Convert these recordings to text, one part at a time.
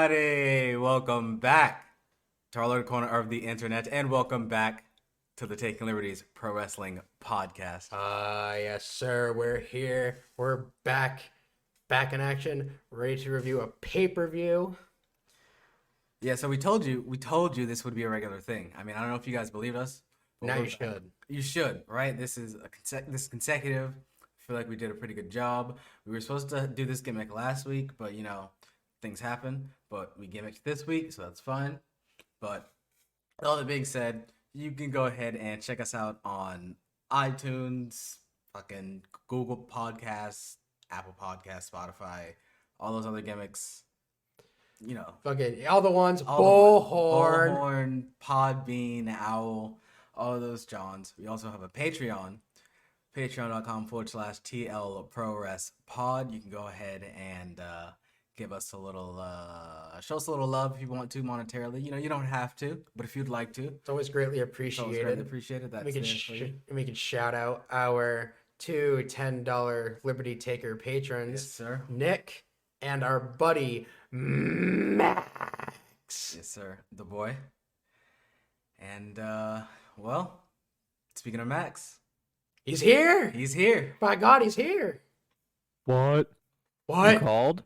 everybody! Welcome back to our little corner of the internet, and welcome back to the Taking Liberties Pro Wrestling Podcast. Yes, sir. We're here. We're back in action, ready to review a pay-per-view. Yeah, so we told you this would be a regular thing. I mean, I don't know if you guys believed us. Now you should. You should, right? This is consecutive. I feel like we did a pretty good job. We were supposed to do this gimmick last week, but things happen. But we gimmicked this week, so that's fine. But all that being said, you can go ahead and check us out on iTunes, fucking Google Podcasts, Apple Podcasts, Spotify, all those other gimmicks. Fucking all the ones. Bullhorn, Podbean, Owl, all of those Johns. We also have a Patreon, patreon.com/TLProWrestPod. You can go ahead and give us a little, show us a little love if you want to monetarily. You don't have to, but if you'd like to, it's always greatly appreciated. That's we can shout out our two $10 Liberty Taker patrons, yes, sir. Nick and our buddy Max. Yes, sir. The boy. And well, speaking of Max, he's here. He's here. By God, he's here. What? You called?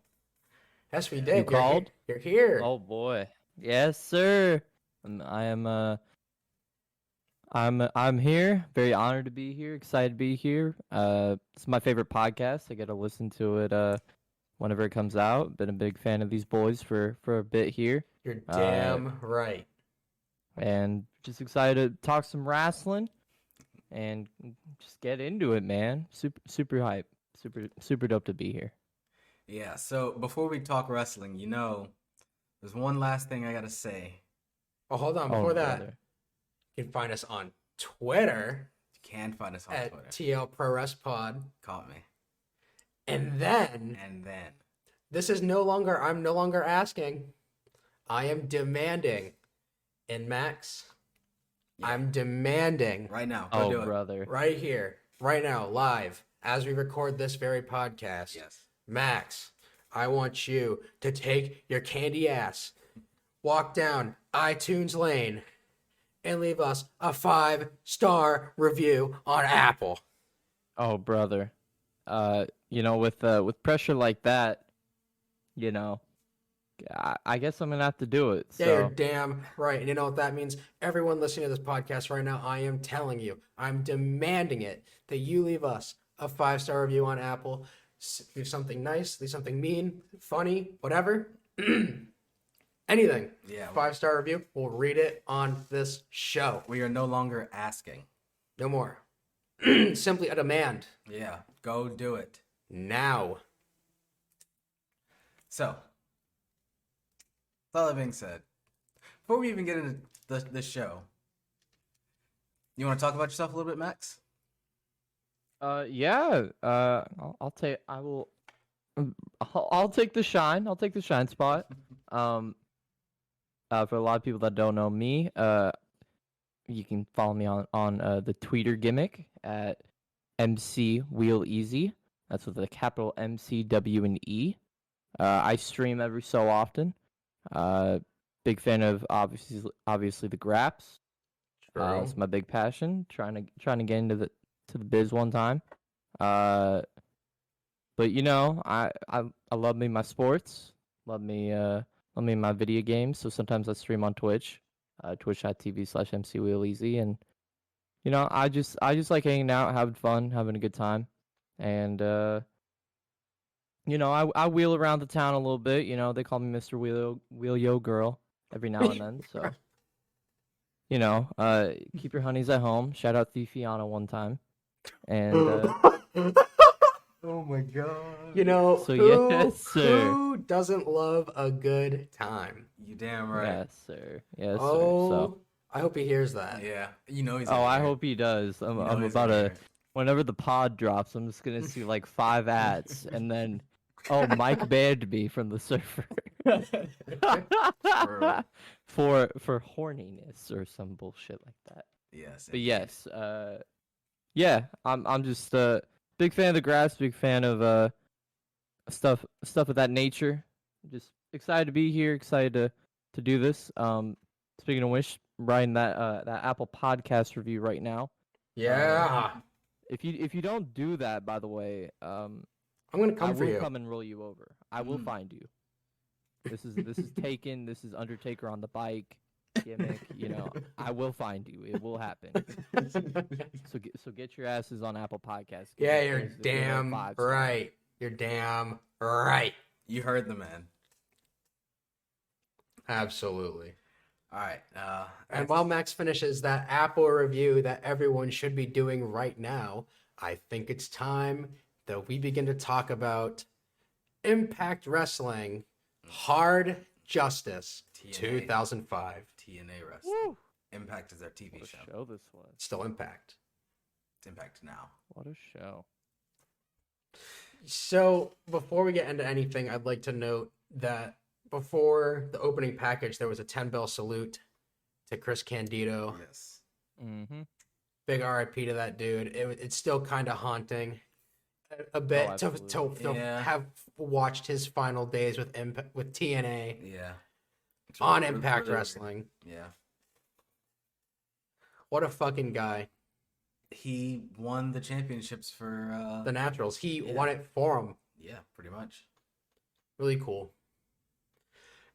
Yes, we did. You called? You're here. Oh boy. Yes, sir. I'm here. Very honored to be here. Excited to be here. It's my favorite podcast. I get to listen to it whenever it comes out. Been a big fan of these boys for a bit here. You're damn right. And just excited to talk some wrestling and just get into it, man. Super hype. Super dope to be here. Yeah, so before we talk wrestling, there's one last thing I gotta say. Oh, hold on. Before that, brother. you can find us on Twitter. You can find us on at Twitter. TL Pro Wrest Pod. Caught me. And then this is I'm no longer asking. I am demanding. And Max, yeah. I'm demanding right now. Go do it. Brother. Right here, right now, live, as we record this very podcast. Yes. Max, I want you to take your candy ass, walk down iTunes Lane, and leave us a 5-star review on Apple. Oh, brother. With pressure like that, I guess I'm gonna have to do it. So. Yeah, you're damn right. And you know what that means? Everyone listening to this podcast right now, I am telling you, I'm demanding it that you leave us a 5-star review on Apple. Leave something nice, leave something mean, funny, whatever. Anything. Yeah. 5-star review. We'll read it on this show. We are no longer asking. No more. Simply a demand. Yeah. Go do it. Now. So, with all that being said, before we even get into this show, you want to talk about yourself a little bit, Max? Yeah. I'll take the shine. I'll take the shine spot. For a lot of people that don't know me, you can follow me on the Twitter gimmick at MC Wheel Easy. That's with a capital MCW and E. I stream every so often. Big fan of obviously the graps. It's my big passion. Trying to get into the biz one time. But I love me my sports. Love me my video games. So sometimes I stream on Twitch. Twitch.tv/MCWheelEasy. And I just like hanging out, having fun, having a good time. And I wheel around the town a little bit. They call me Mr. Wheel Yo Girl every now and then. So keep your honeys at home. Shout out Fiona one time. And oh my God. Yes, sir. Who doesn't love a good time? You damn right. Yes, sir. Yes, oh, sir. So I hope he hears that. Yeah, he's. Oh, I hope he does. I'm about to. Whenever the pod drops, I'm just gonna see like 5 ads, and then Mike banned me from the server for horniness or some bullshit like that. Yes. But yes, I'm just big fan of the grass, big fan of stuff of that nature. Just excited to be here. Excited to do this. Speaking of which, writing that Apple Podcast review right now. Yeah. If you don't do that, by the way, I'm gonna I come for will you. come and roll you over. I will find you. This is Taken. This is Undertaker on the bike gimmick. I will find you. It will happen. So get your asses on Apple Podcasts. Yeah, you're damn right. You're damn right. You heard the man. Absolutely. All right. And while Max finishes that Apple review that everyone should be doing right now, I think it's time that we begin to talk about Impact Wrestling Hard Justice TNA. 2005. TNA Wrestling. Woo! Impact is their TV What a show. show this was. Still Impact. It's Impact now. What a show. So before we get into anything, I'd like to note that before the opening package, there was a 10-bell salute to Chris Candido. Yes. Mm-hmm. Big RIP to that dude. It's still kind of haunting a bit to absolutely. have watched his final days with TNA Yeah. It's on really- Impact really- Wrestling. Yeah. What a fucking guy. He won the championships for The Naturals. He Yeah. won it for him. yeah, pretty much. Really cool.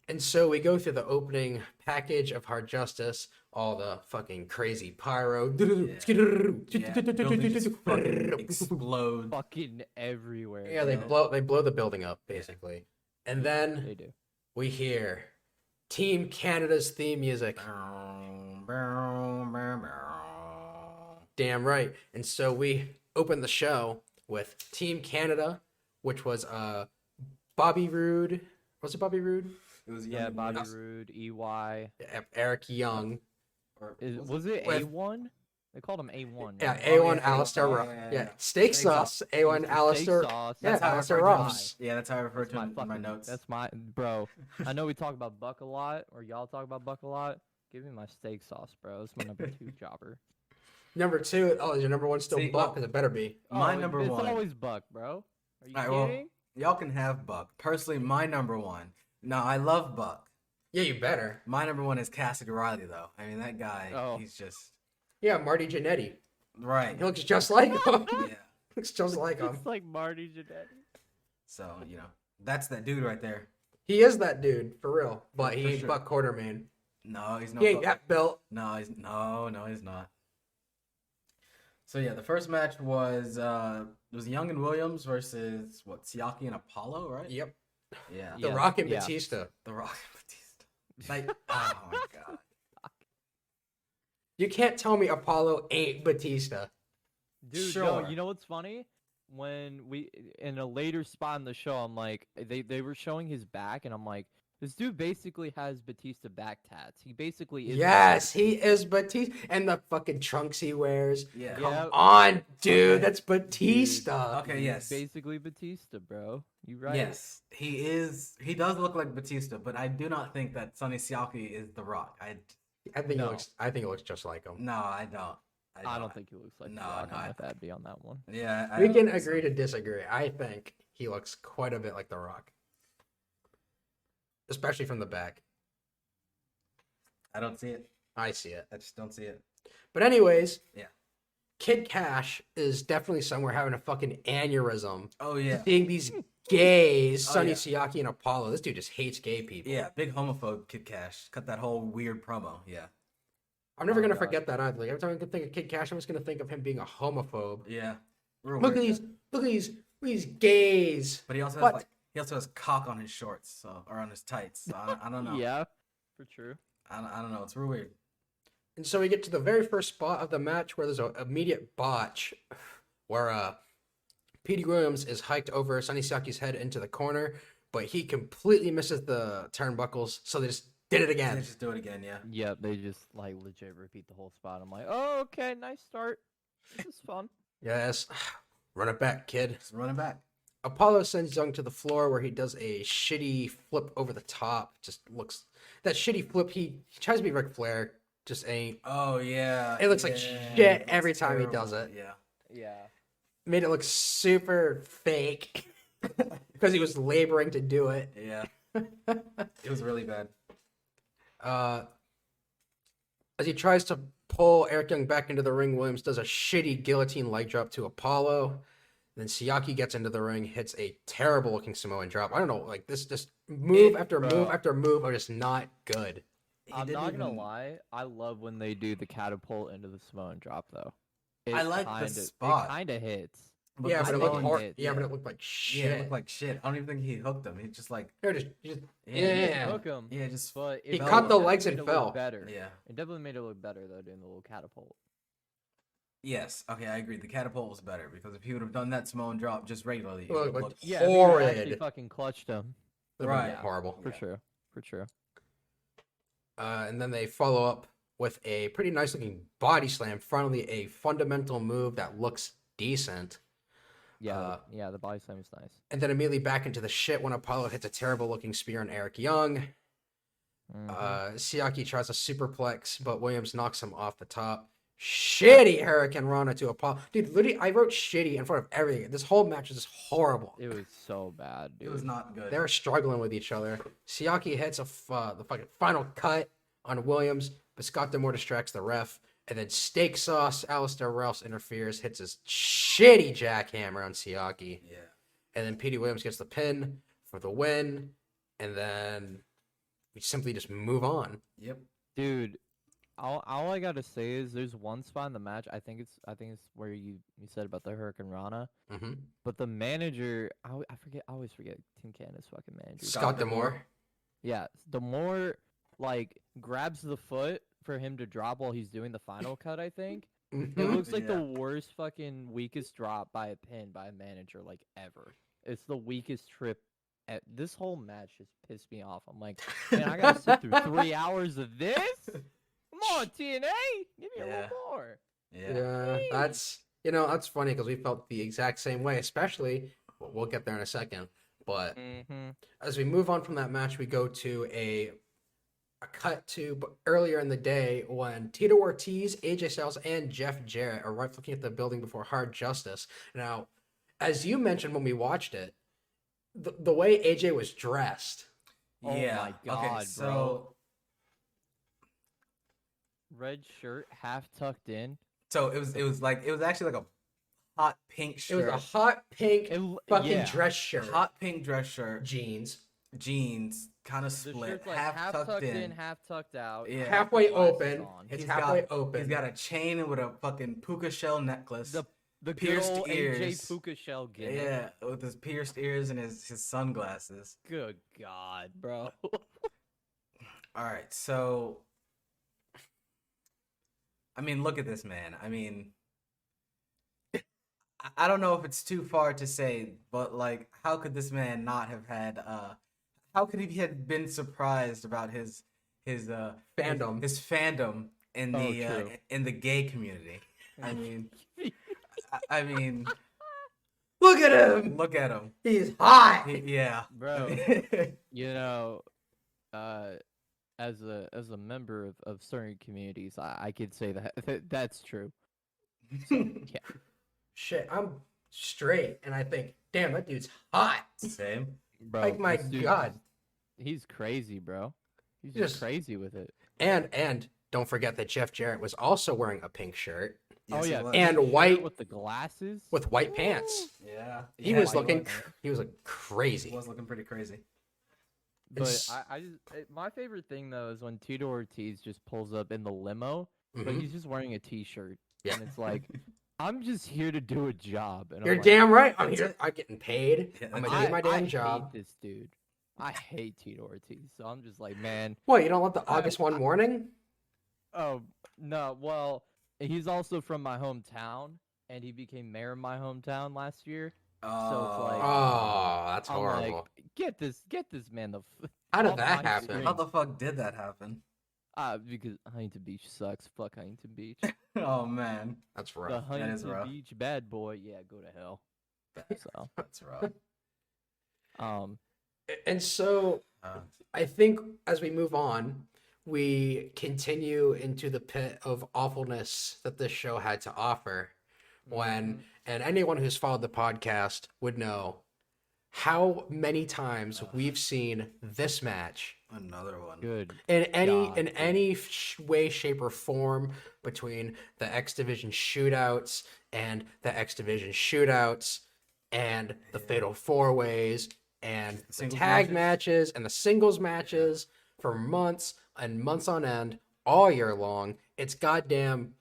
And so we go through the opening package of Hard Justice, all the fucking crazy pyro. Yeah, buildings just fucking explode. Fucking everywhere. Yeah, they bro. blow the building up basically. And then They do. we hear Team Canada's theme music. Damn right. And so we open the show with Team Canada, which was Bobby Roode. Was it Bobby Roode? It was Yeah, Young Bobby Bucks. Roode, EY. Eric Young. Or Was it With- A1? They called him A1. Yeah, right? A1 yeah, Alistair yeah, Ross. yeah, Yeah, yeah. steak Steak sauce. A1 Steak Alistair. sauce. Yeah, That's how I Alistair refer to him. Ross. Yeah, that's how I refer That's to my him in my fucking- notes. That's my bro. I know we talk about Buck a lot, or y'all talk about Buck a lot. Give me my steak sauce, bro. That's my number 2 jobber. Number 2. Oh, is your number 1 still See, Buck? well, Because it better be. My Oh, number it's one. always Buck, bro. Are you All right, well, kidding? y'all can have Buck. Personally, my number one. No, I love Buck. Yeah, you better. My number one is Cassidy Riley, though. I mean, that guy, Oh. he's just Yeah, Marty Jannetty. right. He looks just like him. Yeah. Looks just like him. It's like Marty Jannetty. So that's that dude right there. He is that dude, for real. But he For ain't sure. Buck Quartermain. No, he's no. He ain't Buck. that built. No, he's not. So yeah, the first match was Young and Williams versus Siaki and Apollo, right? Yep. Yeah. The Yeah, Rock and yeah. Batista. The Rock and Batista. Like, oh my god. You can't tell me Apollo ain't Batista. Dude, Sure. no, you know what's funny? When we in a later spot in the show, I'm like, they were showing his back, and I'm like, this dude basically has Batista back tats. He basically is. Yes, he is Batista. And the fucking trunks he wears. Yeah. Come Yeah. on, dude. Okay. That's Batista. Okay, He's yes. basically Batista, bro. You right? Yes, he is. He does look like Batista, but I do not think that Sonny Siaki is The Rock. I think it looks just like him. No, I don't. I don't think he looks like No, The Rock. no, I'm with Abby on that one. Yeah, I We don't can think so. agree to disagree. I think he looks quite a bit like The Rock. Especially from the back. I don't see it. I see it. I just don't see it. But anyways, Yeah. Kid Cash is definitely somewhere having a fucking aneurysm. Oh yeah. Seeing these gays, Oh, Sonny yeah. Siaki and Apollo. This dude just hates gay people. Yeah, big homophobe Kid Cash. Cut that whole weird promo. Yeah. I'm never Oh, gonna God. forget that either. Like, every time I think of Kid Cash, I'm just gonna think of him being a homophobe. Yeah. Real Look at weird, these, yeah. look at these gays. But he also What? has he also has cock on his shorts, so or on his tights. So I don't know. Yeah, for true. I don't know. It's real weird. And so we get to the very first spot of the match where there's an immediate botch, where Petey Williams is hiked over Sonny Siaki's head into the corner, but he completely misses the turnbuckles, so they just did it again. They just do it again. Yeah. Yep, they just like legit repeat the whole spot. I'm like, oh, okay, nice start. This is fun. Yes, run it back, kid. Just running back. Apollo sends Young to the floor where he does a shitty flip over the top. Just looks that shitty flip. He tries to be Ric Flair, just ain't. Oh yeah. It looks like yeah, shit it's every time he terrible. does it. Yeah. Yeah. Made it look super fake because he was laboring to do it. Yeah. It was really bad. As he tries to pull Eric Young back into the ring, Williams does a shitty guillotine leg drop to Apollo. Then Siaki gets into the ring, hits a terrible looking Samoan drop. I don't know, like this just move after move after move are just not good. I'm not gonna lie, I love when they do the catapult into the Samoan drop though. I like the spot. It kind of hits. But Yeah, the but it looked Samoan hard. hit, Yeah, but it looked like shit. Yeah, it looked like shit. I don't even think he hooked him. He just like Yeah. Hook him. yeah, just But He it caught the definitely legs made and it look fell. Better. yeah. It definitely made it look better though, doing the little catapult. Yes, okay, I agree. The catapult was better because if he would have done that Samoan drop just regularly, it Look, would like, look Yeah, if he would've actually horrid. fucking clutched him. Right. Horrible. For sure. For sure. And then they follow up with a pretty nice looking body slam. Finally, a fundamental move that looks decent. Yeah, the body slam was nice. And then immediately back into the shit when Apollo hits a terrible looking spear on Eric Young. Siaki tries a superplex, but Williams knocks him off the top. Shitty Hurricane Rana to Apollo. Dude, literally, I wrote shitty in front of everything. This whole match is just horrible. It was so bad, dude. it was not good. They're struggling with each other. Siaki hits the fucking final cut on Williams, but Scott D'Amore distracts the ref. And then Steak Sauce, Alistair Rouse interferes, hits his shitty jackhammer on Siaki. Yeah. And then Petey Williams gets the pin for the win. And then we simply just move on. Yep. Dude, all I gotta say is there's one spot in the match. I think it's where you said about the Hurricane Rana. Mm-hmm. But the manager, I always forget Tim Canada's fucking manager. Scott D'Amore. Yeah, D'Amore like grabs the foot for him to drop while he's doing the final cut. I think it looks like the worst fucking weakest drop by a pin by a manager like ever. It's the weakest trip. This whole match just pissed me off. I'm like, man, I gotta sit through 3 hours of this. Come on, TNA, give me a little more. Yeah, that's funny because we felt the exact same way. Especially, we'll get there in a second. But as we move on from that match, we go to a cut to earlier in the day when Tito Ortiz, AJ Styles, and Jeff Jarrett arrived looking at the building before Hard Justice. Now, as you mentioned when we watched it, the way AJ was dressed. Oh my god, okay, so red shirt, half tucked in. So it was actually like a hot pink shirt. It was a hot pink fucking dress shirt. Hot pink dress shirt. Jeans, kind of The split, shirt's like half tucked in, half tucked out. Yeah. halfway Glasses open. on. It's He's halfway got- open. He's got a chain with a fucking puka shell necklace. The pierced good old ears. AJ Puka shell gimmick. Yeah, with his pierced ears and his sunglasses. Good god, bro. All right, so I mean, look at this man. I mean, I don't know if it's too far to say, but like, how could this man not have had? How could he have been surprised about his fandom? His fandom in true. in the gay community. I mean, I mean, Look at him. look at him. He's hot. Yeah, Bro, you know, as a member of certain communities, I could say that's true. So, yeah. Shit, I'm straight, and I think, damn, that dude's hot. Same. Bro, Like, my this dude- God. He's crazy, bro. He's Just- just crazy with it. And don't forget that Jeff Jarrett was also wearing a pink shirt Oh, he yeah. was. and Shirt white with the glasses. with white pants. Yeah, He yeah, was white looking, pants. he was like He crazy. was looking pretty crazy. But It's- my favorite thing though is when Tito Ortiz just pulls up in the limo, but Mhm. he's just wearing a t-shirt, Yeah. and it's like, I'm just here to do a job. And You're I'm like, damn right. I'm That's here. it. I'm getting paid. Yeah, I'm that's gonna do my I damn hate job. this dude. I hate Tito Ortiz, so I'm just like, man. What? You don't want the I- August 1 warning? Oh no, well, he's also from my hometown, and he became mayor of my hometown last year. So it's like, Oh, that's I'm horrible. like, get this man the. How did off that my happen? screen. How the fuck did that happen? Because Huntington Beach sucks. Fuck Huntington Beach. Oh man, That's The rough. That is Huntington rough. Beach bad boy. Yeah, go to hell. So, that's rough. And so I think as we move on, we continue into the pit of awfulness that this show had to offer. And anyone who's followed the podcast would know how many times we've seen this match Another one. Good. in God, any way, shape, or form between the X Division shootouts and the X Division shootouts and the Fatal 4-Ways and the Singles tag matches? matches and the singles matches for months and months on end, all year long. It's goddamn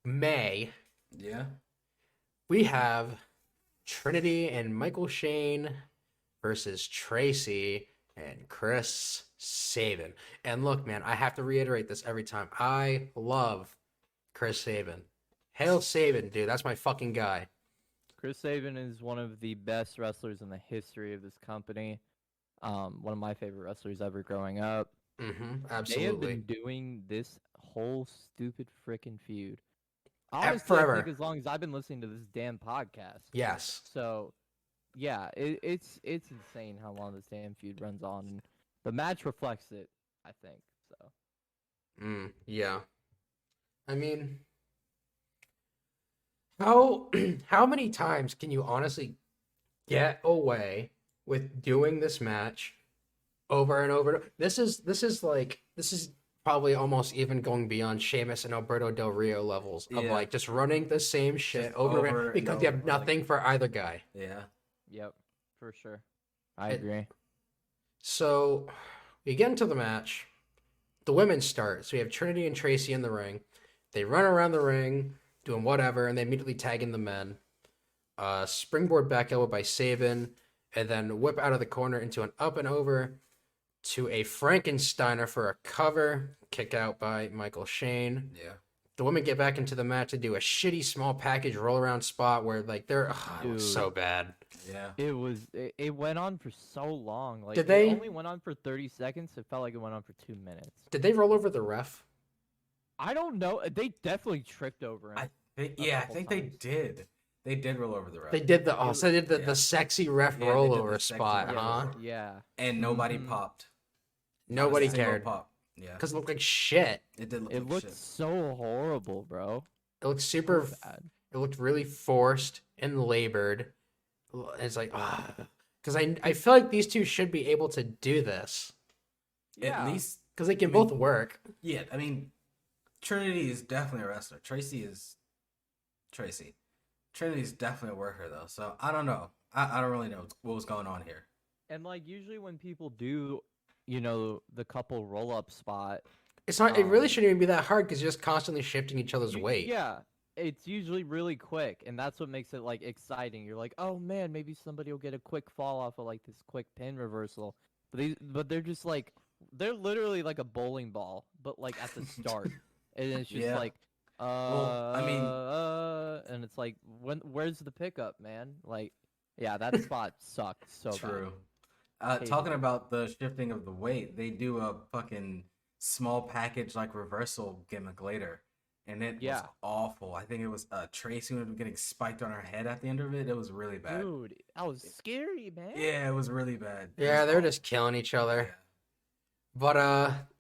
May. Yeah. We have Trinity and Michael Shane versus Tracy and Chris Sabin. And look, man, I have to reiterate this every time. I love Chris Sabin. Hail Sabin, dude. That's my fucking guy. Chris Sabin is one of the best wrestlers in the history of this company. One of my favorite wrestlers ever growing up. Mm-hmm. They have Absolutely. been doing this whole stupid freaking feud. Honestly, I Forever. think as long as I've been listening to this damn podcast. Yes. So, yeah, it's insane how long this damn feud runs on, and the match reflects it. I think so. Yeah. I mean, how many times can you honestly get away with doing this match over and over? This is probably almost even going beyond Sheamus and Alberto Del Rio levels of Yeah. like just running the same shit Just over over and and because you have over, like- nothing for either guy. Yeah. Yep, for sure. I It- agree. So we get into the match. The women start. So we have Trinity and Tracy in the ring. They run around the ring doing whatever, and they immediately tag in the men. Springboard back elbow by Sabin, and then whip out of the corner into an up and over to a Frankensteiner for a cover. Kick out by Michael Shane. Yeah. The women get back into the match to do a shitty small package roll around spot where like it was Dude. so bad. Yeah. It went on for so long. Like Did they- it only went on for 30 seconds. It felt like it went on for 2 minutes. Did they roll over the ref? I don't know. They definitely tripped over him. I couple think they times. did. They did roll over the ref. They did so they did the Yeah. sexy ref Yeah, they did rollover the sexy spot, ref huh? rollover. Yeah. And nobody Mhm. popped. Nobody Not a single cared Pop. Yeah. because it looked like shit. It did look It like looked shit. so horrible, bro. It looked So super. bad. It looked really forced and labored. It's like because I feel like these two should be able to do this Yeah. At least, because they can I mean- both work. yeah. I mean, Trinity is definitely a wrestler. Tracy is Tracy. Trinity's definitely a worker though. So I don't know. I don't really know what was going on here. And like usually when people do, the couple roll up spot, It's not. It really Um, shouldn't even be that hard because you're just constantly shifting each other's you- weight. Yeah, it's usually really quick, and that's what makes it like exciting. You're like, oh man, maybe somebody will get a quick fall off of like this quick pin reversal. But they're just like they're literally like a bowling ball, but like at the start, and it's just Yeah. like, Well, I mean- and it's like where's the pickup, man? Like, yeah, that spot sucked so bad. True. Hated Talking it. about the shifting of the weight, they do a fucking small package like reversal gimmick later, and it was Yeah. awful. I think it was Tracy would be getting spiked on her head at the end of it. It was really bad. Dude, that was scary, man. Yeah, it was really bad. It Yeah, was they're awful. just killing each other. Yeah. But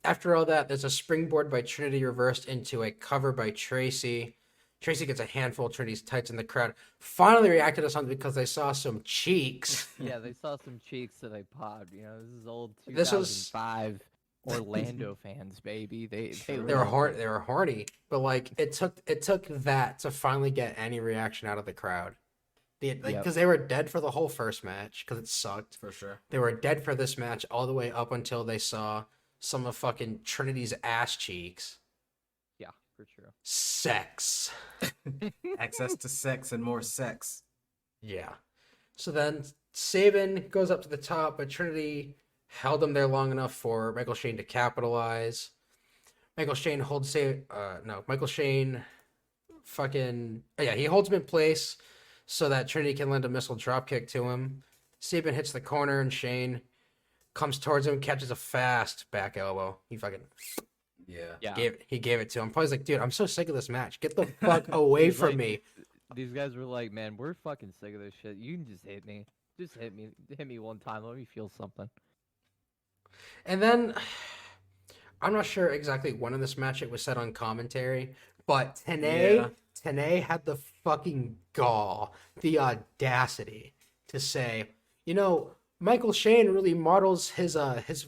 after all that, there's a springboard by Trinity reversed into a cover by Tracy. Tracy gets a handful of Trinity's tights, and the crowd finally reacted to something because they saw some cheeks. Yeah, they saw some cheeks that I popped. This is old This was- 2005 Orlando fans, baby. They They were loved They were horny, but like it took that to finally get any reaction out of the crowd. Yep. Because they were dead for the whole first match because it sucked. For sure. They were dead for this match all the way up until they saw some of fucking Trinity's ass cheeks. Yeah, for sure. Sex. Access to sex and more sex. Yeah. So then Sabin goes up to the top, but Trinity held him there long enough for Michael Shane to capitalize. Michael Shane holds Michael Shane he holds him in place so that Trinity can land a missile dropkick to him. Sabin hits the corner and Shane comes towards him, catches a fast back elbow. He fucking Yeah. Yeah. gave it to him. Probably like, dude, I'm so sick of this match. Get the fuck away He's from like- me. These guys were like, man, we're fucking sick of this shit. You can just hit me. Just hit me. Hit me one time. Let me feel something. And then I'm not sure exactly when in this match it was said on commentary, but Tene had the fucking gall, the audacity to say, Michael Shane really models his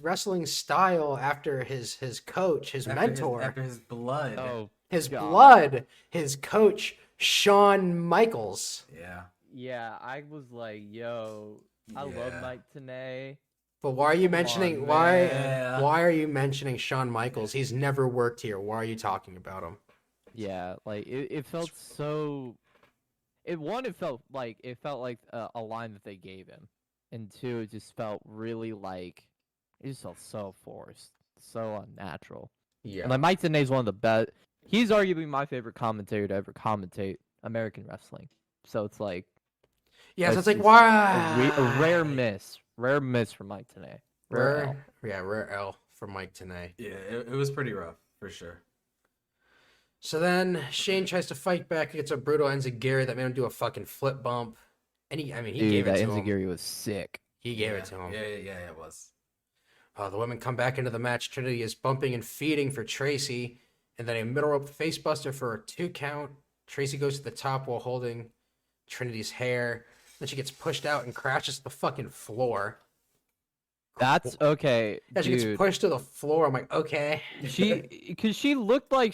wrestling style after his coach, his mentor, after his blood. Oh, his God. blood, his coach, Shawn Michaels. Yeah. Yeah, I was like, yo, I love Yeah. Mike Tenay. But why are you Come on, mentioning man. why are you mentioning Shawn Michaels? He's never worked here. Why are you talking about him? Yeah, like it felt so. It felt like a line that they gave him, and two, it just felt really like it just felt so forced, so unnatural. Yeah. And like Mike Tenay's one of the best. He's arguably my favorite commentator to ever commentate American wrestling. So it's like, Yeah, so it's that's like just a why rare miss from Mike Tenay. rare L for Mike Tenay. Yeah, it was pretty rough for sure. So then Shane tries to fight back against a brutal Enziguri that made him do a fucking flip bump. And he Dude, gave it that to him. Enziguri was sick. He gave it to him. Yeah, it was. The women come back into the match. Trinity is bumping and feeding for Tracy. And then a middle rope facebuster for a 2 count. Tracy goes to the top while holding Trinity's hair. Then she gets pushed out and crashes to the fucking floor. That's okay, Yeah, she gets dude. pushed to the floor. I'm like, okay. Cause she looked like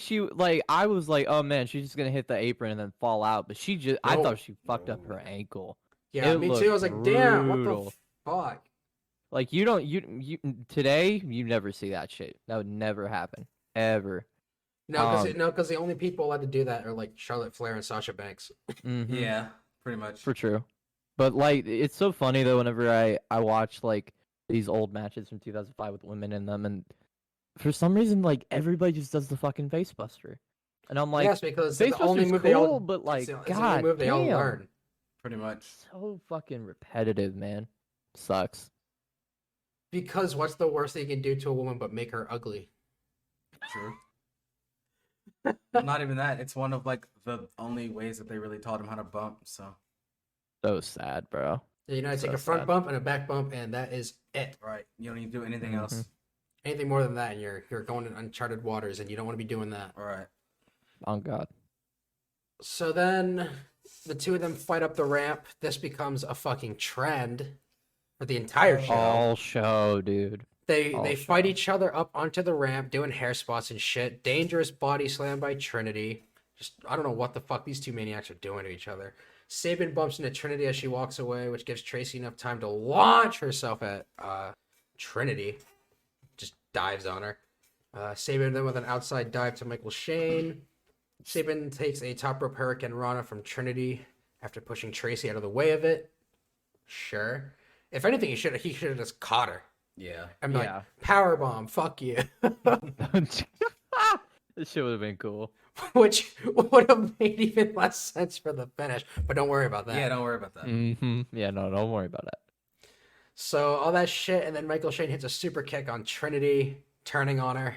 I was like, oh man, she's just gonna hit the apron and then fall out. But I No. thought she fucked up her ankle. Yeah, It me looked too. I was like, damn, what the brutal. fuck? Like you today you never see that shit. That would never happen ever. No, because the only people allowed to do that are like Charlotte Flair and Sasha Banks. Mhm. Yeah, pretty much. For true. But like it's so funny though whenever I watch like these old matches from 2005 with women in them, and for some reason like everybody just does the fucking facebuster, and I'm like, yes, because it's the only facebuster's move cool, they all. but like, it's the only god move they all damn, learn. Pretty much. so fucking repetitive, man. Sucks. Because what's the worst they can do to a woman but make her ugly? True. Not even that. It's one of like the only ways that they really taught him how to bump. So sad, bro. You know, I take So a front sad. bump and a back bump, and that is it. right, you don't need to do anything else. Anything more than that, and you're going in uncharted waters, and you don't want to be doing that. All right. Oh god. So then the two of them fight up the ramp. This becomes a fucking trend for the entire show. All show, dude. They all fight show. each other up onto the ramp, doing hair spots and shit. Dangerous body slam by Trinity. Just I don't know what the fuck these two maniacs are doing to each other. Sabin bumps into Trinity as she walks away, which gives Tracy enough time to launch herself at Trinity. Just dives on her. Sabin then with an outside dive to Michael Shane. Sabin takes a top rope Hurricane Rana from Trinity after pushing Tracy out of the way of it. Sure. If anything, he should have just caught her. Yeah. I'm Yeah. like, power bomb, fuck you. This shit would have been cool. Which would have made even less sense for the finish. But don't worry about that. Yeah, don't worry about that. Mm-hmm. Yeah, no, don't worry about that. So all that shit, and then Michael Shane hits a super kick on Trinity, turning on her.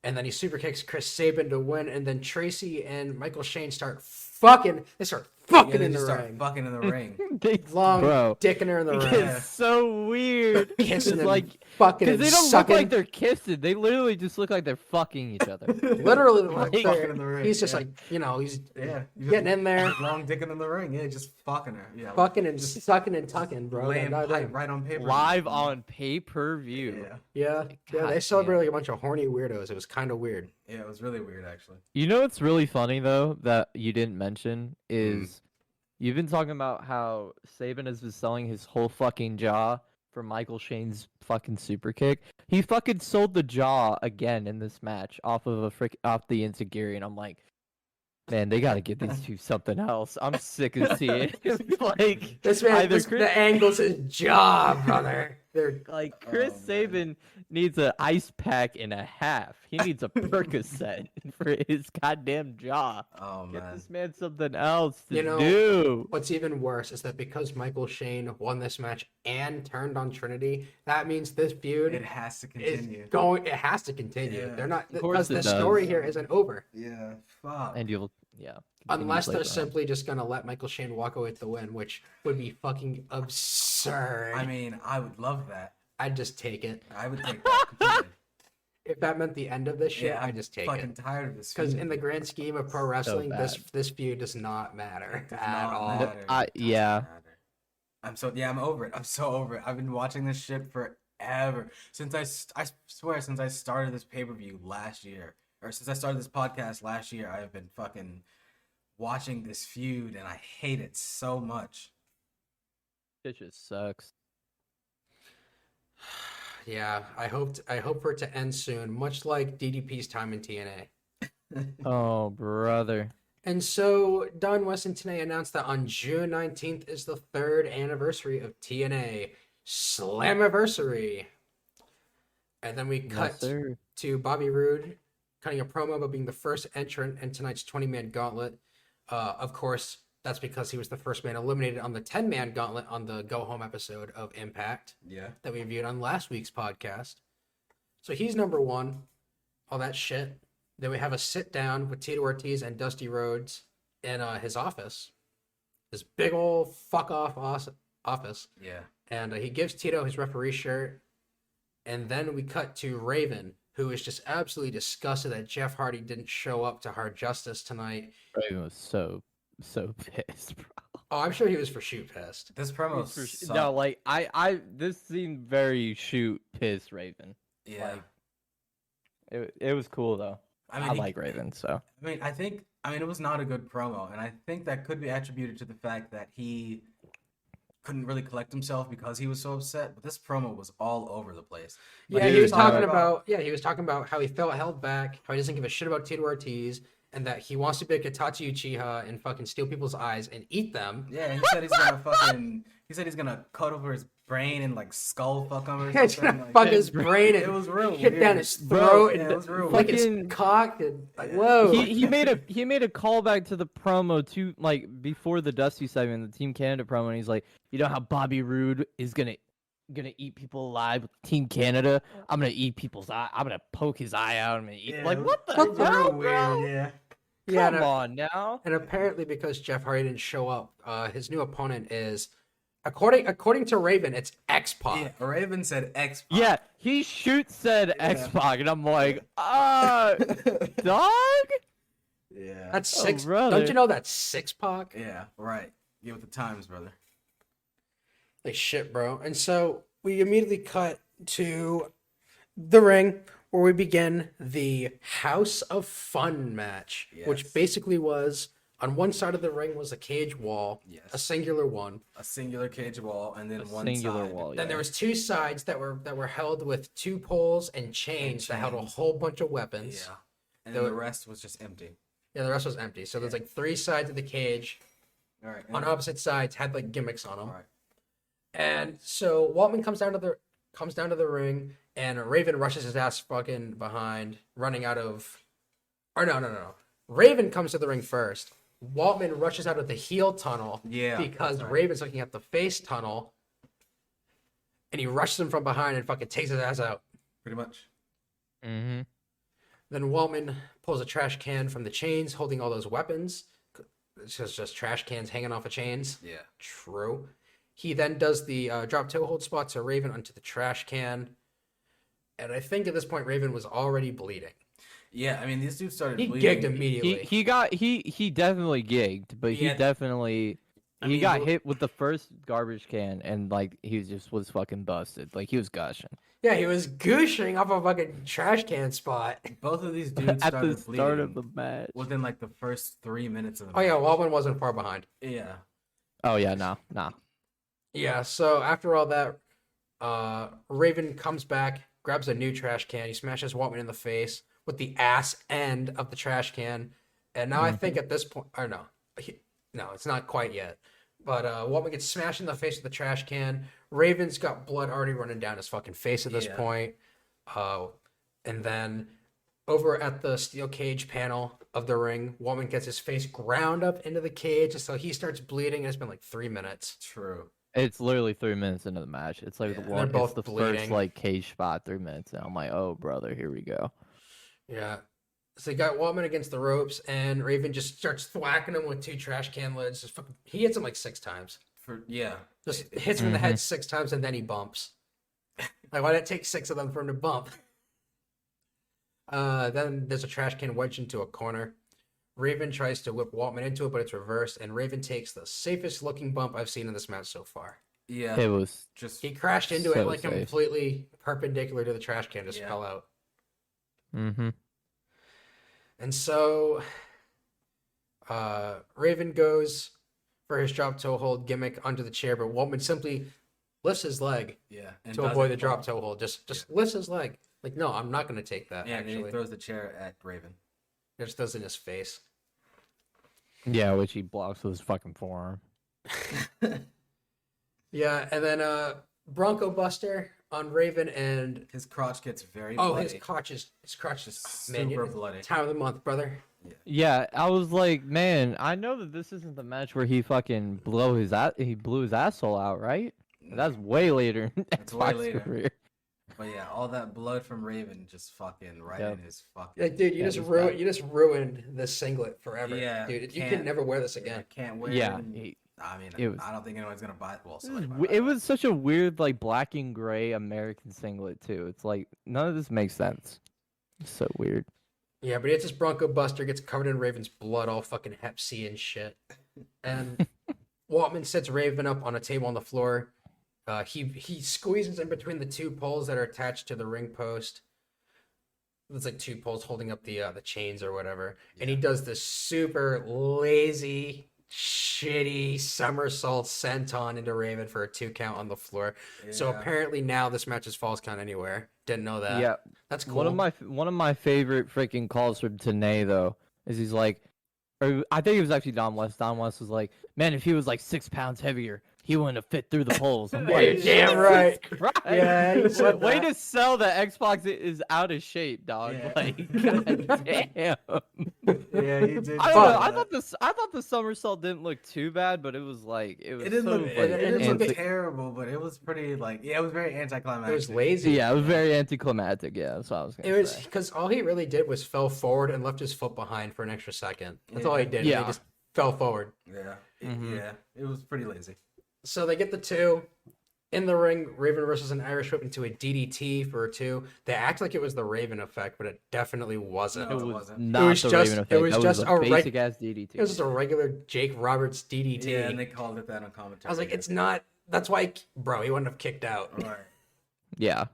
And then he super kicks Chris Sabin to win. And then Tracy and Michael Shane start fucking. They start fucking They in just the start ring. fucking in the ring. Long Bro. dicking her in the ring. It's so weird. Kissing It's and like fucking because and they don't sucking. look like they're kissing. They literally just look like they're fucking each other. Literally, like, Fucking they're- in the ring, he's just yeah. like, you know, he's Yeah. getting in there, Long dicking in the ring. Yeah, just fucking her. Yeah. fucking and sucking and tucking, bro. Laying Yeah, pipe right on paper. Live on pay-per-view. Yeah. yeah, they God celebrated damn. like a bunch of horny weirdos. It was kind of weird. Yeah, it was really weird actually. You know what's really funny though that you didn't mention is you've been talking about how Sabin has been selling his whole fucking jaw for Michael Shane's fucking super kick. He fucking sold the jaw again in this match off of off the Enziguri, and I'm like, man, they gotta give these two something else. I'm sick of seeing like This man, either the angles his jaw, brother. They're like Chris Oh, man. Sabin needs an ice pack and a half. He needs a Percocet for his goddamn jaw. Oh Get man. this man something else to You know, do. what's even worse is that because Michael Shane won this match and turned on Trinity, that means this feud It has to is continue. going. It has to continue. Yeah. They're not Of course because it the story does. here isn't over. Yeah. Fuck. And you'll, yeah. Unless they're continue to play simply just gonna let Michael Shane walk away with the win, which would be fucking absurd. I mean, I would love that. I'd just take it. I would take that completely. If that meant the end of this shit, Yeah, I'd just take fucking it. tired of this. Because feud. in the grand scheme of pro wrestling, bad. this feud does not matter It does at not all. matter. It does yeah. not matter. I'm over it. I'm so over it. I've been watching this shit forever since I swear since I started this pay-per-view last year, or since I started this podcast last year. I've been fucking watching this feud, and I hate it so much. It just sucks. Yeah, I hope for it to end soon, much like DDP's time in TNA. Oh, brother. And so Don Weston today announced that on June 19th is the 3rd anniversary of TNA Slammiversary. And then we cut to Bobby Roode cutting a promo about being the first entrant in tonight's 20-man gauntlet. Of course, that's because he was the first man eliminated on the 10-man gauntlet on the Go Home episode of Impact. Yeah. That we reviewed on last week's podcast. So he's number one. All that shit. Then we have a sit down with Tito Ortiz and Dusty Rhodes in his office. This big old fuck off office. Yeah. And he gives Tito his referee shirt. And then we cut to Raven, who is just absolutely disgusted that Jeff Hardy didn't show up to Hard Justice tonight. Raven was so pissed, bro. Oh, I'm sure he was for shoot pissed. This promo No, like this seemed very shoot pissed Raven. Yeah. Like, it was cool though. I mean, I like Raven, so. I mean, it was not a good promo, and I think that could be attributed to the fact that he couldn't really collect himself because he was so upset. But this promo was all over the place. Yeah, he was talking about how he felt held back, how he doesn't give a shit about Tito Ortiz, and that he wants to be like a Itachi Uchiha and fucking steal people's eyes and eat them. Yeah, and he said he's gonna cut over his brain and like skull fuck him or something. He's gonna fuck his brain and it was real hit weird. down his throat It was real like weird. it's cocked and like whoa. He made a callback to the promo too, like before the Dusty segment, the Team Canada promo, and he's like, you know how Bobby Roode is gonna eat people alive with Team Canada? I'm gonna eat people's eye. I'm gonna poke his eye out. I'm gonna eat. Yeah, like what the it was hell, real bro? weird, yeah. Yeah, Come on now. And apparently, because Jeff Hardy didn't show up, his new opponent is, according to Raven, it's X-Pac. Yeah, Raven said X. Yeah, he said X-Pac, and I'm like, dog? Yeah. That's six. brother. Don't you know that's 6-Pac? Yeah, right. Get with the times, brother. Like shit, bro. And so we immediately cut to the ring where we begin the House of Fun match, which Yes. basically was on one side of the ring was a cage wall, Yes. a singular one. A singular cage wall, and then A one singular side. wall. Then Yeah. there was two sides that were held with 2 poles and chains that held a chains. whole bunch of weapons. Yeah. And then the rest was just empty. Yeah, the rest was empty. So there's like 3 sides of the cage All right. on opposite sides had like gimmicks on them. All right. And so Waltman comes down to the ring, and Raven rushes his ass fucking behind, running out of. Or no. Raven comes to the ring first. Waltman rushes out of the heel tunnel. Yeah, Because that's right. Raven's looking at the face tunnel, and he rushes him from behind and fucking takes his ass out. Pretty much. Mm-hmm. Then Waltman pulls a trash can from the chains, holding all those weapons. It's just trash cans hanging off of chains. Yeah. True. He then does the drop toe hold spot to Raven onto the trash can. And I think at this point, Raven was already bleeding. Yeah, I mean, these dudes started He bleeding. gigged immediately. He definitely gigged, but he Yeah. definitely I he mean, got who- hit with the first garbage can, and like he was fucking busted. Like he was gushing Yeah, he was gooshing off a fucking trash can spot. Both of these dudes at started the start of bleeding the match. within like the first 3 minutes of the Oh yeah, match. Waltman wasn't far behind. Yeah. Oh yeah, nah. Yeah, so after all that, Raven comes back, grabs a new trash can. He smashes Waltman in the face with the ass end of the trash can. And now I think at this point, or no, no, it's not quite yet. But Waltman gets smashed in the face with the trash can. Raven's got blood already running down his fucking face at this Yeah. point. And then over at the steel cage panel of the ring, Waltman gets his face ground up into the cage. So he starts bleeding. And it's been like 3 minutes. True. It's literally 3 minutes into the match. It's like Yeah. the They're one. both It's the bleeding. first like cage spot. 3 minutes, and I'm like, oh brother, here we go. Yeah. So he got Waltman against the ropes, and Raven just starts thwacking him with 2 trash can lids. He hits him like 6 times. Yeah. Just hits him in the head 6 times, and then he bumps. Like, why did it take 6 of them for him to bump? Then there's a trash can wedged into a corner. Raven tries to whip Waltman into it, but it's reversed, and Raven takes the safest looking bump I've seen in this match so far. Yeah. It was Just He crashed into it So like safe. completely perpendicular to the trash can, just Yeah. fell out. mm-hmm. And so Raven goes for his drop toe hold gimmick under the chair, but Waltman simply lifts his leg and to avoid the drop toe hold. Just lifts his leg. Like, no, I'm not going to take that, Yeah, and then actually. he throws the chair at Raven. It just does it in his face. Yeah, which he blocks with his fucking forearm. Yeah, and then Bronco Buster on Raven, and His crotch gets very bloody. bloody. his crotch is Super bloody. Time of the month, brother. Yeah, I was like, man, I know that this isn't the match where he fucking blew his asshole out, right? That's way later in That's way Xbox later. career. But yeah, all that blood from Raven just fucking right Yep. in his fucking. Like, dude, you Yeah, just ruined this singlet forever. Yeah, dude, you can't- can never wear this again. Can't wear Yeah, it. I mean, it was- I don't think anyone's gonna buy it. Well, It somebody was, might buy it was such a weird, like, black and gray American singlet too. It's like none of this makes sense. It's so weird. Yeah, but it's this Bronco Buster gets covered in Raven's blood, all fucking Hep C and shit. And Waltman sets Raven up on a table on the floor. He squeezes in between the two poles that are attached to the ring post. There's like two poles holding up the chains or whatever, and he does this super lazy, shitty somersault senton into Raven for a 2 count on the floor. So Yeah. apparently now this match is falls count anywhere. Didn't know that. Yeah, That's cool. one of my favorite freaking calls from TNA though is he's like, or I think it was actually Don West. Don West was like, man, if he was like 6 pounds heavier, he wouldn't have fit through the poles. I'm Yeah, like, you're damn right. Christ. Yeah, he said Way that. to sell that Xbox is out of shape, dog. Yeah. Like, god damn. Yeah, he did. I don't know. I thought the somersault didn't look too bad, but it was like it was. It didn't so, look. like, It didn't look anti- terrible, but it was pretty like. Yeah, it was very anticlimactic. It was lazy. Yeah, it was very anticlimactic. Yeah, that's what I was gonna It was say. because all he really did was fell forward and left his foot behind for an extra second. That's all he did. Yeah. He just fell forward. Yeah, Mhm. yeah, it was pretty lazy. So they get the 2 in the ring. Raven versus an Irish whip into a DDT for a 2. They act like it was the Raven effect, but it definitely wasn't. No, It it was wasn't. not was the just- Raven it effect. was That just a a reg- basic ass DDT. It was just a regular Jake Roberts DDT. Yeah, and they called it that on commentary. I was like, yeah. it's not. That's why, bro, he wouldn't have kicked out. Right. Yeah.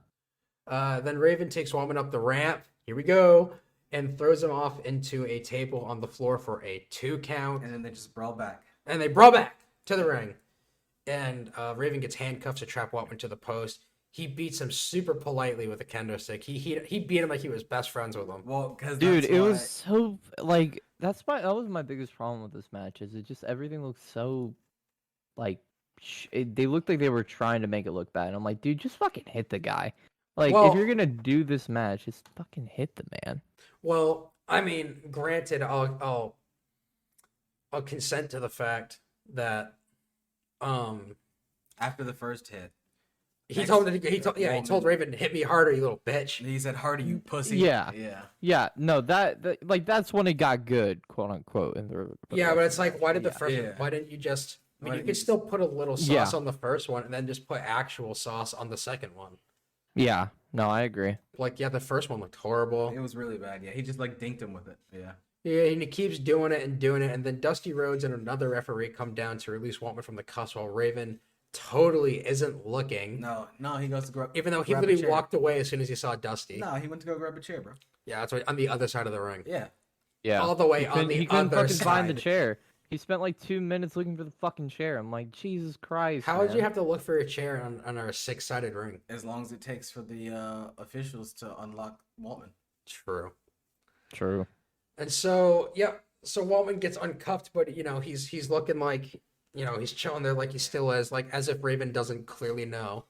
Then Raven takes Waltman up the ramp. Here we go. And throws him off into a table on the floor for a 2 count. And then they just brawl back. And they brawl back to the ring. And Raven gets handcuffed to trap Waltman to the post. He beats him super politely with a kendo stick. He beat him like he was best friends with him. Well, because Dude, it was so like that was my biggest problem with this match. Is it just everything looked so like they looked like they were trying to make it look bad. And I'm like, dude, just fucking hit the guy. Like, Well- if you're gonna do this match, just fucking hit the man. Well, I mean, granted, I'll consent to the fact that after the first hit. he Next- told Waltman- told Raven, hit me harder, you little bitch. He said, "Hardy, you pussy." Yeah. Yeah. Yeah, no, that like that's when it got good, quote unquote. In the Yeah, but it's like, why did the Yeah. first? Yeah. Why didn't you just? I mean, Why you didn't could you still put a little sauce Yeah. on the first one, and then just put actual sauce on the second one. yeah, no, I agree. Like, yeah, the first one looked horrible. It was really bad. Yeah, he just like dinked him with it. Yeah. Yeah, and he keeps doing it, and then Dusty Rhodes and another referee come down to release Waltman from the cuffs while Raven totally isn't looking. No, he goes to grab. Even though he grab a literally chair. walked away as soon as he saw Dusty. No, he went to go grab a chair, bro. Yeah, that's right, on the other side of the ring. Yeah. Yeah, All the way he on couldn't, the he couldn't other fucking find the side. chair. He spent like 2 minutes looking for the fucking chair. I'm like, Jesus Christ. How would you man. have to look for a chair on our 6-sided ring? As long as it takes for the officials to unlock Waltman. True. True. And so, yep. So Waltman gets uncuffed, but he's looking like he's chilling there like he still is, like as if Raven doesn't clearly know.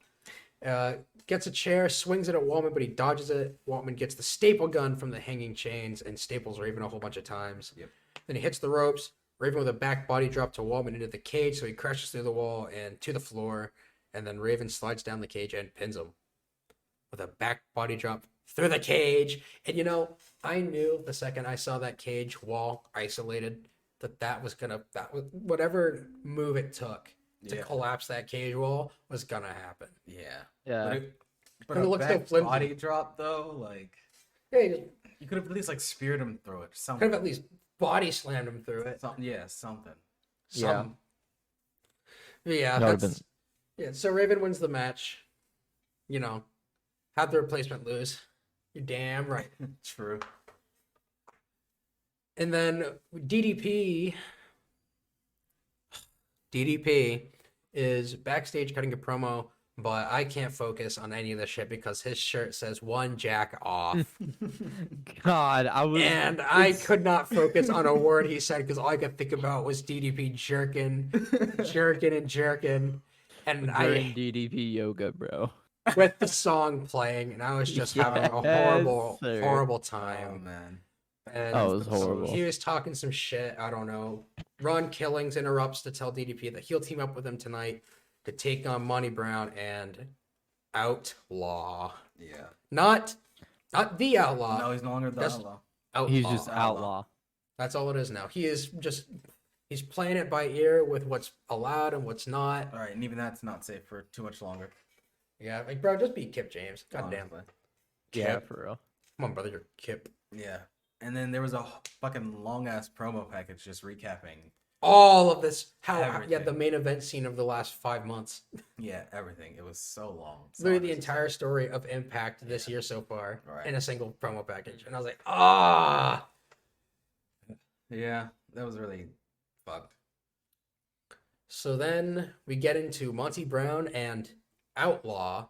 Gets a chair, swings it at Waltman, but he dodges it. Waltman gets the staple gun from the hanging chains and staples Raven a whole bunch of times. Yep. Then he hits the ropes. Raven with a back body drop to Waltman into the cage, so he crashes through the wall and to the floor. And then Raven slides down the cage and pins him with a back body drop through the cage. And I knew the second I saw that cage wall isolated that was whatever move it took to Yeah. collapse that cage wall was gonna happen. Yeah. Yeah. But It a looks so back flimsy. body drop though, like Yeah, you you could have at least like speared him through it. could Something. have at least body slammed him through it. Something. Yeah, something. Yeah. Something. Yeah, That would've that's Yeah, so Raven wins the match. You know, have the replacement lose. You're damn right. True. And then DDP is backstage cutting a promo, but I can't focus on any of this shit because his shirt says "one jack off," God, and I could not focus on a word he said because all I could think about was DDP jerking, and during DDP yoga, bro. with the song playing, and I was just having a horrible, Yes, sir. horrible Oh time. man. And Oh, it was horrible. he was talking some shit. I don't know. Ron Killings interrupts to tell DDP that he'll team up with him tonight to take on Monty Brown and Outlaw. Yeah. Not the Outlaw. No, he's no longer the That's- outlaw. Outlaw. He's just outlaw. That's all it is now. He's playing it by ear with what's allowed and what's not. All right, and even that's not safe for too much longer. Yeah, like bro, just be Kip James. God damn. honestly. Yeah, Kip. for real. Come on, brother, you're Kip. Yeah. And then there was a fucking long ass promo package just recapping. All of this, the Everything. main event scene of the last 5 months. Yeah, everything. It was so long. So Literally the unnecessary. entire story of Impact this year so far Right. in a single promo package. And I was like, ah. Yeah, that was really fucked. So then we get into Monty Brown and Outlaw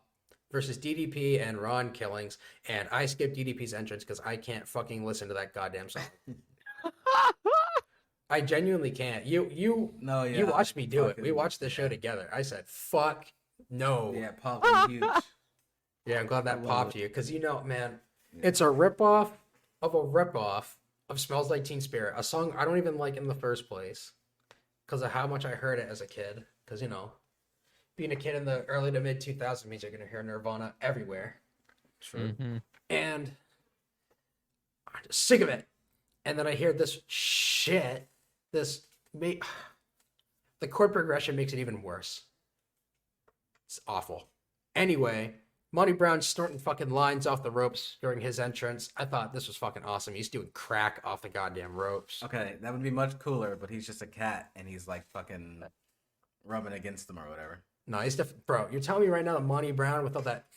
versus DDP and Ron Killings. And I skipped DDP's entrance because I can't fucking listen to that goddamn song. I genuinely can't. You No, yeah. watched me do it. We fucking- watched the show together. I said, fuck no. Yeah, pop was huge. Yeah, I'm glad that love popped it. you because man, Yeah. it's a ripoff of a ripoff of "Smells Like Teen Spirit," a song I don't even like in the first place because of how much I heard it as a kid. Because being a kid in the early to mid 2000s means you're gonna hear Nirvana everywhere, True. Mhm. and I'm just sick of it. And then I hear this shit. The chord progression makes it even worse. It's awful. Anyway, Monty Brown snorting fucking lines off the ropes during his entrance. I thought this was fucking awesome. He's doing crack off the goddamn ropes. Okay, that would be much cooler, but he's just a cat and he's like fucking rubbing against them or whatever. No, he's bro. You're telling me right now that Monty Brown with all that,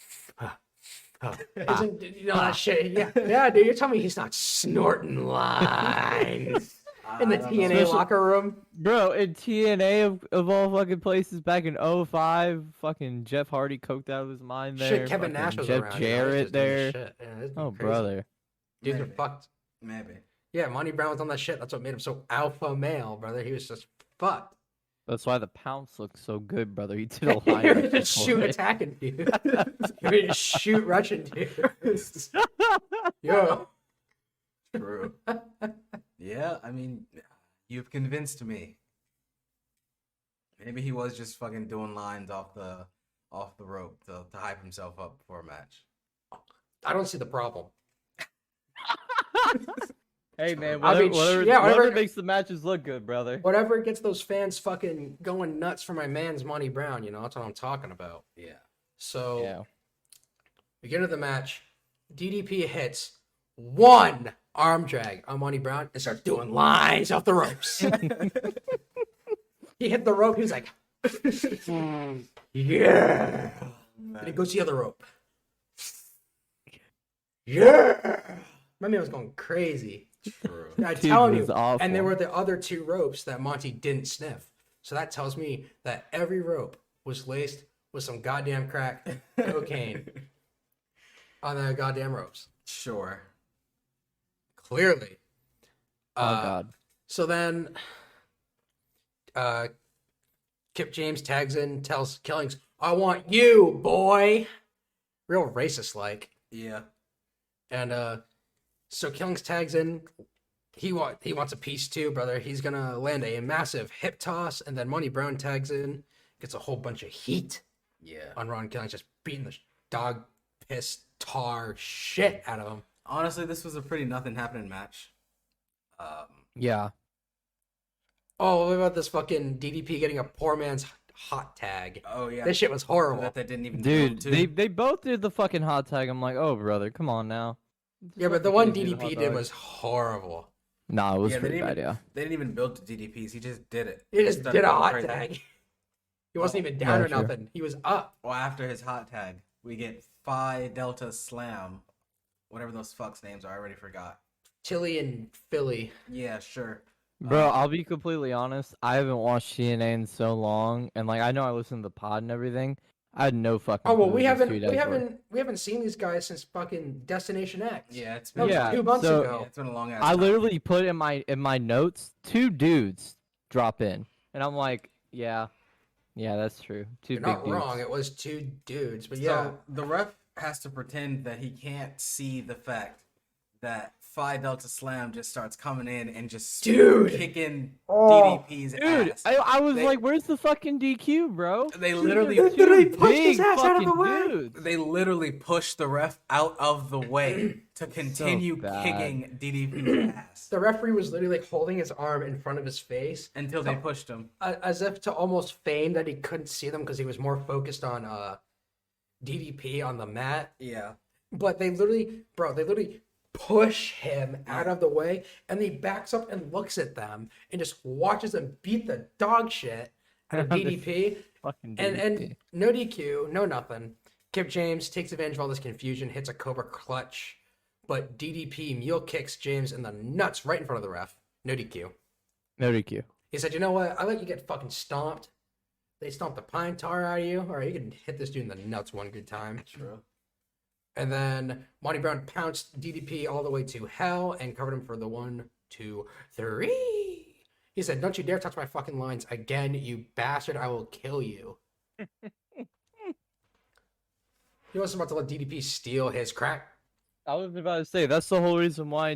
isn't that shit? Yeah, dude. You're telling me he's not snorting lines in the TNA locker room. Bro, in TNA of all fucking places back in 05, fucking Jeff Hardy coked out of his mind there. Shit, Kevin fucking Nash was Jeff around. Jarrett there. Shit. Yeah, it's Oh, crazy. brother. Dudes are Maybe. fucked. Maybe. Yeah, Monty Brown was on that shit. That's what made him so alpha male, brother. He was just fucked. That's why the pounce looks so good, brother. He did a He line. would just shoot attacking dude. He would just shoot rushing dude. Yo. True. Yeah, I mean, you've convinced me. Maybe he was just fucking doing lines off the rope to hype himself up for a match. I don't see the problem. Hey, man, I whatever, mean, whatever, yeah, whatever whatever- makes the matches look good, brother. Whatever gets those fans fucking going nuts for my man's Monty Brown, that's what I'm talking about. Yeah. So Yeah. we get into the match. DDP hits one arm drag on Monty Brown and starts doing lines off the ropes. He hit the rope. He was like, yeah. And he goes to the other rope. Yeah. My man was going crazy. True. I'm Dude telling you. was awful. And there were the other two ropes that Monty didn't sniff. So that tells me that every rope was laced with some goddamn crack cocaine on the goddamn ropes. Sure. Clearly. Oh, God. So then Kip James tags in, tells Killings, I want you, boy. Real racist like. Yeah. And so Killings tags in. He wants a piece too, brother. He's gonna land a massive hip toss, and then Monty Brown tags in, gets a whole bunch of heat Yeah. on Ron Killings, just beating the dog piss tar shit out of him. Honestly, this was a pretty nothing happening match. Yeah. Oh, what about this fucking DDP getting a poor man's hot tag? Oh yeah. This shit was horrible. That didn't even Dude, build to. they both did the fucking hot tag. I'm like, oh, brother, come on now. Just Yeah, let but the one kid do DDP hot did dog. was horrible. Nah, it was Yeah, pretty bad, yeah. They didn't even build to DDPs. He just did it. He just started did a going hot crazy. tag. He wasn't even down Yeah, or sure. nothing. He was up. Well, after his hot tag, we get Phi Delta Slam, whatever those fucks names are. I already forgot. Chili and Philly. Yeah, sure. Bro, I'll be completely honest. I haven't watched TNA in so long, and like I know I listen to the pod and everything. I had no fucking. Oh well, clue we who these haven't two we guys were. haven't seen these guys since fucking Destination X. Yeah, it's That been was Yeah, 2 months so- yeah, ago. it's been a long ass I time. literally put in my notes 2 dudes drop in, and I'm like, yeah, that's true. 2 You're big not dudes. wrong. It was 2 dudes, but yeah. So the ref has to pretend that he can't see the fact that Phi Delta Slam just starts coming in and just Dude! kicking Oh, DDP's Dude, ass. I was They- like, where's the fucking DQ, bro? They literally Dude, literally Two pushed his big ass out of the fucking way. dudes. They literally pushed the ref out of the way to continue bad. kicking DDP's ass The referee was literally like holding his arm in front of his face until they pushed him. as if to almost feign that he couldn't see them because he was more focused on DDP on the mat. Yeah. But they literally push him out of the way, and he backs up and looks at them and just watches them beat the dog shit out of DDP. Fucking And DDP. no DQ, no nothing. Kip James takes advantage of all this confusion, hits a Cobra clutch, but DDP mule kicks James in the nuts right in front of the ref. No DQ. No DQ. He said, "You know what? I let you get fucking stomped. They stomped the pine tar out of you. All right, you can hit this dude in the nuts one good time." True. And then Monty Brown pounced DDP all the way to hell and covered him for the 1, 2, 3. He said, "Don't you dare touch my fucking lines again, you bastard. I will kill you." He wasn't about to let DDP steal his crack. I was about to say that's the whole reason why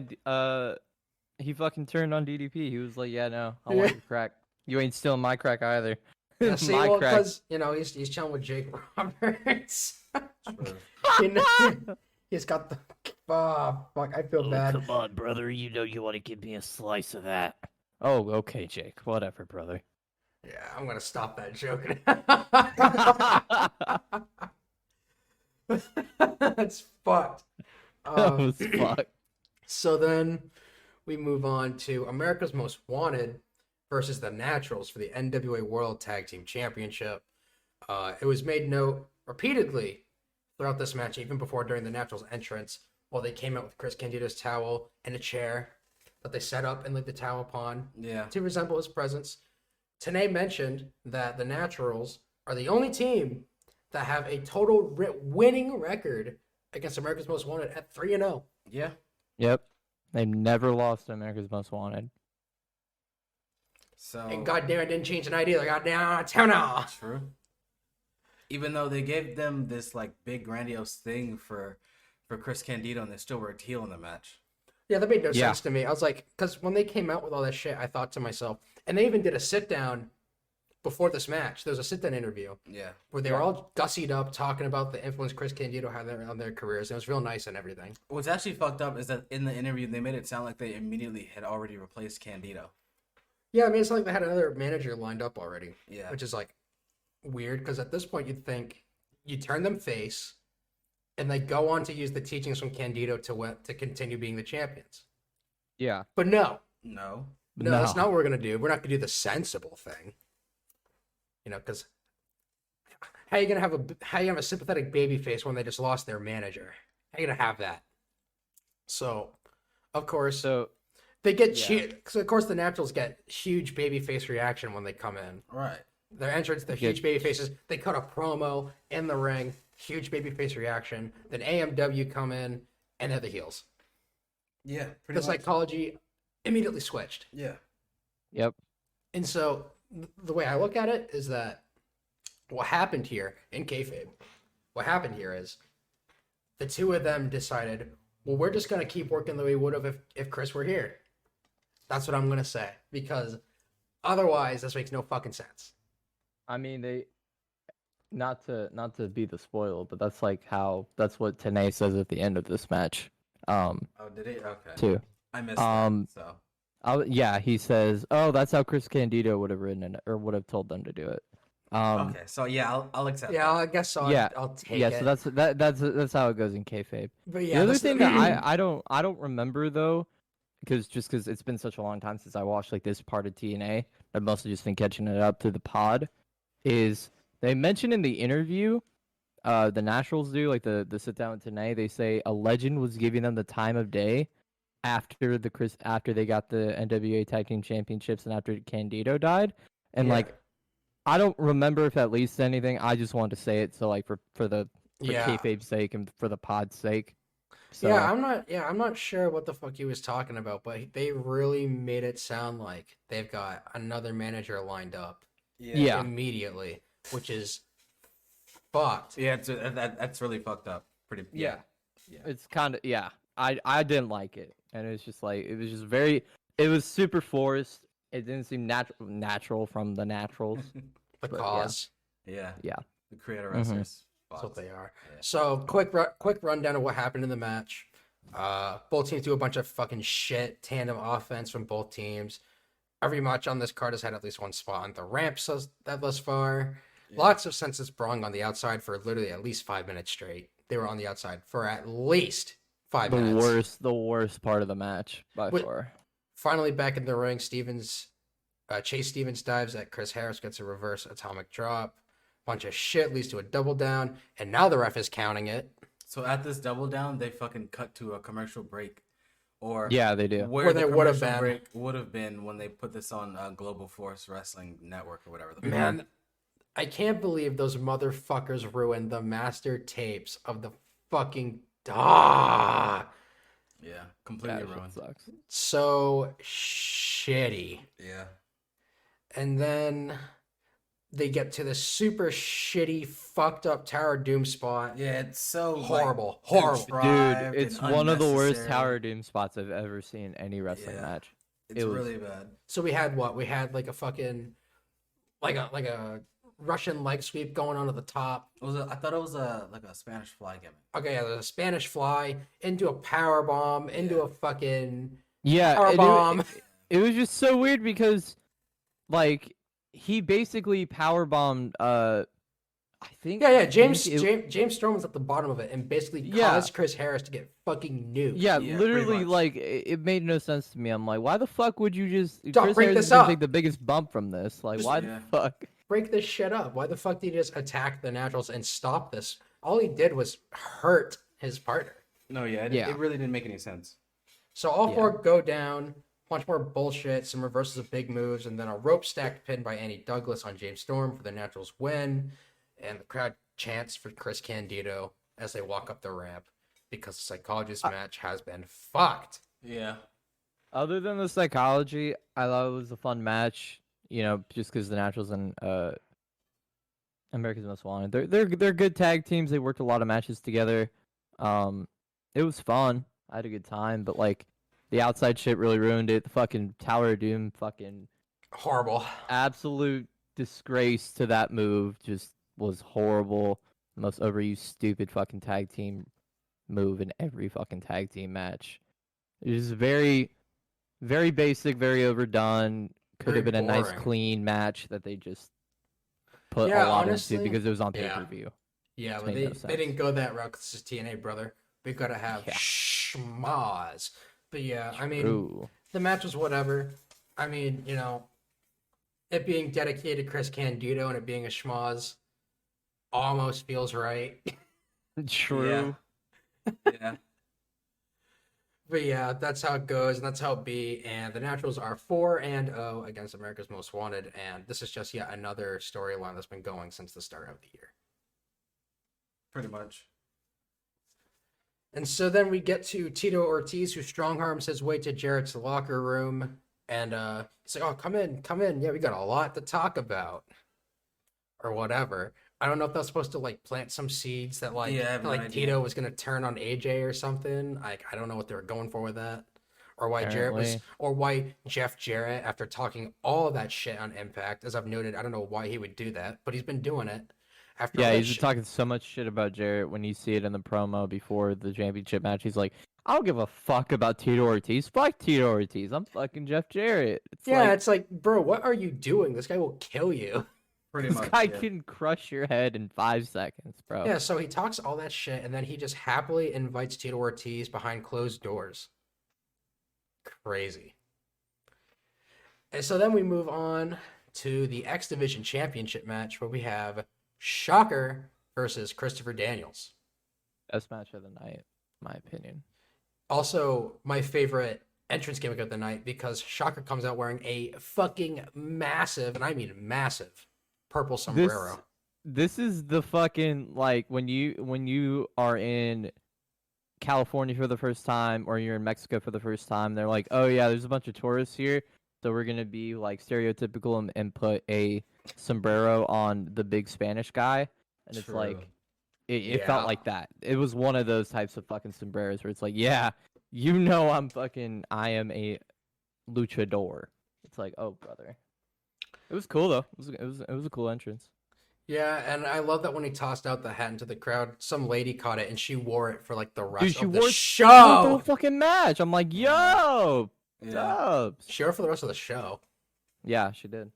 he fucking turned on DDP. He was like, yeah, no, I want your crack. You ain't stealing my crack either. Yeah, see, My well, crack. because, he's chilling with Jake Roberts. True. You know, he's got the... Oh, fuck, I feel bad. Come on, brother. You know you want to give me a slice of that. Oh, okay, Jake. Whatever, brother. Yeah, I'm going to stop that joke. That's fucked. That was fucked. So then we move on to America's Most Wanted versus the Naturals for the NWA World Tag Team Championship. It was made note repeatedly throughout this match, even before during the Naturals' entrance, while they came out with Chris Candido's towel and a chair that they set up and laid the towel upon Yeah. to resemble his presence. Tenay mentioned that the Naturals are the only team that have a total winning record against America's Most Wanted at 3-0. Yeah. Yep. They've never lost to America's Most Wanted. So And goddamn, it didn't change the night either. Goddamn, town. true. Even though they gave them this like big grandiose thing for Chris Candido, and they still worked heel in the match. Yeah, that made no Yeah. sense to me. I was like, because when they came out with all that shit, I thought to myself, and they even did a sit down before this match. There was a sit down interview Yeah. where they were all gussied up talking about the influence Chris Candido had on their careers. It was real nice and everything. What's actually fucked up is that in the interview they made it sound like they immediately had already replaced Candido. Yeah, I mean, it's like they had another manager lined up already. Yeah. Which is like weird because at this point you'd think you turn them face and they go on to use the teachings from Candido to continue being the champions. Yeah. But no, No. that's not what we're going to do. We're not going to do the sensible thing. Because how you gonna have a sympathetic baby face when they just lost their manager? How you gonna have that? So, of course, So they get yeah. so of course the Naturals get huge baby face reaction when they come in. Right. Their entrance, they're huge baby faces. They cut a promo in the ring, huge baby face reaction. Then AMW come in and they're the heels. Yeah. The Pretty much. psychology immediately switched. Yeah. yep. And so the way I look at it is that what happened here in kayfabe, what happened here is the two of them decided, well, we're just going to keep working the way we would have if Chris were here. That's what I'm going to say, because otherwise this makes no fucking sense. I mean, they not to be the spoil, but that's what Tenay says at the end of this match. Oh, did he? Okay. Too. I missed Um, that. So. Yeah, he says, "Oh, that's how Chris Candido would have written it, or would have told them to do it." Okay. So yeah, I'll accept. Yeah, that. I guess so. Yeah, I'll take yeah. it. So that's how it goes in kayfabe. But yeah, The other this- thing that I don't remember though, because it's been such a long time since I watched like this part of TNA. I've mostly just been catching it up through the pod. is they mentioned in the interview, the Naturals do, like the sit down tonight, they say a legend was giving them the time of day after they got the NWA Tag Team Championships and after Candido died. And Yeah. like I don't remember if that leads to anything. I just wanted to say it so like for Yeah. kayfabe's sake and for the pod's sake. So Yeah, I'm not sure what the fuck he was talking about, but they really made it sound like they've got another manager lined up Yeah. immediately, which is fucked. Yeah, that's really fucked up. Pretty. Yeah. it's kind of I didn't like it, and it's just like it was just it was super forced. It didn't seem natural from the Naturals. The But, cause. Yeah. Yeah. The creator Mhm. wrestlers. That's what they are. Yeah. So quick rundown of what happened in the match. Both teams do a bunch of fucking shit, tandem offense from both teams. Every match on this card has had at least one spot on the ramp thus far. Yeah. Lots of senseless brawling on the outside for literally at least 5 minutes straight. They were on the outside for at least 5 minutes. The worst part of the match by Wait. far. Finally back in the ring, Chase Stevens dives at Chris Harris, gets a reverse atomic drop. Bunch of shit leads to a double down, and now the ref is counting it. So at this double down, they fucking cut to a commercial break, or Yeah, they do. where they the would have commercial been. break would have been when they put this on Global Force Wrestling Network or whatever. The Man, I can't believe those motherfuckers ruined the master tapes of the fucking yeah, completely That shit ruined. sucks. so shitty. Yeah, And then they get to the super shitty, fucked up Tower of Doom spot. yeah, it's so Horrible, like, horrible. Dude, contrived it's and one of the worst unnecessary. Tower Doom spots I've ever seen in any wrestling Yeah. match. It's it was- really bad. So we had what? We had like a fucking like a Russian leg sweep going on at the top. I thought it was like a Spanish fly gimmick. Okay, yeah, there's a Spanish fly into a power bomb, into Yeah. a fucking Yeah, power and bomb. it was just so weird because, like, he basically power bombed. I think. Yeah, James it- James Storm was at the bottom of it and basically Yeah. caused Chris Harris to get fucking nuked. Yeah, Yeah, pretty literally, much. like it made no sense to me. I'm like, why the fuck would you just? Dog, Chris break Harris this is gonna up. take the biggest bump from this. Like, Just- why Yeah. the fuck? Break this shit up. Why the fuck did he just attack the Naturals and stop this? All he did was hurt his partner. No, yeah, Yeah. it really didn't make any sense. So all Yeah. four go down, bunch more bullshit, some reversals of big moves, and then a rope stacked pin by Andy Douglas on James Storm for the Naturals win. And the crowd chants for Chris Candido as they walk up the ramp because the psychologist match has been fucked. Yeah, Other than the psychology, I thought it was a fun match. You know, just because the Naturals and America's Most Wanted, they're good tag teams. They worked a lot of matches together. It was fun. I had a good time, but like the outside shit really ruined it. The fucking Tower of Doom, fucking Horrible. absolute disgrace to that move. Just was horrible. Most overused, stupid fucking tag team move in every fucking tag team match. It was very, very basic, very overdone. Could Very have been a nice, boring. clean match that they just put Yeah, a lot honestly, into because it was on pay yeah. per view. Yeah, Which but made they no sense. didn't go that route 'cause this is TNA, brother. We've got to have Yeah. schmaz. But yeah, I mean, Ooh. the match was whatever. I mean, you know, it being dedicated to Chris Candido and it being a schmaz almost feels right. True. yeah. But yeah, that's how it goes, and that's how it be. And the Naturals are 4-0 against America's Most Wanted, and this is just yet another storyline that's been going since the start of the year. Pretty much. And so then we get to Tito Ortiz, who strong arms his way to Jarrett's locker room, and he's like, "Oh, come in. Yeah, we got a lot to talk about, or whatever." I don't know if that's supposed to like plant some seeds that like Yeah, I have no like idea. Tito was gonna turn on AJ or something. Like I don't know what they were going for with that, or why Jarrett was, Apparently. or why Jeff Jarrett, after talking all of that shit on Impact, as I've noted, I don't know why he would do that, but he's been doing it. After all Yeah, that he's shit- been talking so much shit about Jarrett when you see it in the promo before the championship match. He's like, I don't give a fuck about Tito Ortiz. Fuck Tito Ortiz. I'm fucking Jeff Jarrett. It's yeah, like, it's like, bro, what are you doing? This guy will kill you. Pretty this much. guy yeah. can crush your head in 5 seconds, bro. Yeah, so he talks all that shit, and then he just happily invites Tito Ortiz behind closed doors. Crazy. And so then we move on to the X Division Championship match where we have Shocker versus Christopher Daniels. Best match of the night, in my opinion. Also, my favorite entrance gimmick of the night because Shocker comes out wearing a fucking massive, and I mean massive, purple sombrero. This is the fucking, like, when you are in California for the first time or you're in Mexico for the first time, they're like, oh yeah, there's a bunch of tourists here, so we're gonna be like stereotypical and put a sombrero on the big Spanish guy, and it's True. like it felt like that. It was one of those types of fucking sombreros where it's like, yeah, you know, I am a luchador. It's like, oh brother. It was cool though. It was a cool entrance. Yeah, and I love that when he tossed out the hat into the crowd, some lady caught it and she wore it for like the rest Dude, she of the wore the show. whole fucking match. I'm like, yo, dubs. She wore it for the rest of the show. Yeah, she did.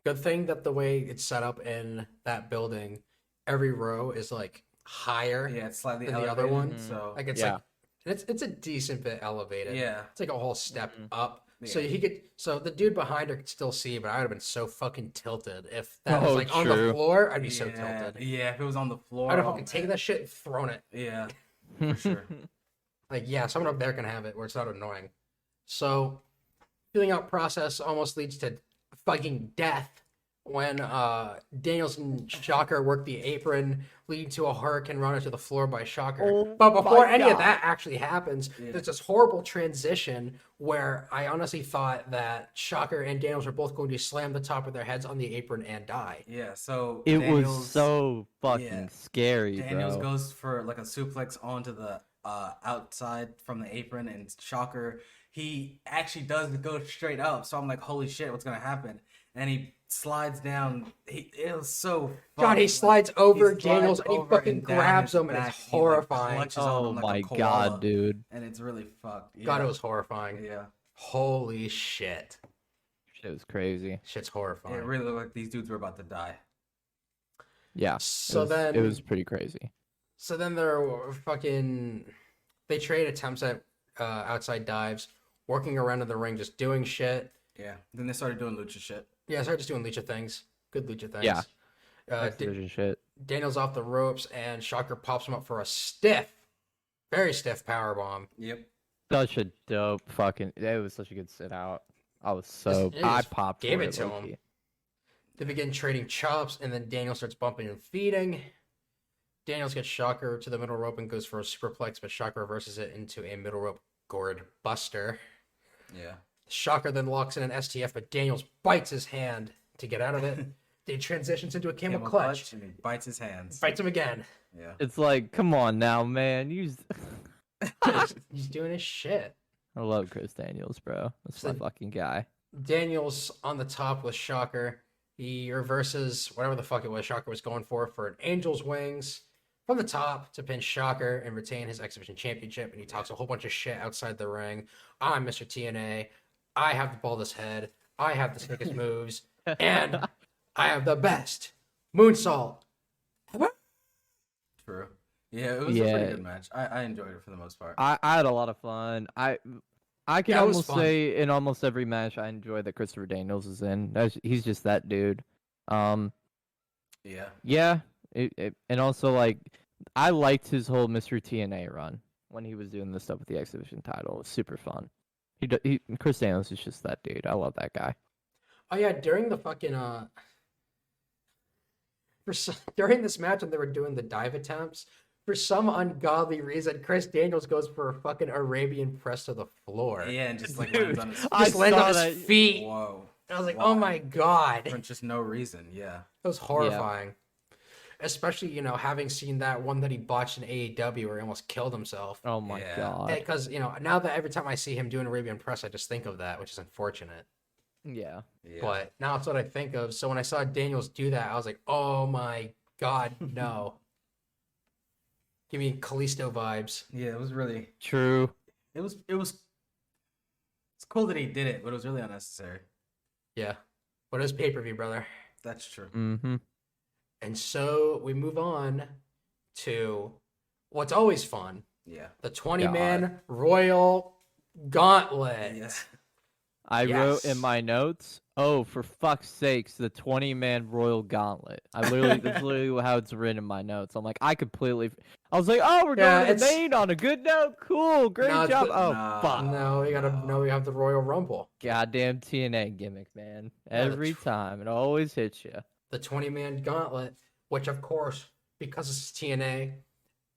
Good thing that the way it's set up in that building, every row is like higher Yeah, it's slightly than the elevated, other one. So Like it's like it's a decent bit elevated. yeah, It's like a whole step up. So Yeah. so the dude behind her could still see, but I would have been so fucking tilted if that was Oh, like on the true. floor. I'd be so yeah, tilted. yeah. If it was on the floor, I'd have oh, fucking taken man. that shit and thrown it. Yeah, for sure. Like, yeah, someone up there can have it where it's not annoying. So, filling out process almost leads to fucking death when Daniels and Shocker work the apron, leading to a hurricane runner to the floor by Shocker. Oh But before my any of God. that actually happens, Yeah. there's this horrible transition where I honestly thought that Shocker and Daniels were both going to slam the top of their heads on the apron and die. Yeah, so It Daniels, was so fucking yeah. scary, Daniels bro. goes for like a suplex onto the outside from the apron, and Shocker, he actually does go straight up. So I'm like, holy shit, what's gonna happen? And he slides down. It was so God, funny. he slides over He slides Daniels and he over fucking and down grabs his him and back. it's He, like, horrifying. clutches on Oh him like my a koala, god, dude. and it's really fucked. God, Yeah. it was horrifying. Yeah, Holy shit. Shit was crazy. Shit's horrifying. it really looked like these dudes were about to die. Yeah. So it was pretty crazy. So then they trade attempts at outside dives, working around in the ring, just doing shit. Yeah. Then they started doing lucha shit. Yeah, I started just doing lucha things. Good lucha things. Yeah. Uh, X-Division shit. Daniel's off the ropes and Shocker pops him up for a very stiff powerbomb. Yep. Such a dope fucking. It was such a good sit out. I was so. It I was- popped. gave for it to him. low-key. They begin trading chops, and then Daniel starts bumping and feeding. Daniels gets Shocker to the middle rope and goes for a superplex, but Shocker reverses it into a middle rope gourd buster. Yeah. Shocker then locks in an STF, but Daniels bites his hand to get out of it. They transitions into a camel clutch. and he bites his hands. Bites him again. Yeah. It's like, come on now, man. He's doing his shit. I love Chris Daniels, bro. That's So- my fucking guy. Daniels on the top with Shocker. He reverses whatever the fuck it was Shocker was going for an Angel's Wings from the top to pin Shocker and retain his X Division Championship. And he talks a whole bunch of shit outside the ring. I'm Mr. TNA. I have the baldest head. I have the sickest moves. And I have the best moonsault. True. Yeah, it was a pretty good match. I enjoyed it for the most part. I had a lot of fun. I can Yeah, it was almost fun. say in almost every match I enjoy that Christopher Daniels is in. He's just that dude. Yeah. Yeah. And also like I liked his whole Mr. TNA run when he was doing this stuff with the X Division title. It was super fun. Chris Daniels is just that dude. I love that guy. Oh yeah, during the fucking during this match when they were doing the dive attempts, for some ungodly reason, Chris Daniels goes for a fucking Arabian press to the floor. Yeah, and just like Dude, lands on his I Just lands saw on his that. feet. Whoa. And I was like, Why? oh my god. For just no reason. Yeah. It was horrifying. Especially, having seen that one that he botched in AEW where he almost killed himself. Oh my Yeah. god. Because, now that every time I see him doing Arabian press, I just think of that, which is unfortunate. Yeah. Yeah. But now it's what I think of. So when I saw Daniels do that, I was like, oh my god, no. Give me Kalisto vibes. Yeah, it was really True. it's cool that he did it, but it was really unnecessary. Yeah. But it was pay-per-view, brother. That's true. Mm-hmm. And so we move on to what's always fun. Yeah. The 20-man Royal Gauntlet. Yes. I wrote Yes. in my notes, Oh, for fuck's sakes, the 20-man Royal Gauntlet. That's literally how it's written in my notes. I'm like, I was like, oh, we're Yeah, going to the it's- main on a good note. Cool, great No, it's job. the- Oh, No. fuck. No, we have the Royal Rumble. Goddamn TNA gimmick, man. Yeah, Every time. It always hits you. The 20-man gauntlet, which of course, because it's TNA,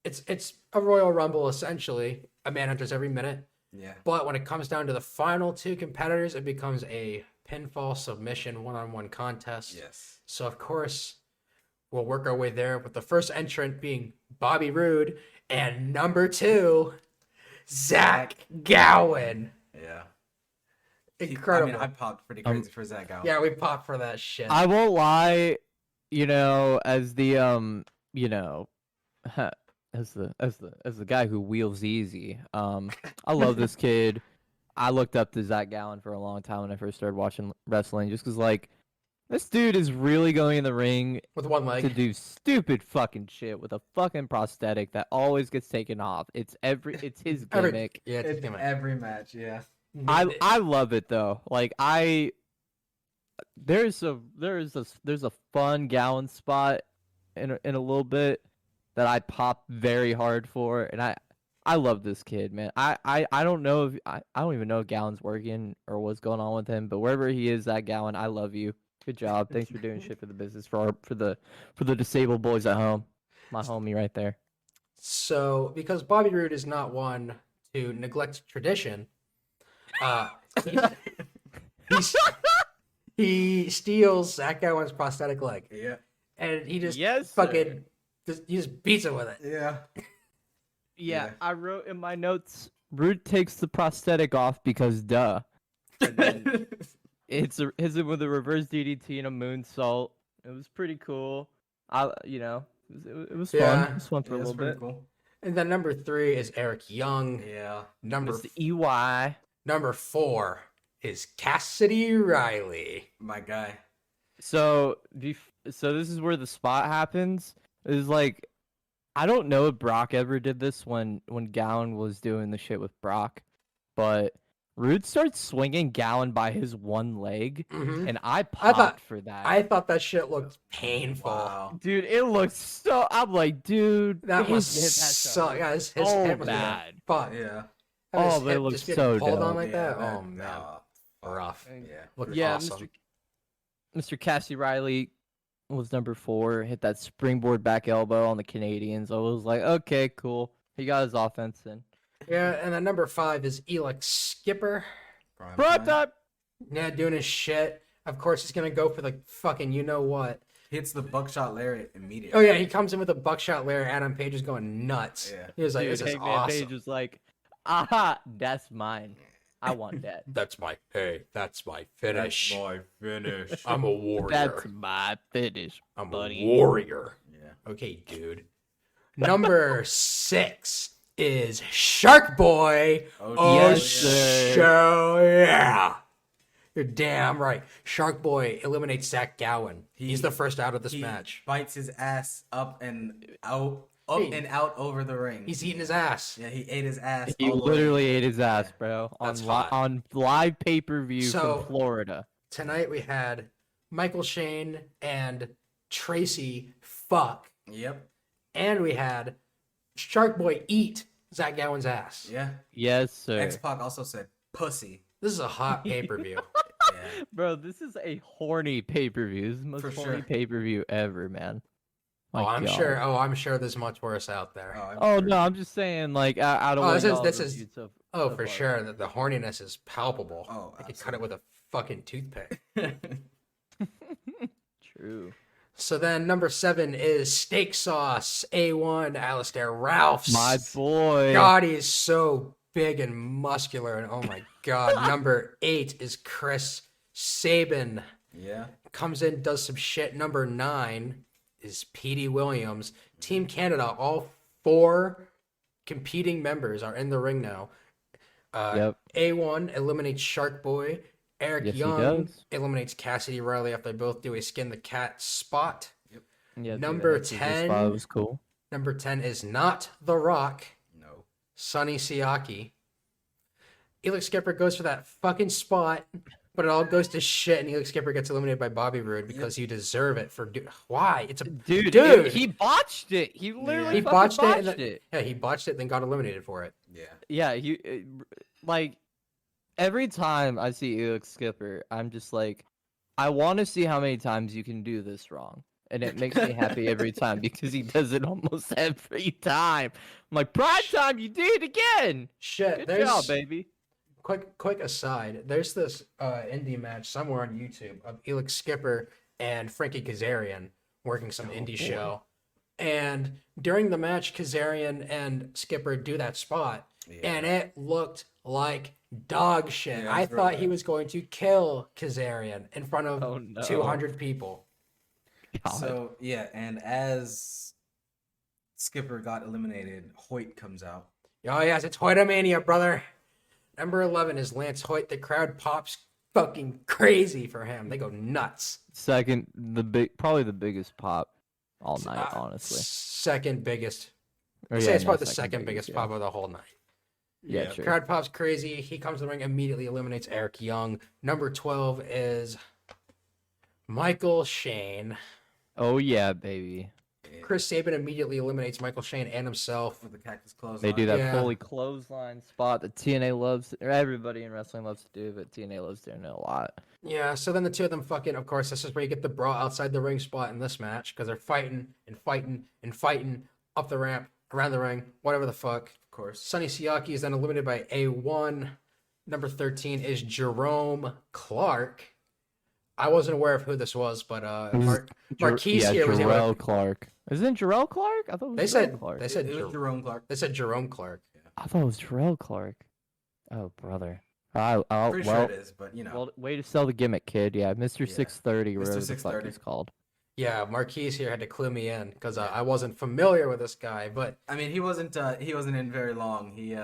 it's a Royal Rumble essentially. A man enters every minute. Yeah. But when it comes down to the final two competitors, it becomes a pinfall submission one-on-one contest. Yes. So of course, we'll work our way there with the first entrant being Bobby Roode and number 2, Zach Gowen. Yeah. Incredible. I mean, I popped pretty crazy for Zach Gowen. Yeah, we popped for that shit. I won't lie, as the as the guy who wheels easy. I love this kid. I looked up to Zach Gowen for a long time when I first started watching wrestling, just because like this dude is really going in the ring With one to leg. do stupid fucking shit with a fucking prosthetic that always gets taken off. It's his gimmick. Yeah, it's It's gimmick. every match, yeah. I love it though. Like there's a fun Gowan spot in a little bit that I pop very hard for, and I love this kid, man. I don't know if I don't even know if Gowan's working or what's going on with him, but wherever he is, that Gowan, I love you. Good job. Thanks for doing shit for the business for the disabled boys at home. My homie right there. So, because Bobby Roode is not one to neglect tradition, he steals Zach Gowen's prosthetic leg, Yeah. and he just Yes, fucking he just beats him with it. Yeah. Yeah, Yeah. I wrote in my notes. Root takes the prosthetic off because duh. And then hits him with a reverse DDT and a moonsault. It was pretty cool. It was fun. Yeah. It was fun for a That's little pretty bit. cool. And then number 3 is Eric Young. Yeah. Mr. EY. Number 4 is Cassidy Riley. My guy. So this is where the spot happens. Is like, I don't know if Brock ever did this when Gowan was doing the shit with Brock, but Roode starts swinging Gowan by his one leg, Mhm. and I popped for that. I thought that shit looked painful. Wow. Dude, it looks so. I'm like, dude, That was hit that so. shot. Yeah, his so hip was bad. Fuck. Yeah. And his Oh, but it hip looks just getting so pulled on dope. like that. Yeah, Oh man, nah. rough. Yeah. Looked Yeah, awesome. Mr. Cassie Riley was number 4. Hit that springboard back elbow on the Canadians. I was like, okay, cool. He got his offense in. Yeah, and then number 5 is Elix Skipper. Prime Brought time. up. Yeah, doing his shit. Of course, he's gonna go for the fucking you know what. Hits the buckshot lariat immediately. Oh yeah, he comes in with a buckshot layer. Adam Page is going nuts. Yeah. He was like, Dude, "This is Hangman awesome." Page was like, aha, that's mine. I want that. That's my finish. That's my finish. I'm a warrior. That's my finish, I'm buddy. a warrior. Yeah. Okay, dude. Number 6 is Shark Boy. Oh, yes, sir. so yeah. You're damn right. Shark Boy eliminates Zach Gowen. He's the first out of this He match. bites his ass up and out, Hey. over the ring. He's eating his ass. Yeah, he ate his ass. He all the way. literally ate his ass, bro. That's hot. On live pay-per-view So- from Florida. Tonight we had Michael Shane and Tracy fuck. Yep. And we had Shark Boy eat Zach Gowen's ass. Yeah. Yes, sir. X Pac also said pussy. This is a hot pay-per-view. Yeah. Bro, this is a horny pay-per-view. This is the most For horny sure. pay-per-view ever, man. My I'm God. sure. Oh, I'm sure there's much worse out there. I'm Oh sure. no, I'm just saying, like, out of Oh, what this is- y'all this is- reviewed so Oh, so for far. sure. The horniness is palpable. Oh, I could cut it with a fucking toothpick. True. So then number 7 is Steak Sauce A1 Alistair Ralphs. My boy. God, he is so big and muscular. And oh my God. Number 8 is Chris Sabin. Yeah. Comes in, does some shit. Number 9 is Petey Williams. Team Canada, all 4 competing members are in the ring now. Yep. A1 eliminates Shark Boy. Eric Yes, he Young does. eliminates Cassidy Riley after they both do a skin the cat spot. Yeah, dude, Number that 10. spot was cool. Number 10 is not The Rock, No. Sonny Siaki. Elix Skipper goes for that fucking spot. But it all goes to shit, and Elix Skipper gets eliminated by Bobby Roode because you deserve it for why? It's a dude. He botched it. He literally he fucking botched it, and it. yeah, he botched it, then got eliminated for it. Yeah. Like every time I see Elix Skipper, I'm just like, I want to see how many times you can do this wrong. And it makes me happy every time because he does it almost every time. I'm like, prime time, you did it again. Shit, Good job, baby. Quick aside. There's this indie match somewhere on YouTube of Elix Skipper and Frankie Kazarian working some indie show. And during the match, Kazarian and Skipper do that spot, and it looked like dog shit. Yeah, I thought he was going to kill Kazarian in front of 200 people. God. So yeah, and as Skipper got eliminated, Hoyt comes out. Oh yes, it's Hoytomania, brother. Number 11 is Lance Hoyt. The crowd pops fucking crazy for him. They go nuts. Second, probably the biggest pop all night, honestly. Second biggest. Or, I'd yeah, say it's no, probably the second biggest yeah. pop of the whole night. Yeah, sure. Crowd pops crazy. He comes to the ring, immediately eliminates Eric Young. Number 12 is Michael Shane. Oh yeah, baby. Chris Sabin immediately eliminates Michael Shane and himself. With the cactus close. They do that Yeah. fully clothesline spot that TNA loves, or everybody in wrestling loves to do, but TNA loves doing it a lot. Yeah, so then the two of them fucking, of course, this is where you get the brawl outside the ring spot in this match, because they're fighting and fighting and fighting up the ramp, around the ring, whatever the fuck. Of course. Sonny Siaki is then eliminated by A1. Number 13 is Jerome Clark. I wasn't aware of who this was, but Marquise here was able Jarrell to... Clark. Isn't it Jarrell Clark? I thought it was They Jarrell said Clark. they said It was Jerome Clark. They said Jerome Clark. I thought it was Jarrell Clark. Oh, brother. I'll Pretty well, sure it is, but you know. well, way to sell the gimmick, kid. Yeah, Mr. Yeah. 630, Mr. whatever the fuck 630. he's called. Yeah, Marquise here had to clue me in because I wasn't familiar with this guy, but I mean, he wasn't in very long. He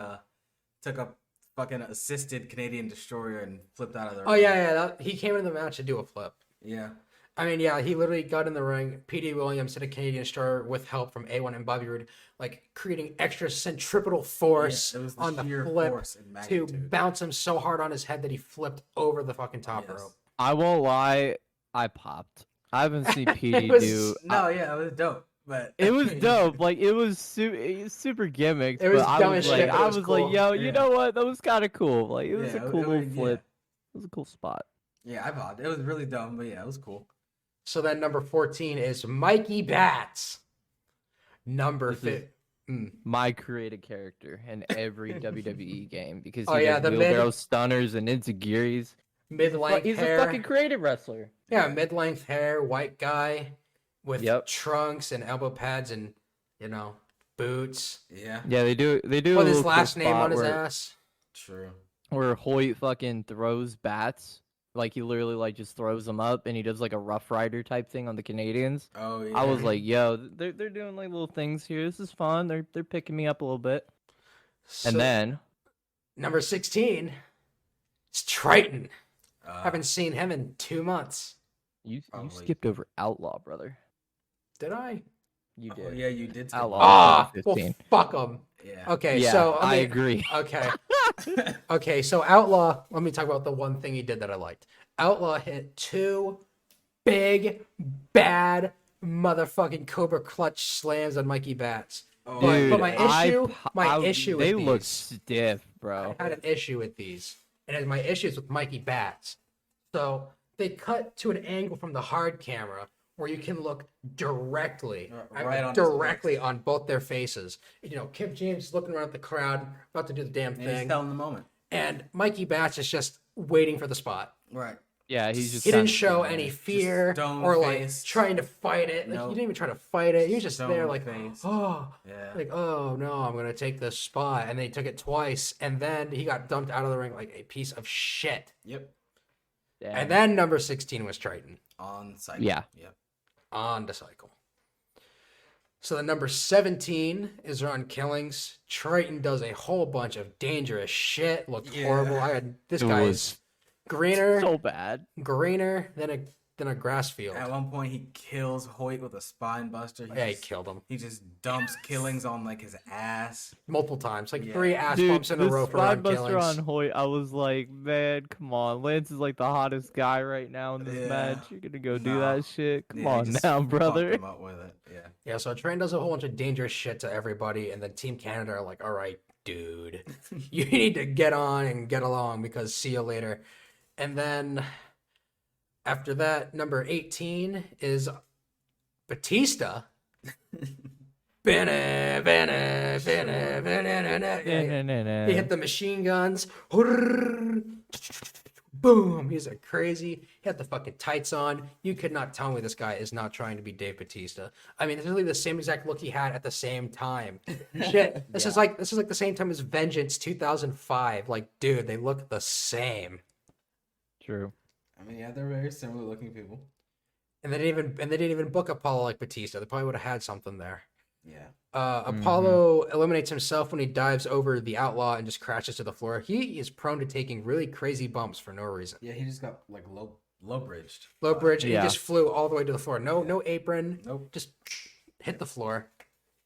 took a fucking assisted Canadian destroyer and flipped out of the ring. oh yeah, he came into the match to do a flip. Yeah. I mean, yeah, he literally got in the ring. P.D. Williams hit a Canadian Destroyer with help from A1 and Bobby Roode, like creating extra centripetal force Yeah, it was the on the sheer flip force and to magnitude. bounce him so hard on his head that he flipped over the fucking top Yes. rope. I won't lie, I popped. I haven't seen PD was- do. No, yeah, it was dope, but It was dope. Like it was super gimmicked. It was but I dumb was as like, shit, but it I was was cool. like, yo, Yeah. you know what? That was kind of cool. Like it was Yeah, a cool little yeah. flip. It was a cool spot. Yeah, I bought it. It was really dumb, but yeah, it was cool. So then number 14 is Mikey Bats. Number This is- 5. My created character in every WWE game because Oh, he yeah, does the wheelbarrow mid- stunners and inzagiris. Mid-length He's hair. a fucking creative wrestler. Yeah, mid-length hair, white guy with Yep. trunks and elbow pads and, boots. Yeah, Yeah, they do. With a his little last cool name spot on his where, ass. true. where Hoyt fucking throws bats. Like he literally like just throws them up and he does like a Rough Rider type thing on the Canadians. Oh yeah. I was like, yo, they're doing like little things here. This is fun. They're picking me up a little bit. And So, then number 16 is Triton. uh, Haven't seen him in 2 months. you Probably. skipped over Outlaw, brother. Did I? You oh, did. yeah, you did. skip Outlaw. over. Ah, number well, 15. fuck him. Yeah. Okay, Yeah, so I agree. Okay, okay. So Outlaw. Let me talk about the one thing he did that I liked. Outlaw hit 2 big, bad, motherfucking Cobra Clutch slams on Mikey Bats. Oh, But Dude, my issue they with look these, stiff, bro. I had an issue with these, and my issue is with Mikey Bats. So they cut to an angle from the hard camera where you can look directly, Right on his directly on both their faces. Kim James is looking around at the crowd, about to do the damn And he's thing, telling the moment. and Mikey Bats is just waiting for the spot. Right. Yeah, he's just He didn't kinda show sitting any there. fear stone or like faced. trying to fight it. Like Nope. he didn't even try to fight it. He was just there Stone like, faced. oh, Yeah. like, oh no, I'm gonna take this spot. And they took it twice, and then he got dumped out of the ring like a piece of shit. Yep. Damn. And then number 16 was Triton On cycle. Yeah. Yep. on the cycle. So the number 17 is Ron Killings. Triton does a whole bunch of dangerous shit. Looked Yeah. horrible. This It guy was is greener so bad. than a than a grass field. At one point, he kills Hoyt with a spine buster. He killed him He just dumps Killings on like his ass. multiple times, like Yeah. 3 ass Dude, bumps in a the row for spine Ron buster Killings. on Hoyt, I was like, man, come on. Lance is like the hottest guy right now in this Yeah. match. You're gonna go do No. that shit? Come Yeah, he on just now, fucked brother. him up with it. Yeah. Yeah, so Train does a whole bunch of dangerous shit to everybody, and then Team Canada are like, all right, dude, you need to get on and get along because see you later. And then after that, number 18 is Batista. Bene, bene, bene, bene, bene. He hit the machine guns. Boom! He's a crazy. He had the fucking tights on. You could not tell me this guy is not trying to be Dave Batista. I mean, it's really the same exact look he had at the same time. Shit, this is like the same time as Vengeance 2005. Like, dude, they look the same. True. I mean, yeah, they're very similar looking people. And they didn't even book Apollo like Batista. They probably would have had something there. Yeah. Apollo eliminates himself when he dives over the Outlaw and just crashes to the floor. He is prone to taking really crazy bumps for no reason. Yeah, he just got like low bridged. Low bridge, and Yeah. he just flew all the way to the floor. No apron. Nope. Just hit the floor.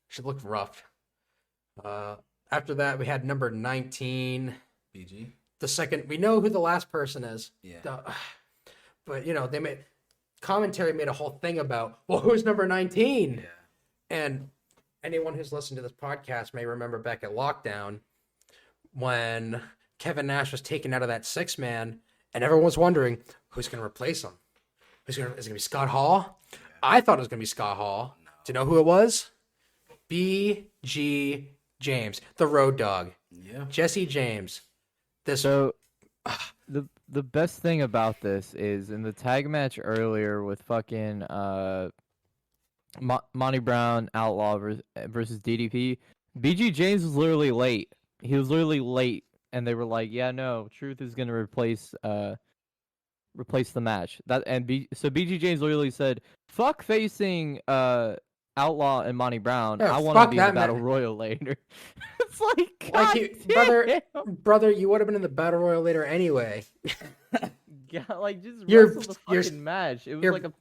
Should look rough. After that, we had number 19. BG. The second, we know who the last person is. Yeah. But commentary made a whole thing about, well, who's number 19? Yeah. And anyone who's listened to this podcast may remember back at Lockdown when Kevin Nash was taken out of that 6-man, and everyone was wondering who's going to replace him. Is it going to be Scott Hall? Yeah. I thought it was going to be Scott Hall. No. Do you know who it was? B.G. James, the Road Dog. Yeah. Jesse James. So the best thing about this is in the tag match earlier with fucking Monty Brown Outlaw versus DDP, BG James was literally late. He was literally late, and they were like, "Yeah, no, Truth is gonna replace the match." So BG James literally said, "Fuck facing Outlaw and Monty Brown. Yeah, I want to fuck be in the that Battle man." Royal later." It's like, God brother, you would have been in the Battle Royal later anyway. yeah, like just You're- wrestle the you're- fucking match. It was you're-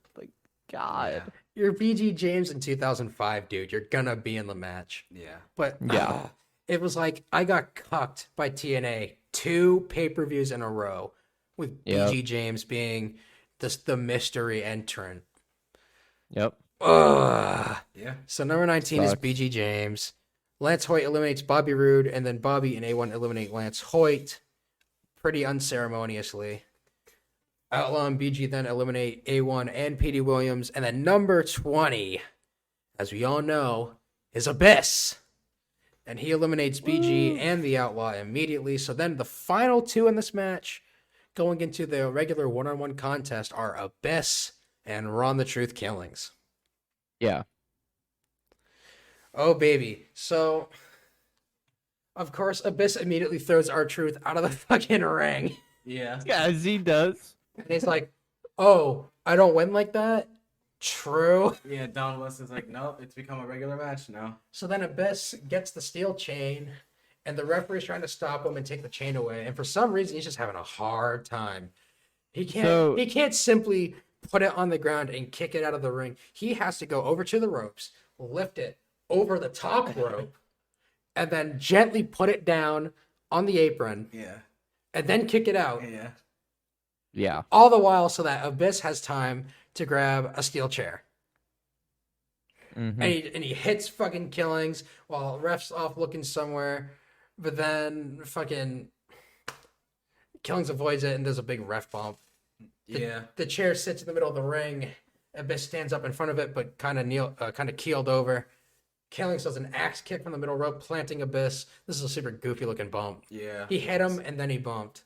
God. Yeah. You're BG James in 2005, dude. You're gonna be in the match. Yeah. But Yeah. it was like I got cucked by TNA 2 pay-per-views in a row with Yep. BG James being the mystery entrant. Yep. Ugh. Yeah. So number 19 is Sucks. BG James. Lance Hoyt eliminates Bobby Roode, and then Bobby and A1 eliminate Lance Hoyt pretty unceremoniously. Outlaw and BG then eliminate A1 and PD Williams, and then number 20, as we all know, is Abyss. And he eliminates BG and the Outlaw immediately. So then the final 2 in this match going into the regular one-on-one contest are Abyss and Ron the Truth Killings. Yeah. Oh, baby. So, of course, Abyss immediately throws R-Truth out of the fucking ring. Yeah. Yeah, as he does. And he's like, oh, I don't win like that? True. Yeah. Don West is like, nope, it's become a regular match now. So then Abyss gets the steel chain, and the referee's trying to stop him and take the chain away. And for some reason, he's just having a hard time. He can't simply put it on the ground and kick it out of the ring. He has to go over to the ropes, lift it over the top rope, and then gently put it down on the apron, Yeah. and then kick it out. Yeah. Yeah. All the while so that Abyss has time to grab a steel chair. Mhm. And he hits fucking Killings while ref's off looking somewhere. But then fucking Killings avoids it and does a big ref bump. Yeah. The chair sits in the middle of the ring. Abyss stands up in front of it, but kind of keeled over. Killings does an axe kick from the middle rope, planting Abyss. This is a super goofy looking bump. Yeah. He hit him and then he bumped.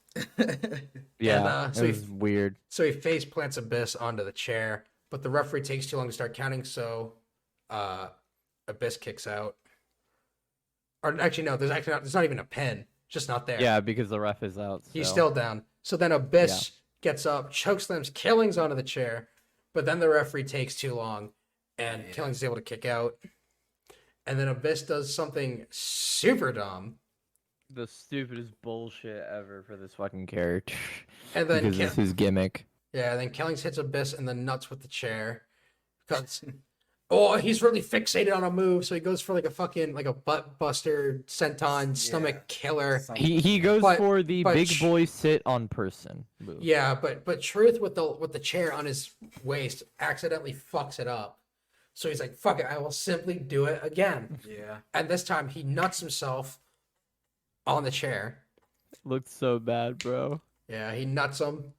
Yeah. And, so it was weird. So he face plants Abyss onto the chair, but the referee takes too long to start counting, so Abyss kicks out. Or actually, no, there's not even a pin, just not there. Yeah, because the ref is out. He's so. still down. So then Abyss gets up, chokeslams Killings onto the chair, but then the referee takes too long, and Killings is able to kick out. And then Abyss does something super dumb. The stupidest bullshit ever for this fucking character. And then because it's his gimmick. Yeah, then Killings hits Abyss in the nuts with the chair. Because, oh, he's really fixated on a move, so he goes for like a fucking like a butt buster, senton, stomach killer. He goes But- for the but big sh- boy sit on person move. Yeah, but Truth with the chair on his waist accidentally fucks it up. So he's like, "Fuck it, I will simply do it again." Yeah. And this time he nuts himself on the chair. Looked so bad, bro. Yeah, he nuts him.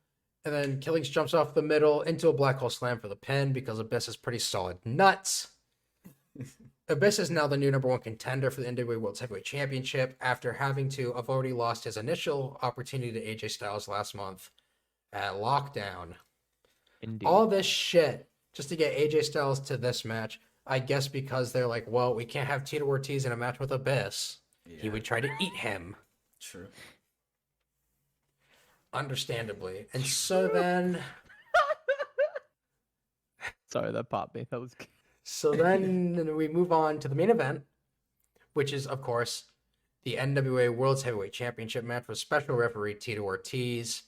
And then Killings jumps off the middle into a black hole slam for the pin because Abyss is pretty solid nuts. Abyss is now the new #1 contender for the NWA World Heavyweight Championship after having to have already lost his initial opportunity to AJ Styles last month at Lockdown. Indeed. All this shit just to get AJ Styles to this match. I guess because they're like, well, we can't have Tito Ortiz in a match with Abyss. He would try to eat him. True. Understandably. And so then Sorry, that popped me. That was then we move on to the main event, which is, of course, the NWA World Heavyweight Championship match with special referee Tito Ortiz.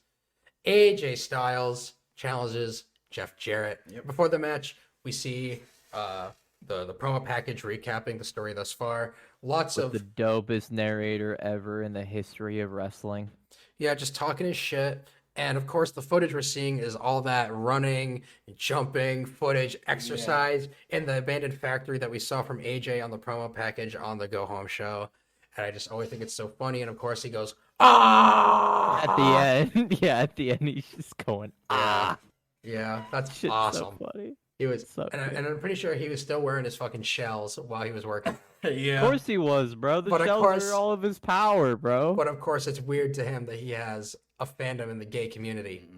AJ Styles challenges Jeff Jarrett. Yep. Before the match, we see the promo package recapping the story thus far. Lots of the dopest narrator ever in the history of wrestling. Yeah, just talking his shit. And of course, the footage we're seeing is all that running, jumping footage, exercise in the abandoned factory that we saw from AJ on the promo package on the Go Home show. And I just always think it's so funny. And of course, he goes, "Ah!" At the end, yeah, at the end, he's just going, ah. Yeah, that's Shit's awesome. so funny. He was, So and I'm pretty sure he was still wearing his fucking shells while he was working. Yeah. Of course he was, bro. The But of shells course- are all of his power, bro. But of course, it's weird to him that he has a fandom in the gay community.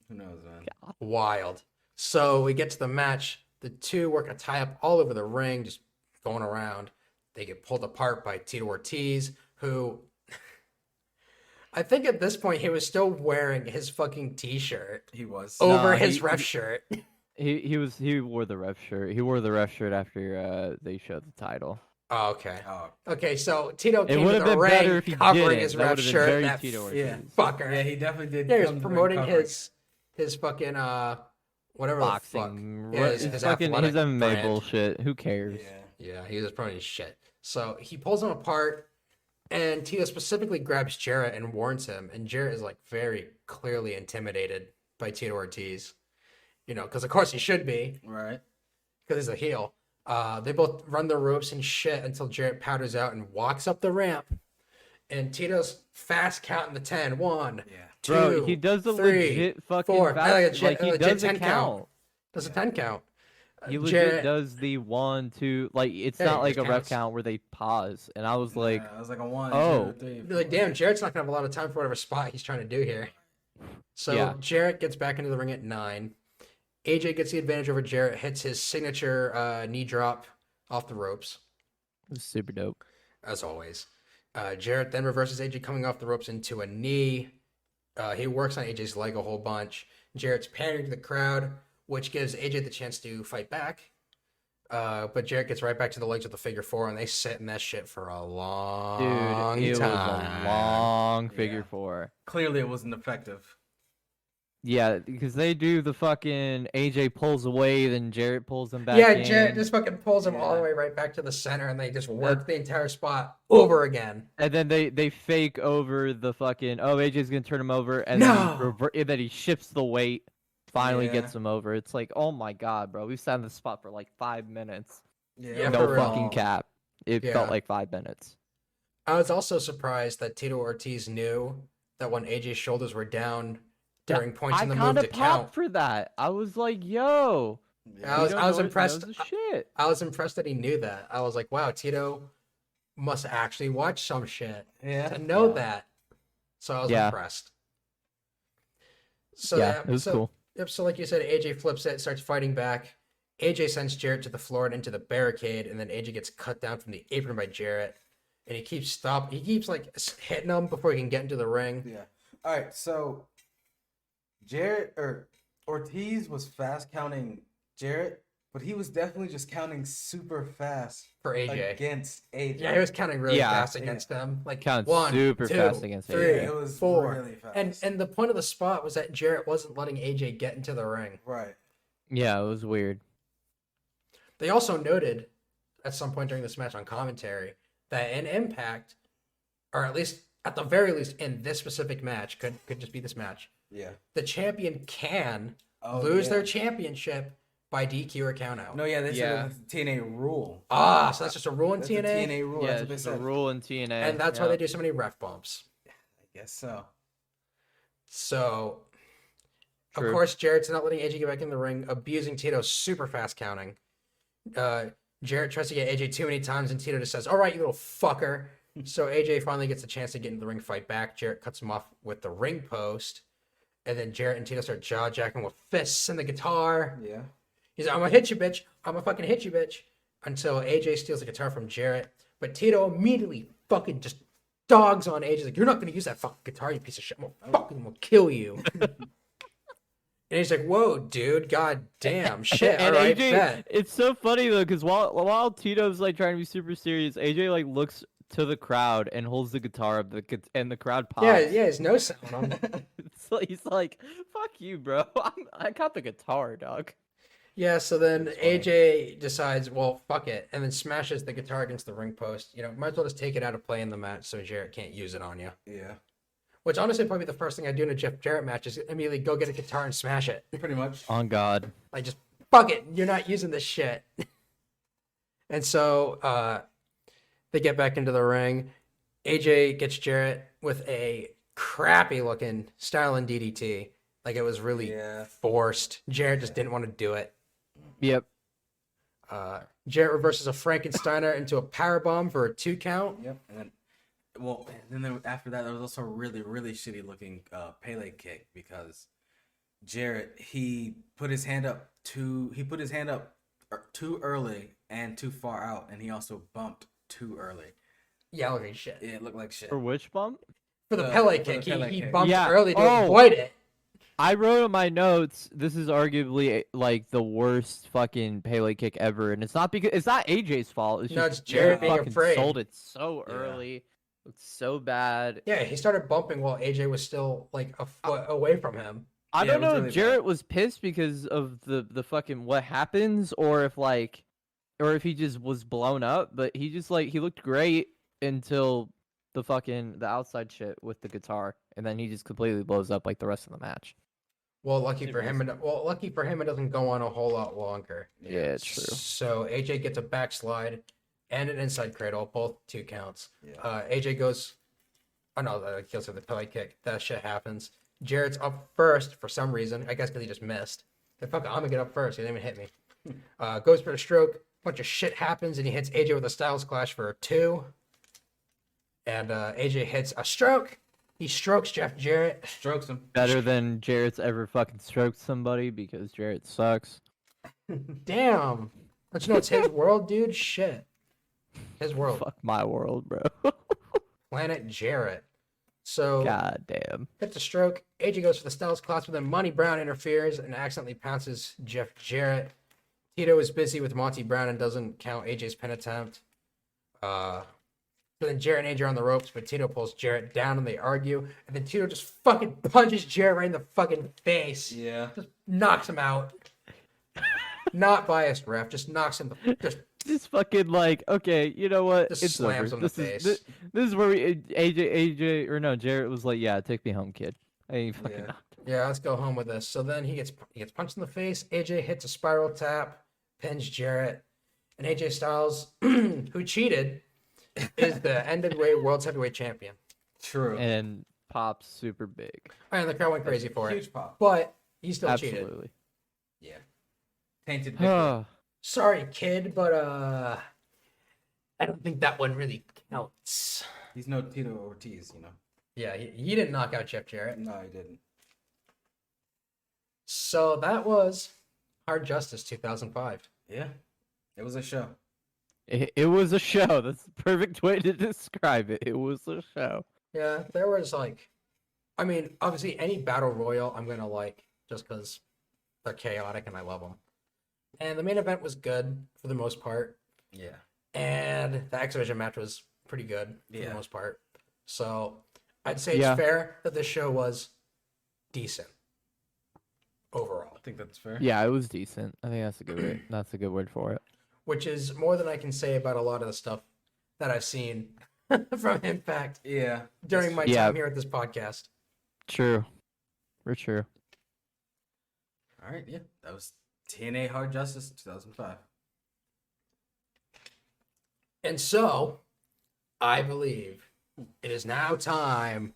Who knows, man? Wild. So we get to the match. The two work a tie up all over the ring, just going around. They get pulled apart by Tito Ortiz, who I think at this point he was still wearing his fucking t-shirt He was. over Nah, his he- ref shirt. He wore the ref shirt. He wore the ref shirt after they showed the title. Oh, okay. Oh, Okay, so Tito It came would to have the been better ring if he covering didn't. his That ref would have been shirt. very That Tito Ortiz. yeah. fucker. Yeah, he definitely did. Yeah, he was come to the ring promoting covering. his fucking whatever Boxing, the fuck. his his fucking his athletic MMA brand. bullshit. Who cares? Yeah. Yeah, he was promoting his shit. So he pulls him apart, and Tito specifically grabs Jarrett and warns him. And Jarrett is like very clearly intimidated by Tito Ortiz, you know, because of course he should be, Right. because he's a heel. They both run the ropes and shit until Jarrett powders out and walks up the ramp. And Tito's fast counting the 10. 1, Yeah. 2, Bro, he does the 3, legit fucking 4. fast, Like he he does a 10 count. Does a 10 count. He legit Jarrett- does the 1, 2, like it's Yeah, not he like just a ref counts. count where they pause. And I was like, I was like a 1, oh. 2, 3. Be like, damn, Jarrett's not gonna have a lot of time for whatever spot he's trying to do here. So Yeah. Jarrett gets back into the ring at 9. AJ gets the advantage over Jarrett, hits his signature knee drop off the ropes, it was super dope. as always. Jarrett then reverses AJ coming off the ropes into a knee. He works on AJ's leg a whole bunch. Jarrett's pandering to the crowd, which gives AJ the chance to fight back. But Jarrett gets right back to the legs with the figure 4, and they sit in that shit for a long Dude, it time. was a long figure Yeah. 4. Clearly, it wasn't effective. Yeah, because they do the fucking AJ pulls away, then Jarrett pulls him back Yeah, in. Jarrett just fucking pulls him all the Yeah. way right back to the center, and they just work the entire spot over again. And then they fake over the fucking, oh, AJ's gonna turn him over, and No! and then he shifts the weight, finally Yeah. gets him over. It's like, oh my god, bro, we've sat in this spot for like 5 minutes. Yeah, No for real. fucking cap. It Yeah. felt like 5 minutes. I was also surprised that Tito Ortiz knew that when AJ's shoulders were down during points I in the move kind to of count. popped for that. I was like, yo. I he was- don't I was know- impressed. knows his shit. I was impressed that he knew that. I was like, wow, Tito must actually watch some shit Yeah. to know Yeah. that. So I was Yeah. impressed. So Yeah, it was cool. Yep, so like you said, AJ flips it, starts fighting back. AJ sends Jarrett to the floor and into the barricade, and then AJ gets cut down from the apron by Jarrett. And he keeps like hitting him before he can get into the ring. Yeah. All right. So, Ortiz was fast counting Jarrett But he was definitely just counting super fast for AJ. against AJ. Yeah, he was counting really Yeah. fast against them. Like Counts 1, super 2, fast against 3, AJ. It was 4. really fast. And the point of the spot was that Jarrett wasn't letting AJ get into the ring. Right. Yeah, it was weird. They also noted at some point during this match on commentary that in Impact, or at least at the very least in this specific match, could just be this match, Yeah. the champion can Oh, lose yeah. their championship by DQ or count out. No, yeah, they said Yeah. it was the TNA rule. So that's just a rule in That's TNA, the TNA rule. Yeah, That's what it's they just a said. rule in TNA. and that's why they do so many ref bumps. I guess so. So, True. of course, Jarrett's not letting AJ get back in the ring, abusing Tito's super fast counting. Jarrett tries to get AJ too many times, and Tito just says, "All right, you little fucker." So AJ finally gets a chance to get into the ring fight back. Jarrett cuts him off with the ring post, and then Jarrett and Tito start jaw jacking with fists and the guitar. Yeah. He's like, "I'm gonna hit you, bitch. I'm gonna fucking hit you, bitch." Until AJ steals the guitar from Jarrett, but Tito immediately fucking just dogs on AJ. He's like, "You're not gonna use that fucking guitar, you piece of shit. I'm gonna kill you." And he's like, "Whoa, dude, god damn, shit, And all right, AJ, bet." it's so funny though, because while Tito's like trying to be super serious, AJ like looks to the crowd and holds the guitar up, and the crowd pops. Yeah, his nose sound on him. He's like, "Fuck you, bro. I got the guitar, dog." Yeah, so then That's funny. AJ decides, well, fuck it, and then smashes the guitar against the ring post. You know, might as well just take it out of play in the match so Jarrett can't use it on you. Yeah. Which honestly probably the first thing I do in a Jeff Jarrett match is immediately go get a guitar and smash it. Pretty much. On God. Like, just fuck it, you're not using this shit. And so they get back into the ring. AJ gets Jarrett with a crappy looking styling DDT. Like, it was really Yeah. forced. Jarrett just didn't want to do it. Yep. Jarrett reverses a Frankensteiner into a powerbomb for a 2 count. Yep. And then, after that, there was also a really, really shitty looking Pele kick because Jarrett he put his hand up too early and too far out, and he also bumped too early. Yeah, look at shit. Yeah, it looked like shit. For which bump? For the For Pele the kick, Pele he kick. bumped Yeah. early to Oh. avoid it. I wrote in my notes, this is arguably like the worst fucking Pele kick ever, and it's not AJ's fault. It's No, just it's Jarrett being fucking afraid. sold it so Yeah. early. It's so bad. Yeah, he started bumping while AJ was still like a foot away from him. I Yeah, don't it was know really if Jarrett was pissed because of the fucking what happens, or if he just was blown up. But he just he looked great until the outside shit with the guitar, and then he just completely blows up like the rest of the match. Well, lucky for him, it doesn't go on a whole lot longer. Yeah, it's true. So AJ gets a backslide and an inside cradle, both 2 counts. Yeah. AJ goes, oh no, that kills with the Pele kick. That shit happens. Jarrett's up first for some reason. I guess because he just missed. Like, fuck it, I'm gonna get up first. He didn't even hit me. Goes for the stroke. Bunch of shit happens, and he hits AJ with a Styles Clash for a 2. And AJ hits a stroke. He strokes Jeff Jarrett. Strokes him. Better than Jarrett's ever fucking stroked somebody because Jarrett sucks. Damn. Don't you know it's his world, dude? Shit. His world. Fuck my world, bro. Planet Jarrett. So, God damn. hits a stroke. AJ goes for the Styles Clash, but then Monty Brown interferes and accidentally pounces Jeff Jarrett. Tito is busy with Monty Brown and doesn't count AJ's pin attempt. So then Jarrett and AJ are on the ropes, but Tito pulls Jarrett down and they argue. And then Tito just fucking punches Jarrett right in the fucking face. Yeah. Just knocks him out. Not biased, ref. Just knocks him Just fucking okay, you know what? Just It's slams over. him in the This face. is where Jarrett was like, yeah, take me home, kid. I ain't fucking. Yeah. Yeah, let's go home with this. So then he gets punched in the face. AJ hits a spiral tap, pins Jarrett, and AJ Styles, who cheated, is the NWA World's Heavyweight Champion. True. And pops super big. And the crowd went crazy for it, Huge pop. but he still cheated. Absolutely. Yeah. Tainted victory. Oh, Sorry, kid, but I don't think that one really counts. He's no Tito Ortiz, you know. Yeah, he didn't knock out Jeff Jarrett. No, he didn't. So that was Hard Justice 2005. Yeah. It was a show. it was a show. That's the perfect way to describe it. It was a show. Yeah, there was I mean, obviously any battle royal I'm gonna like just because they're chaotic and I love them. And the main event was good for the most part. Yeah. And the X Division match was pretty good for Yeah. the most part. So I'd say Yeah. it's fair that this show was decent overall, I think that's fair. Yeah, it was decent. I think that's a good way. That's a good word for it. which is more than I can say about a lot of the stuff that I've seen from Impact Yeah. during my Yeah. time here at this podcast. True. For true. All right. Yeah. That was TNA Hard Justice 2005. And so, I believe it is now time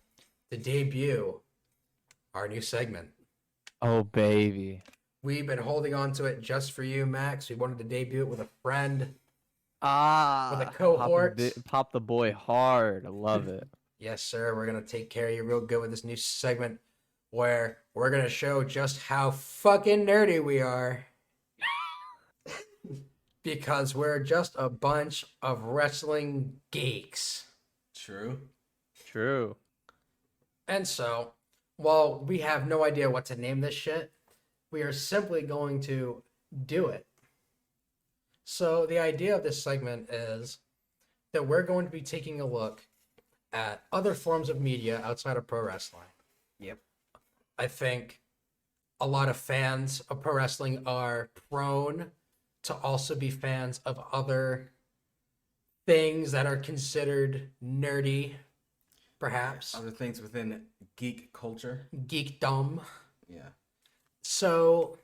to debut our new segment. Oh baby. We've been holding on to it just for you, Max. We wanted to debut it with a friend. Ah. With a cohort. Pop the boy hard. I love it. Yes, sir. We're going to take care of you real good with this new segment where we're going to show just how fucking nerdy we are. Because we're just a bunch of wrestling geeks. True. True. And so, while we have no idea what to name this shit, we are simply going to do it. So, the idea of this segment is that we're going to be taking a look at other forms of media outside of pro wrestling. Yep. I think a lot of fans of pro wrestling are prone to also be fans of other things that are considered nerdy, perhaps. Other things within geek culture. Geekdom. Yeah. So,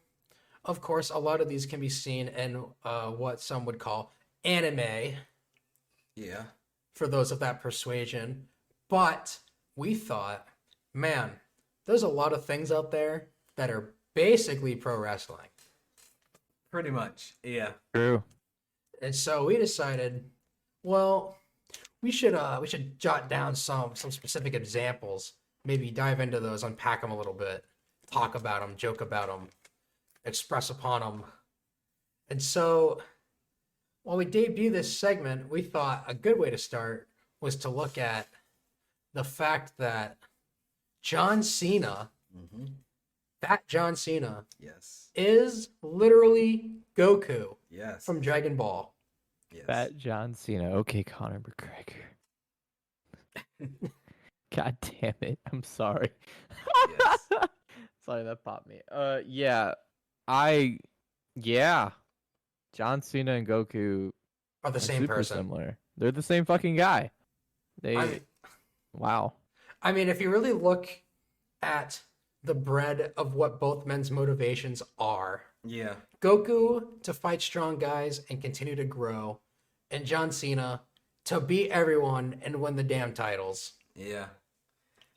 of course, a lot of these can be seen in what some would call anime, Yeah. for those of that persuasion. But we thought, man, there's a lot of things out there that are basically pro wrestling. Pretty much. Yeah. True. And so we decided, well, we should jot down some specific examples, maybe dive into those, unpack them a little bit, talk about them, joke about them, express upon them. And so while we debut this segment, we thought a good way to start was to look at the fact that John Cena, Mm-hmm. that John Cena, Yes. is literally Goku Yes. from Dragon Ball. Yes. Fat John Cena. Okay, Conor McGregor. God damn it. I'm sorry. Yes. Sorry, that popped me. Yeah. Yeah. John Cena and Goku Are the are same super person. similar. They're the same fucking guy. Wow. I mean, if you really look at the bread of what both men's motivations are, Yeah. Goku to fight strong guys and continue to grow, and John Cena to beat everyone and win the damn titles Yeah.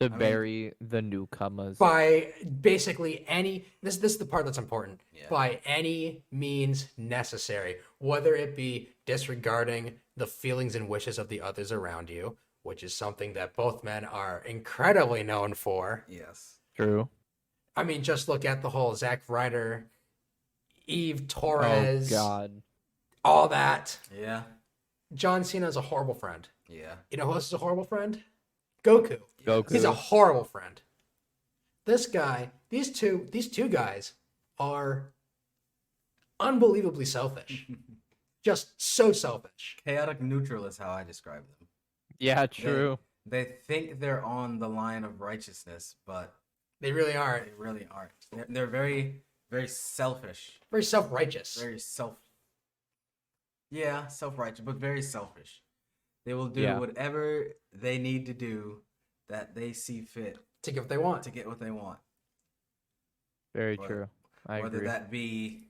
To mean- bury the newcomers. by basically any this is the part that's important. Yeah. By any means necessary, whether it be disregarding the feelings and wishes of the others around you, which is something that both men are incredibly known for. Yes. True. I mean, just look at the whole Zack Ryder, Eve Torres, Oh God. all that. Yeah. John Cena is a horrible friend. Yeah. You know who else is a horrible friend? Goku. Goku. He's a horrible friend. This guy, these two guys are unbelievably selfish. Just so selfish. Chaotic neutral is how I describe them. Yeah, true. They think they're on the line of righteousness, but They really they are really aren't. They're very, very selfish. very self-righteous. Very self-righteous, but very selfish. They will do Yeah. whatever they need to do that they see fit To get what they want. to get what they want. Very But true. I Whether agree. that be,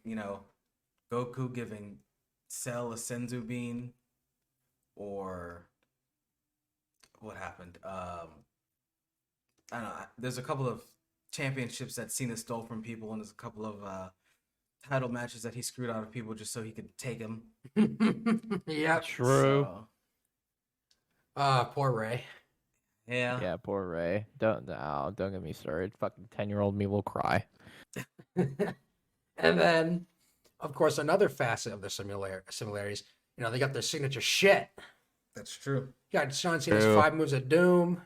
Goku giving Cell a Senzu bean, or what happened? I don't know. There's a couple of championships that Cena stole from people, and there's a couple of title matches that he screwed out of people just so he could take them. Yep. True. Poor Ray. Yeah. Yeah, poor Ray. Don't get me started. Fucking 10-year-old me will cry. And then, of course, another facet of the similarities, they got their signature shit. That's true. You got John Cena's True. 5 moves of doom.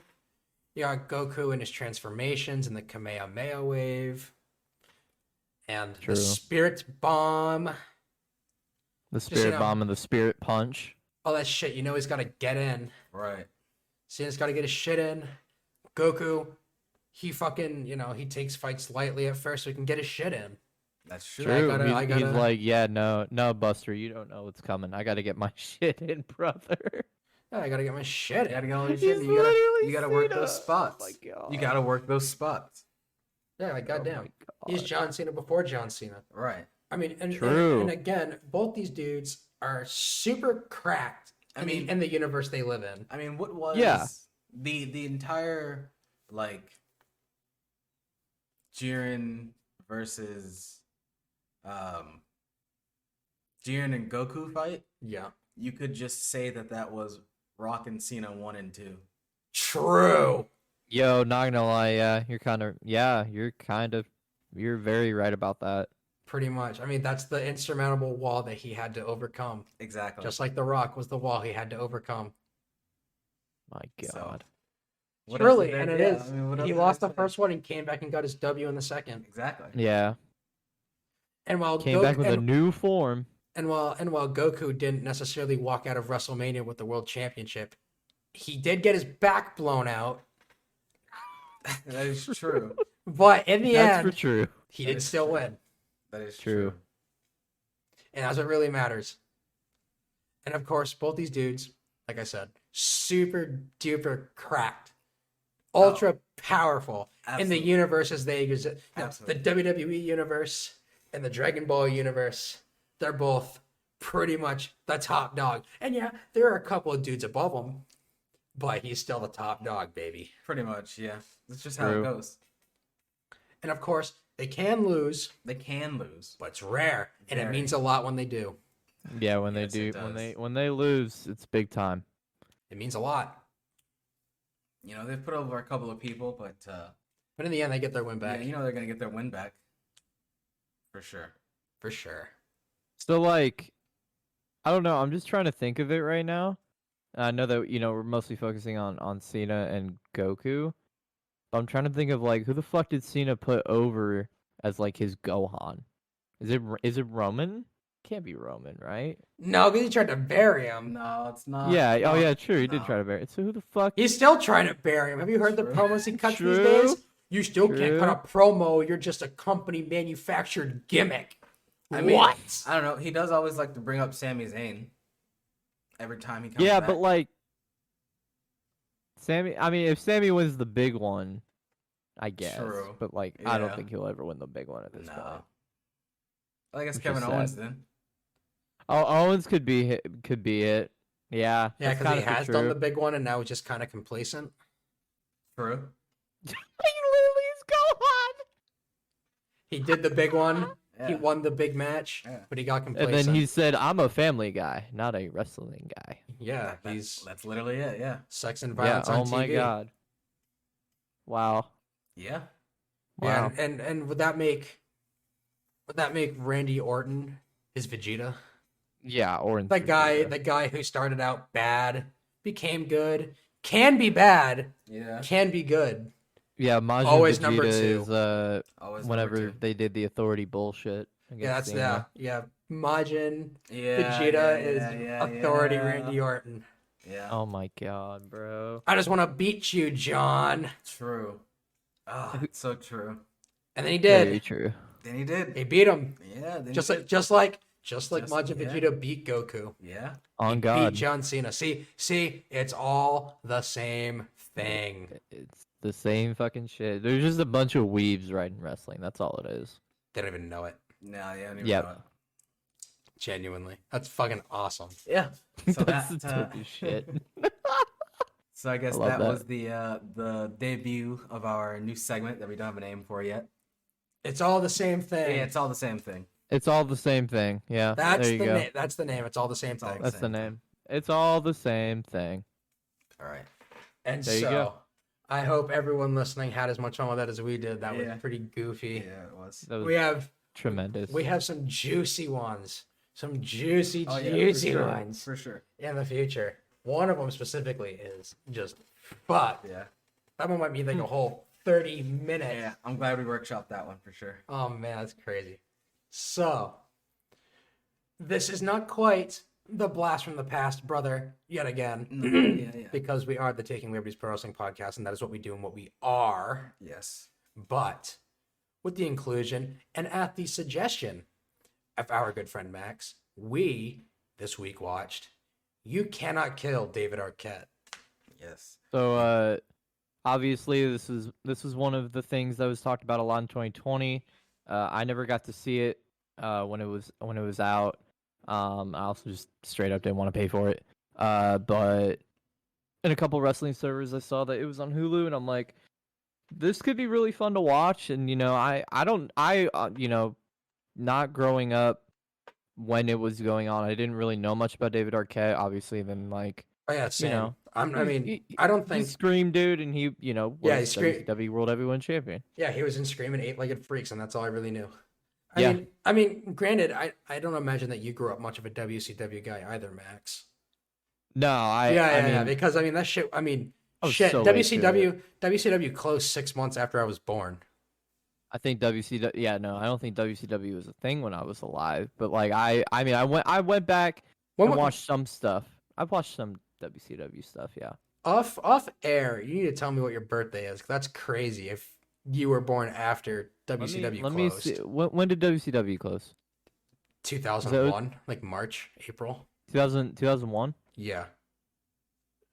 You got Goku and his transformations and the Kamehameha wave. And True. the Spirit Bomb. The Just, you spirit know, bomb and the spirit punch. all that shit. You know he's got to get in. Right. Cena's got to get his shit in. Goku, he fucking, he takes fights lightly at first so he can get his shit in. That's true. True. I gotta- He's like, yeah, no, Buster, you don't know what's coming. I got to get my shit in, brother. Yeah, I gotta get my shit You gotta in. get all your He's shit. You gotta work literally those Cena. spots. Oh my God. You gotta work those spots. Yeah, like Oh goddamn. my He's God. John Cena before John Cena. Right. I mean, True. and again, both these dudes are super cracked. I mean- in the universe they live in. I mean, what was Yeah. the entire like Jiren versus Jiren and Goku fight? Yeah. You could just say that was Rock and Cena 1 and 2. True. Yo, not gonna lie, you're very right about that. Pretty much. I mean, that's the insurmountable wall that he had to overcome. Exactly. Just like The Rock was the wall he had to overcome. My So, God. what else Truly, is there- and it yeah, is. I mean, what else He is lost there the to say? first one and came back and got his W in the second. Exactly. Yeah. And while Came back with a new form. and while Goku didn't necessarily walk out of WrestleMania with the World Championship, he did get his back blown out. That is true. But in the That's for end, true. he That did is still true. win. That is True. true. And that's what really matters. And of course, both these dudes, like I said, super duper cracked, ultra powerful in the Absolutely. universes they exist. The Absolutely. WWE universe and the Dragon Ball universe, they're both pretty much the top dog. And yeah, there are a couple of dudes above him, but he's still the top dog, baby. Pretty much, yeah. That's just how it True. goes. And of course, they can lose, They can lose. but it's rare, and it Very. means a lot when they do. Yeah, when Yes, they it do, does. when they lose, it's big time. It means a lot. You know, they've put over a couple of people, but But in the end, they get their win back. yeah, you know they're gonna get their win back. For sure. For sure. So like, I don't know. I'm just trying to think of it right now. I know that we're mostly focusing on Cena and Goku, but I'm trying to think of like who the fuck did Cena put over as like his Gohan? Is it Roman? Can't be Roman, right? No, because he tried to bury him. No, it's not. Yeah. Oh no, yeah, true. He did no. try to bury it. So who the fuck? He's still trying to bury him. Have you heard the True. promos he cuts these True. days? You still can't cut True. a promo. You're just a company manufactured gimmick. I mean, What? I don't know. He does always like to bring up Sami Zayn every time he comes Yeah, back. but like Sammy. I mean, if Sammy wins the big one, I guess. True. But like, I don't Yeah. think he'll ever win the big one at this No. point. I guess Which is Kevin sad. Owens then. Oh, Owens could be it. Yeah. Yeah, that's because he kinda has true. done the big one and now he's just kind of complacent. True. He literally is Gohan. He did the big one. He Yeah. won the big match, Yeah. but he got And complacent. then he said, "I'm a family guy, not a wrestling guy." yeah, That- he's that's literally it. Yeah. sex and Yeah. violence on Oh my TV. god. Wow. Yeah. Yeah, Wow. and would that make Randy Orton his Vegeta? Yeah. Or The guy who started out bad, became good, can be bad, Yeah. can be good. Yeah. Majin Always Vegeta number two. is Always whenever number two. they did the authority bullshit. Yeah, that's Cena. yeah. Majin Yeah. Vegeta yeah, is yeah, authority yeah. Randy Orton. Yeah. Oh my god, bro. I just want to beat you, John. True. Oh, it's so true. And then he did. Very true. Then he did. He beat him. Yeah. Then Just he like did. just like Just- Majin yeah. Vegeta beat Goku. Yeah. On He God. beat John Cena. See, it's all the same thing. It's the same fucking shit. There's just a bunch of weebs writing wrestling. That's all it is. They don't even know it. No, yeah. I don't even Yep. know it. Genuinely, that's fucking awesome. Yeah. So That's that, the dopest shit. So I guess I love that that. was the debut of our new segment that we don't have a name for yet. It's all the same thing. Yeah, it's all the same thing. It's all the same thing. Yeah. That's there you the go. name. That's the name. It's all the same It's all thing. That's the Same thing. name. It's all the same thing. All right. And There you so, go. I hope everyone listening had as much fun with that as we did. That Yeah. was pretty goofy. Yeah, it was. That was We have tremendous. some juicy ones, some juicy Oh, yeah, juicy for sure. ones For sure. in the future. One of them specifically is just fuck. Yeah. That one might be like a whole 30 minutes. Yeah. I'm glad we workshopped that one for sure. Oh man, that's crazy. So, this is not quite the blast from the past, brother, yet again. Yeah. Because we are the Taking Liberties Pro Wrestling Podcast, and that is what we do and what we are. Yes. But with the inclusion and at the suggestion of our good friend Max, we this week watched You Cannot Kill David Arquette. Yes. So obviously this is one of the things that was talked about a lot in 2020. I never got to see it when it was out. I also just straight up didn't want to pay for it. But in a couple wrestling servers, I saw that it was on Hulu, and I'm like, this could be really fun to watch. And not growing up when it was going on, I didn't really know much about David Arquette. Obviously, then like, Oh yeah, same. you know, I don't think he's Scream dude, and he was he's WCW World Heavyweight Champion. Yeah, he was in Scream and Eight-Legged Freaks, and that's all I really knew. Yeah. I mean, granted, I don't imagine that you grew up much of a WCW guy either, Max. No, I mean, because I mean that shit. I mean, I was shit. so late to WCW closed 6 months after I was born. I think WCW. Yeah, no, I don't think WCW was a thing when I was alive. But like, I went back and watched some stuff. I've watched some WCW stuff. Yeah. Off air, you need to tell me what your birthday is. 'Cause that's crazy. If you were born after WCW Let me closed, see. When did WCW close? 2001, like March, April. 2001. Yeah.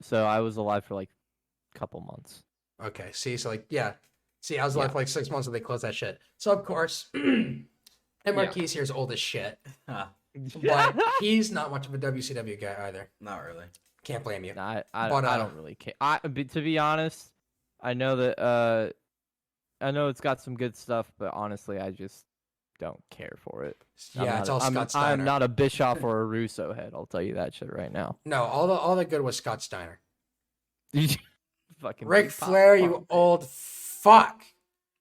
So I was alive for like a couple months. Okay. See, so like, yeah. See, I was alive for like 6 months and they closed that shit. So of course, and Marquise here is old as shit, Huh. but he's not much of a WCW guy either. Not really. Can't blame you. I But, don't really care. To be honest, I know that I know it's got some good stuff, but honestly, I just don't care for it. Yeah, it's all Scott Steiner. I'm not a Bischoff or a Russo head. I'll tell you that shit right now. No, all the good was Scott Steiner. Fucking Ric Flair, you old fuck.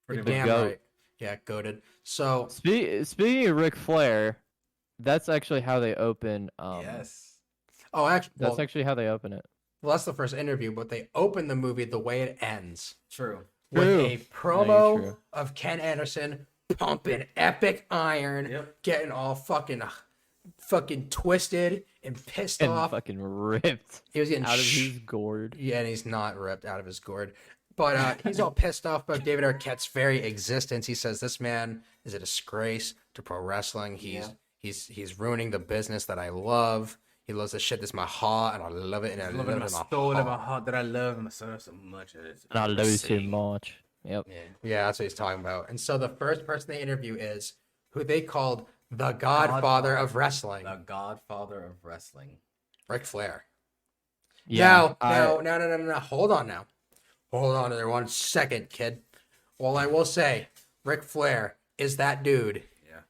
Pretty You're damn goat. right. Yeah, goated. So Speaking of Ric Flair, that's actually how they open. Yes. actually, That's actually how they open it. well, that's the first interview, but they open the movie the way it ends True. with True. a promo true. of Ken Anderson pumping epic iron, Yep. getting all fucking twisted and pissed And off. fucking ripped He was getting out of his gourd. Yeah, and he's not ripped out of his gourd. But he's all pissed off about David Arquette's very existence. He says this man is a disgrace to pro wrestling. He's ruining the business that I love. He loves this shit. This is my heart, and I love it. And I love it in my soul and my heart. heart that I love my soul so much. And I love it too much. Yep. Yeah. Yeah, that's what he's talking about. And so the first person they interview is who they called the Godfather of Wrestling, The Godfather of Wrestling. Ric Flair. Yeah. No. Hold on now. Hold on there 1 second, kid. Well, I will say, Ric Flair is that dude. Yeah.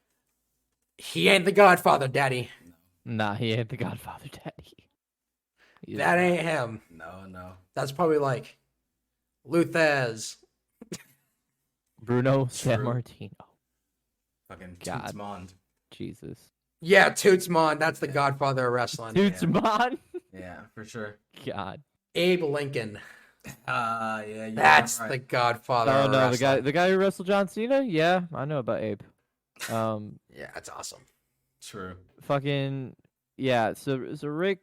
He ain't the Godfather, Daddy. Nah, he ain't the Godfather Daddy. He's That not. ain't him. No. That's probably like Luthez. Bruno True. Sammartino. Fucking God. Toots Mond. Jesus. Yeah, Tootsmon. That's the Godfather of Wrestling. Tootsmon. Yeah, for sure. God. Abe Lincoln. Yeah. You're That's right. the Godfather Oh of no, Wrestling. the guy who wrestled John Cena. Yeah, I know about Abe. Yeah, that's awesome. True. Fucking yeah. So Rick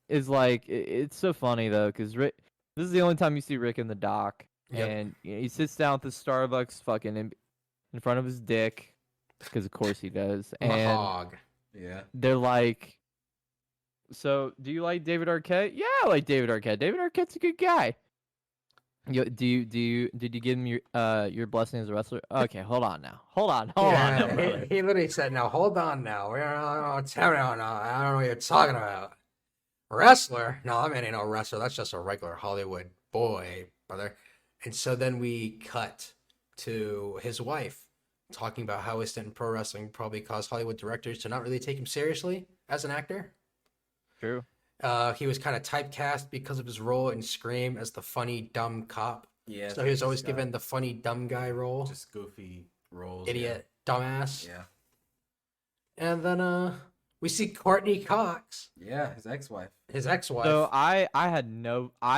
is like it's so funny though because Rick. This is the only time you see Rick in the dock, Yep. and he sits down at the Starbucks, fucking in front of his dick, because of course he does. And Mahog. Yeah. they're like, "So, do you like David Arquette?" Yeah, I like David Arquette. David Arquette's a good guy. Did you give him your blessing as a wrestler? Okay, hold on now. Hold on, now, brother. he literally said, "Now hold on, now. I don't know what you're talking about. Wrestler? No, that man ain't no wrestler. That's just a regular Hollywood boy, brother." And so then we cut to his wife talking about how his stint in pro wrestling probably caused Hollywood directors to not really take him seriously as an actor. True. He was kind of typecast because of his role in Scream as the funny, dumb cop. Yeah. So he was always given the funny, dumb guy role. just goofy roles. Idiot, dumbass. Yeah. And then we see Courtney Cox, Yeah. His ex-wife. his ex-wife. So I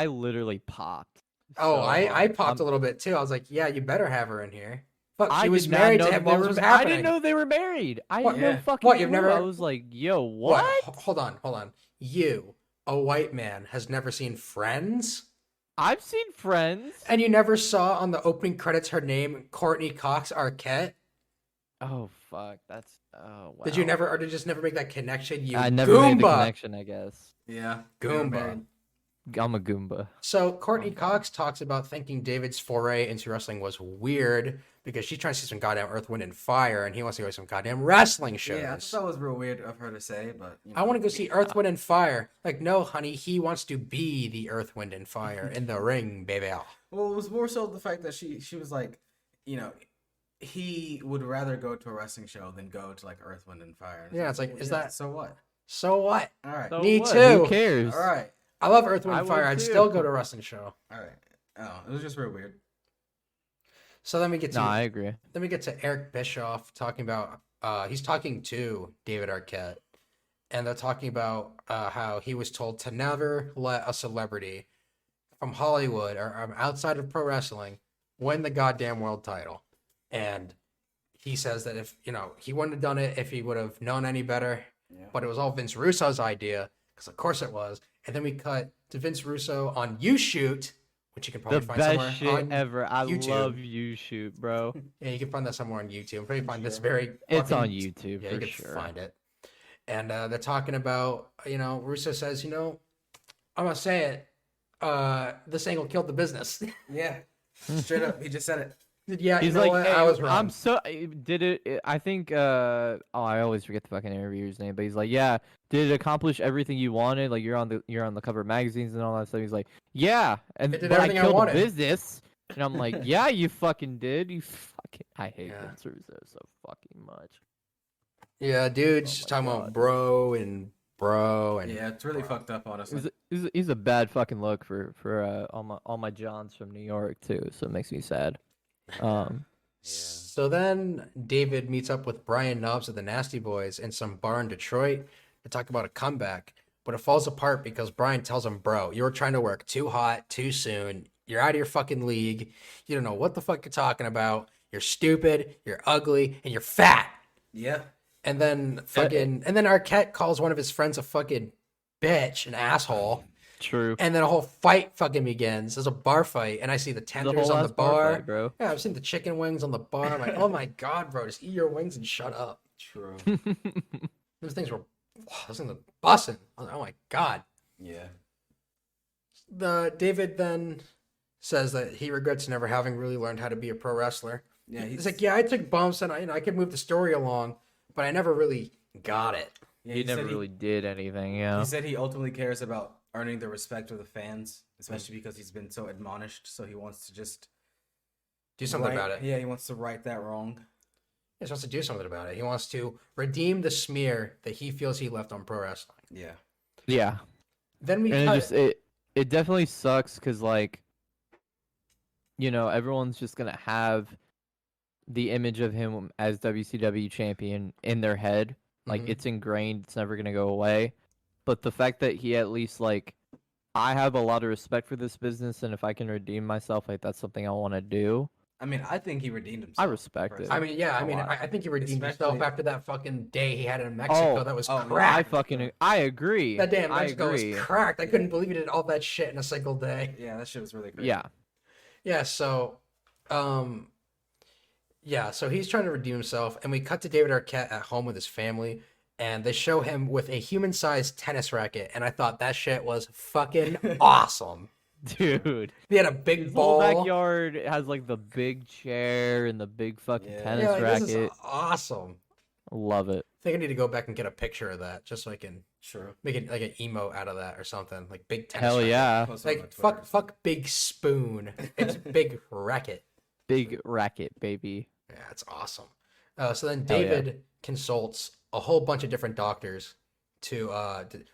literally popped. Oh, so I hard. popped a little bit too. I was like, yeah, you better have her in here. Fuck, I she was did not married know to that him they while were. this was I happening. didn't know they were married. I What? had no Yeah. fucking What, you've clue. never- I was like, yo, what? Hold on. You, a white man, has never seen Friends? I've seen Friends. And you never saw on the opening credits her name, Courtney Cox Arquette? Oh fuck, that's wow. Did you never, or did you just never make that connection? You I never made the Goomba! connection. I guess Yeah. they were Goomba. married. I'm a Goomba. So Courtney Cox talks about thinking David's foray into wrestling was weird because she's trying to see some goddamn Earth, Wind, and Fire, and he wants to go to some goddamn wrestling shows. Yeah, I thought that was real weird of her to say, but I want to go see Earth, Wind, and Fire. Like, no, honey, he wants to be the Earth, Wind, and Fire in the ring, baby. Well, it was more so the fact that she was like, you know, he would rather go to a wrestling show than go to like Earth, Wind, and Fire. Yeah, it's like, is that so what? so what? All right, So Me what? too. Who cares? all right, I love Earth, Wind, I and Fire. would I'd too. still go to a wrestling show. all right. Oh, it was just real weird. So then we get to No, I agree. Eric Bischoff talking about he's talking to David Arquette, and they're talking about how he was told to never let a celebrity from Hollywood or outside of pro wrestling win the goddamn world title. And he says that if he wouldn't have done it if he would have known any better, Yeah. but it was all Vince Russo's idea because of course it was. And then we cut to Vince Russo on You Shoot, which you can probably The find somewhere best shit on ever. I YouTube. love You Shoot, bro. Yeah, you can find that somewhere on YouTube. I'm pretty find this very. It's on fucking- YouTube Yeah, for you can sure. find it. And they're talking about, Russo says, I'm gonna say it. This angle killed the business. Yeah, straight up, he just said it. Yeah, He's you know like, what? "Hey, I was wrong. I'm so did it. I think. I always forget the fucking interviewer's name, but he's like, yeah. Did it accomplish everything you wanted? Like you're on the cover of magazines and all that stuff. He's like, yeah, and It did but I everything I killed the wanted." business. And I'm like, yeah, you fucking did. You fucking. I hate Yeah. Vince Russo so fucking much. Yeah, dude's Oh just my talking about God. bro and bro and Yeah, it's really fucked up, honestly. He's a bad fucking look for all my Johns from New York too. So it makes me sad. So then David meets up with Brian Knobs of the Nasty Boys in some bar in Detroit to talk about a comeback. But it falls apart because Brian tells him, bro, you were trying to work too hot, too soon. You're out of your fucking league. You don't know what the fuck you're talking about. You're stupid, you're ugly, and you're fat. Yeah, And then Arquette calls one of his friends a fucking bitch, an asshole. True. And then a whole fight fucking begins. There's a bar fight, and I see the tenders on the whole-ass bar bar. fight, bro. Yeah, I've seen the chicken wings on the bar. I'm like, oh my god, bro, just eat your wings and shut up. true. Those things were busting. Oh my god. Yeah, David then says that he regrets never having really learned how to be a pro wrestler. yeah. He's like, yeah, I took bumps and I could move the story along, but I never really got it. yeah, He never said really did anything. Yeah. He said he ultimately cares about earning the respect of the fans, especially because he's been so admonished. So he wants to just Do something right- about it. Yeah, he wants to right that wrong. He just wants to do something about it. He wants to redeem the smear that he feels he left on pro wrestling. Yeah, Yeah. Then we And cut. it definitely sucks because like everyone's just gonna have the image of him as WCW champion in their head, like Mhm. it's ingrained, it's never gonna go away. But the fact that he at least like I have a lot of respect for this business, and if I can redeem myself, like that's something I want to do. I mean, I think he redeemed himself. I respect it. personally. I mean, yeah, a lot. I think he redeemed himself Especially- after that fucking day he had in Mexico. That was oh, yeah. cracked. I agree. That day in I Mexico was agree. cracked. I couldn't believe he did all that shit in a single day. Yeah, that shit was really great. Yeah. Yeah, so so he's trying to redeem himself, and we cut to David Arquette at home with his family, and they show him with a human-sized tennis racket, and I thought that shit was fucking awesome. Dude. He had a big His ball. whole backyard has like the big chair and the big fucking Yeah. tennis Yeah, like, racket. this is awesome. Love it. I think I need to go back and get a picture of that, just so I can True. make it like an emote out of that or something, like big tennis. Hell racket. yeah. Post it on Like Twitter. fuck big spoon. It's big racket. Big racket, baby. Yeah, it's awesome. So then Hell yeah. David consults a whole bunch of different doctors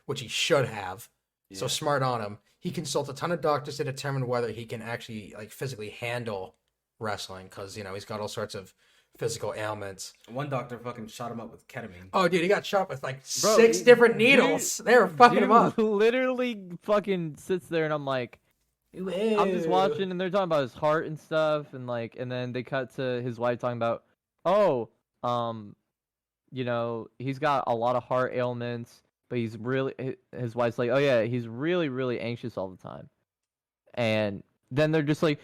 which he should have. So Yeah. smart on him. He consults a ton of doctors to determine whether he can actually like physically handle wrestling because he's got all sorts of physical ailments. One doctor fucking shot him up with ketamine. Oh, dude, he got shot with like Bro, 6 different dude- needles. They were fucking him up. Literally fucking sits there and I'm like, I'm just watching, and they're talking about his heart and stuff, and like, and then they cut to his wife talking about, oh, you know, he's got a lot of heart ailments, but he's really, his wife's like, oh yeah, he's really, really anxious all the time. And then they're just like,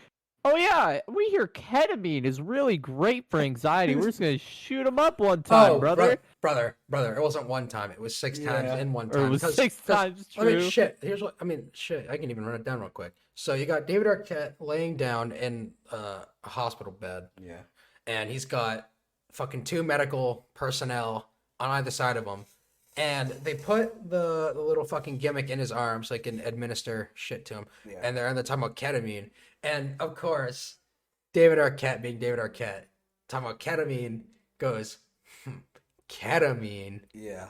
oh yeah, we hear ketamine is really great for anxiety. We're just gonna shoot him up one time, brother. brother. It wasn't one time. It was 6 times in one time. Or it was 6 times. True. I mean, shit. Shit. I can even run it down real quick. So you got David Arquette laying down in a hospital bed. Yeah. And he's got fucking 2 medical personnel on either side of him. And they put the little fucking gimmick in his arm so they can administer shit to him. Yeah. And they're talking about ketamine. And of course, David Arquette being David Arquette, talking about ketamine, goes, ketamine. Yeah.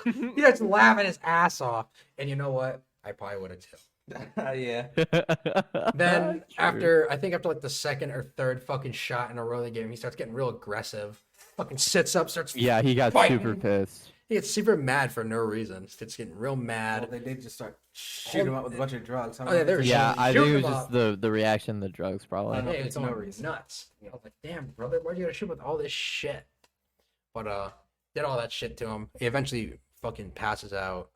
He starts laughing his ass off. And you know what? I probably would have too. Yeah. Then after like the second or third fucking shot in a row they gave him, he starts getting real aggressive. Fucking sits up, starts Yeah, he got fighting. super pissed. He gets super mad for no reason. Starts getting real mad. Well, they did just start shooting him up with a bunch of drugs. Oh, yeah, they were Yeah, I shooting think it was him just up. the reaction to the drugs, probably. Hey, it's it's no going reason. nuts. I was like, damn, brother, why'd you gotta shoot with all this shit? But did all that shit to him. He eventually fucking passes out.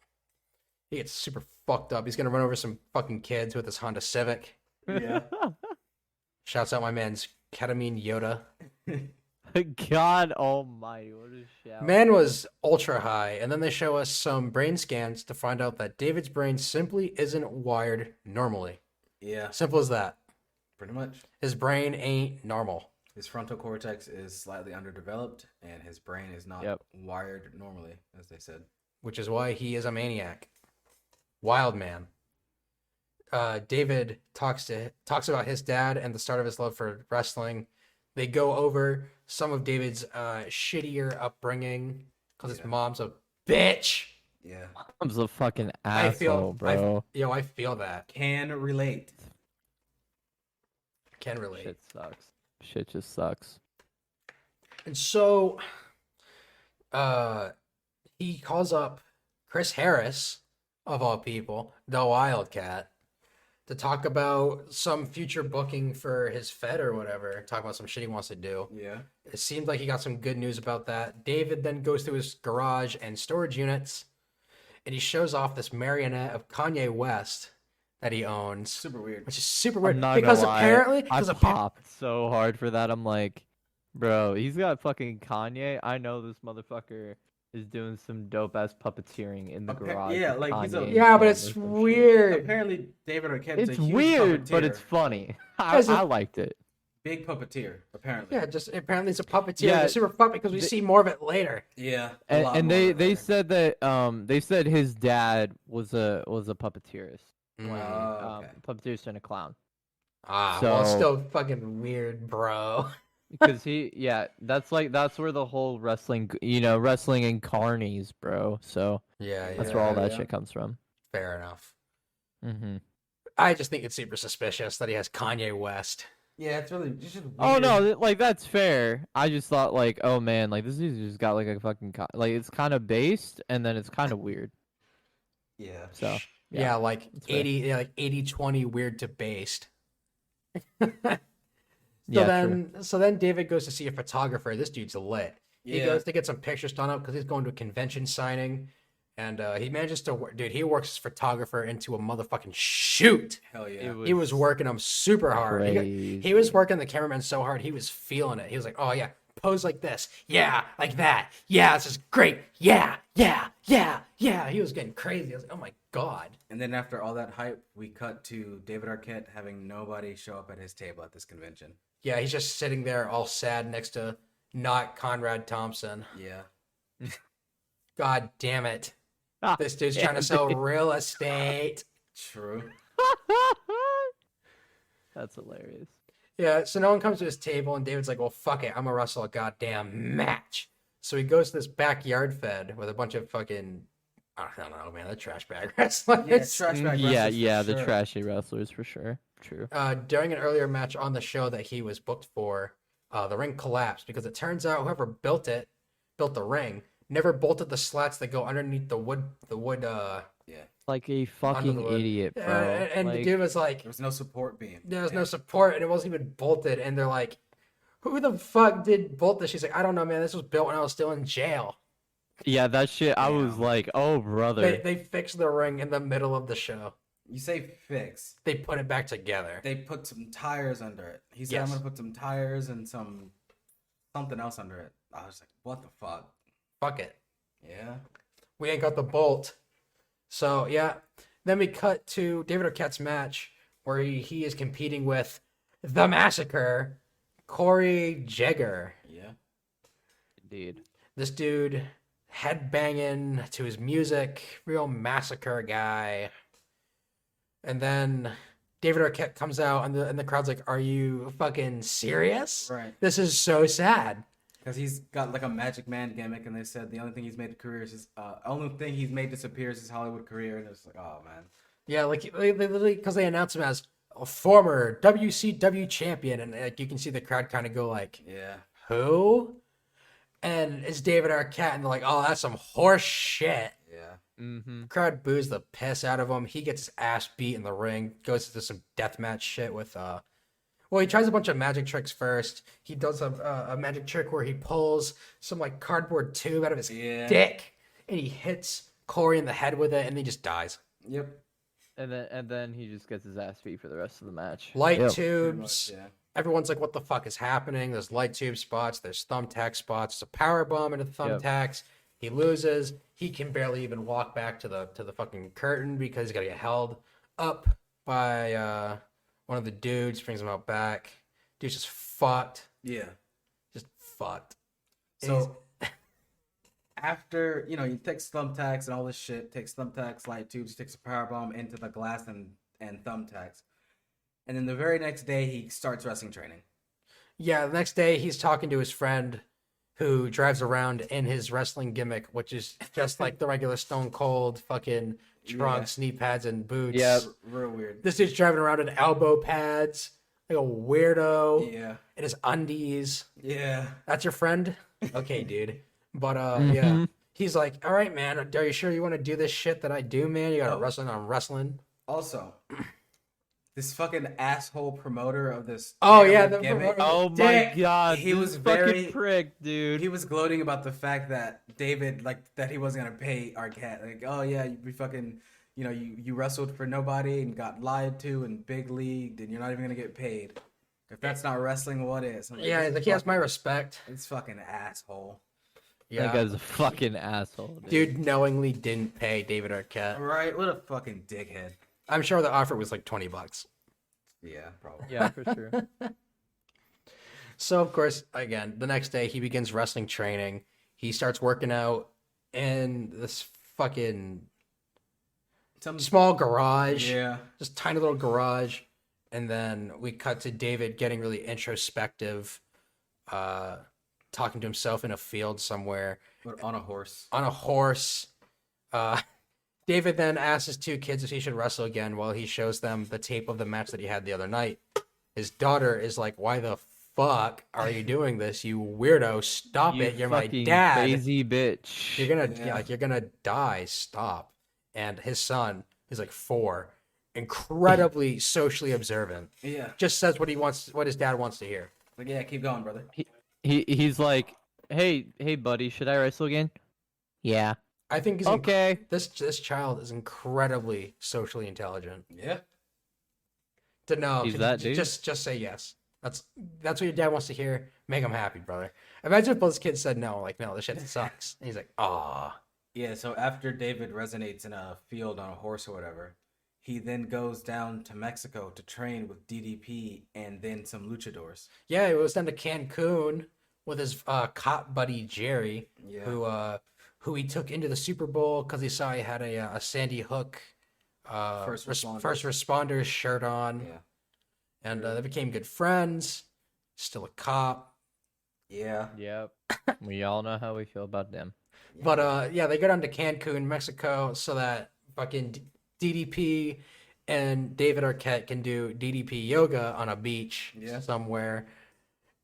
He gets super fucked up. He's gonna run over some fucking kids with his Honda Civic. Yeah. Shouts out my man's ketamine Yoda. God almighty, what a shout. Man was ultra high, and then they show us some brain scans to find out that David's brain simply isn't wired normally. Yeah. Simple as that. Pretty much. His brain ain't normal. His frontal cortex is slightly underdeveloped, and his brain is not wired normally, as they said. Which is why he is a maniac. Wild man. David talks about his dad and the start of his love for wrestling. They go over some of David's shittier upbringing because his mom's a bitch. Yeah. Mom's a fucking asshole, bro. I feel that. Can relate. Can relate. Shit sucks. Shit just sucks. And so, he calls up Chris Harris, of all people, the Wildcat, to talk about some future booking for his Fed or whatever. Talk about some shit he wants to do. Yeah. It seemed like he got some good news about that. David then goes to his garage and storage units, and he shows off this marionette of Kanye West that he owns. Super weird. Which is super weird. I'm not because gonna lie, apparently... I popped so hard for that. I'm like, bro, he's got fucking Kanye. I know this motherfucker is doing some dope ass puppeteering in the garage. Yeah, like he's a Yeah, but it's weird. Apparently, David Arquette is It's a huge weird, but puppeteer. it's funny. Yeah, I liked it. Big puppeteer, apparently. Yeah, just apparently it's a puppeteer. Yeah, It's super fun because we see more of it later. Yeah. And they said that they said his dad was a puppeteerist. Okay. Puppeteerist and a clown. Well, still fucking weird, bro. Because that's where the whole wrestling and carnies, bro. So that's where all that shit comes from. Fair enough. Mm-hmm. I just think it's super suspicious that he has Kanye West. Yeah, it's really just weird. Oh no, like that's fair. I just thought like, oh man, like this dude's just got like a fucking like it's kind of based and then it's kind of weird. Yeah. So yeah like 80-20 weird to based. So then David goes to see a photographer. This dude's lit. He goes to get some pictures done up because he's going to a convention signing. And he manages to he works as photographer into a motherfucking shoot. Hell yeah. He was working him super hard. He was working the cameraman so hard, he was feeling it. He was like, oh yeah, pose like this. Yeah, like that. Yeah, this is great. Yeah. He was getting crazy. I was like, oh my God. And then after all that hype, we cut to David Arquette having nobody show up at his table at this convention. Yeah, he's just sitting there all sad next to not Conrad Thompson. Yeah. God damn it. This dude's trying to sell real estate. True. That's hilarious. Yeah, so no one comes to his table, and David's like, well, fuck it. I'm going to wrestle a goddamn match. So he goes to this backyard fed with a bunch of fucking, I don't know, man, the trash bag wrestlers. The trashy wrestlers for sure. True. During an earlier match on the show that he was booked for, the ring collapsed because it turns out whoever built the ring, never bolted the slats that go underneath the wood Yeah. Like a Under the fucking hood. idiot, bro. And the Like, dude was like, There was no support beam. there was no support, and it wasn't even bolted. And they're like, who the fuck did bolt this? She's like, I don't know, man. This was built when I was still in jail. yeah, that shit. I was Damn. like, oh brother. They fixed the ring in the middle of the show. You say fix. They put it back together. They put some tires under it. He said, Yes. I'm going to put some tires and something else under it. I was like, what the fuck? Fuck it. Yeah. We ain't got the bolt. So, yeah. Then we cut to David Arquette's match where he is competing with the Massacre, Corey Jagger. Yeah. Indeed. This dude headbanging to his music, real Massacre guy. And then David Arquette comes out and the crowd's like, are you fucking serious? Right. This is so sad. Because he's got like a Magic Man gimmick, and they said the only thing he's made to career is his, only thing he's made disappear is his Hollywood career, and it's like, oh man. Yeah, like they literally, because they announced him as a former WCW champion, and like you can see the crowd kind of go like, Yeah. who? And it's David Arquette, and they're like, oh, that's some horse shit. Yeah. Mm-hmm. Crowd boos the piss out of him. He gets his ass beat in the ring. Goes into some deathmatch shit with well, he tries a bunch of magic tricks first. He does a magic trick where he pulls some like cardboard tube out of his dick, and he hits Corey in the head with it, and he just dies. Yep. And then he just gets his ass beat for the rest of the match. Light Yep. tubes. Pretty much, yeah. Everyone's like, "What the fuck is happening?" There's light tube spots. There's thumbtack spots. It's a power bomb into the thumbtacks. He loses. He can barely even walk back to the fucking curtain because he's got to get held up by one of the dudes. Brings him out back. Dude's just fucked. Yeah. Just fucked. So after, he takes thumbtacks and all this shit, takes thumbtacks, light tubes, takes a power bomb into the glass and thumbtacks. And then the very next day, he starts wrestling training. Yeah, the next day he's talking to his friend who drives around in his wrestling gimmick, which is just like the regular Stone Cold fucking trunks, knee pads, and boots. Yeah. Real weird. This dude's driving around in elbow pads, like a weirdo, Yeah. in his undies. Yeah. That's your friend? Okay, dude. But yeah. He's like, all right, man, are you sure you want to do this shit that I do, man? You got wrestling on wrestling. Also, this fucking asshole promoter of this. Oh, yeah, terrible the gimmick, promoter. Oh Dick. my god, He this was fucking very- prick, dude. He was gloating about the fact that David, that he wasn't gonna pay Arquette. Like, oh yeah, we fucking, you wrestled for nobody and got lied to and big leagued, and you're not even gonna get paid. If that's not wrestling, what is? I'm Yeah, this like, he has my respect. This fucking asshole. That Yeah. guy's a fucking asshole, dude. Dude knowingly didn't pay David Arquette. Right? What a fucking dickhead. I'm sure the offer was like $20. Yeah, probably. Yeah, for sure. So, of course, again, the next day he begins wrestling training. He starts working out in this fucking Some small garage. Yeah. Just tiny little garage. And then we cut to David getting really introspective, talking to himself in a field somewhere But on a horse. on a horse. David then asks his two kids if he should wrestle again while he shows them the tape of the match that he had the other night. His daughter is like, why the fuck are you doing this, you weirdo? Stop You it. You're my fucking dad. crazy bitch. You're gonna Yeah. you're gonna die. Stop. And his son, who's like 4, incredibly socially observant, Yeah. just says what his dad wants to hear. Like, yeah, keep going, brother. He's like, hey buddy, should I wrestle again? Yeah. I think he's Okay. this child is incredibly socially intelligent. Yeah. To know, He's that dude? just say yes. That's what your dad wants to hear. Make him happy, brother. Imagine if both kids said no, like, no, this shit sucks. And he's like, ah. Yeah, so after David resonates in a field on a horse or whatever, he then goes down to Mexico to train with DDP and then some luchadors. Yeah, he was down to Cancun with his cop buddy Jerry, Yeah. who he took into the Super Bowl because he saw he had a Sandy Hook First responders. first responders shirt on, Yeah. and they became good friends. Still a cop, Yeah. Yep. We all know how we feel about them. but yeah, they go down to Cancun, Mexico, so that fucking DDP and David Arquette can do DDP yoga on a beach somewhere.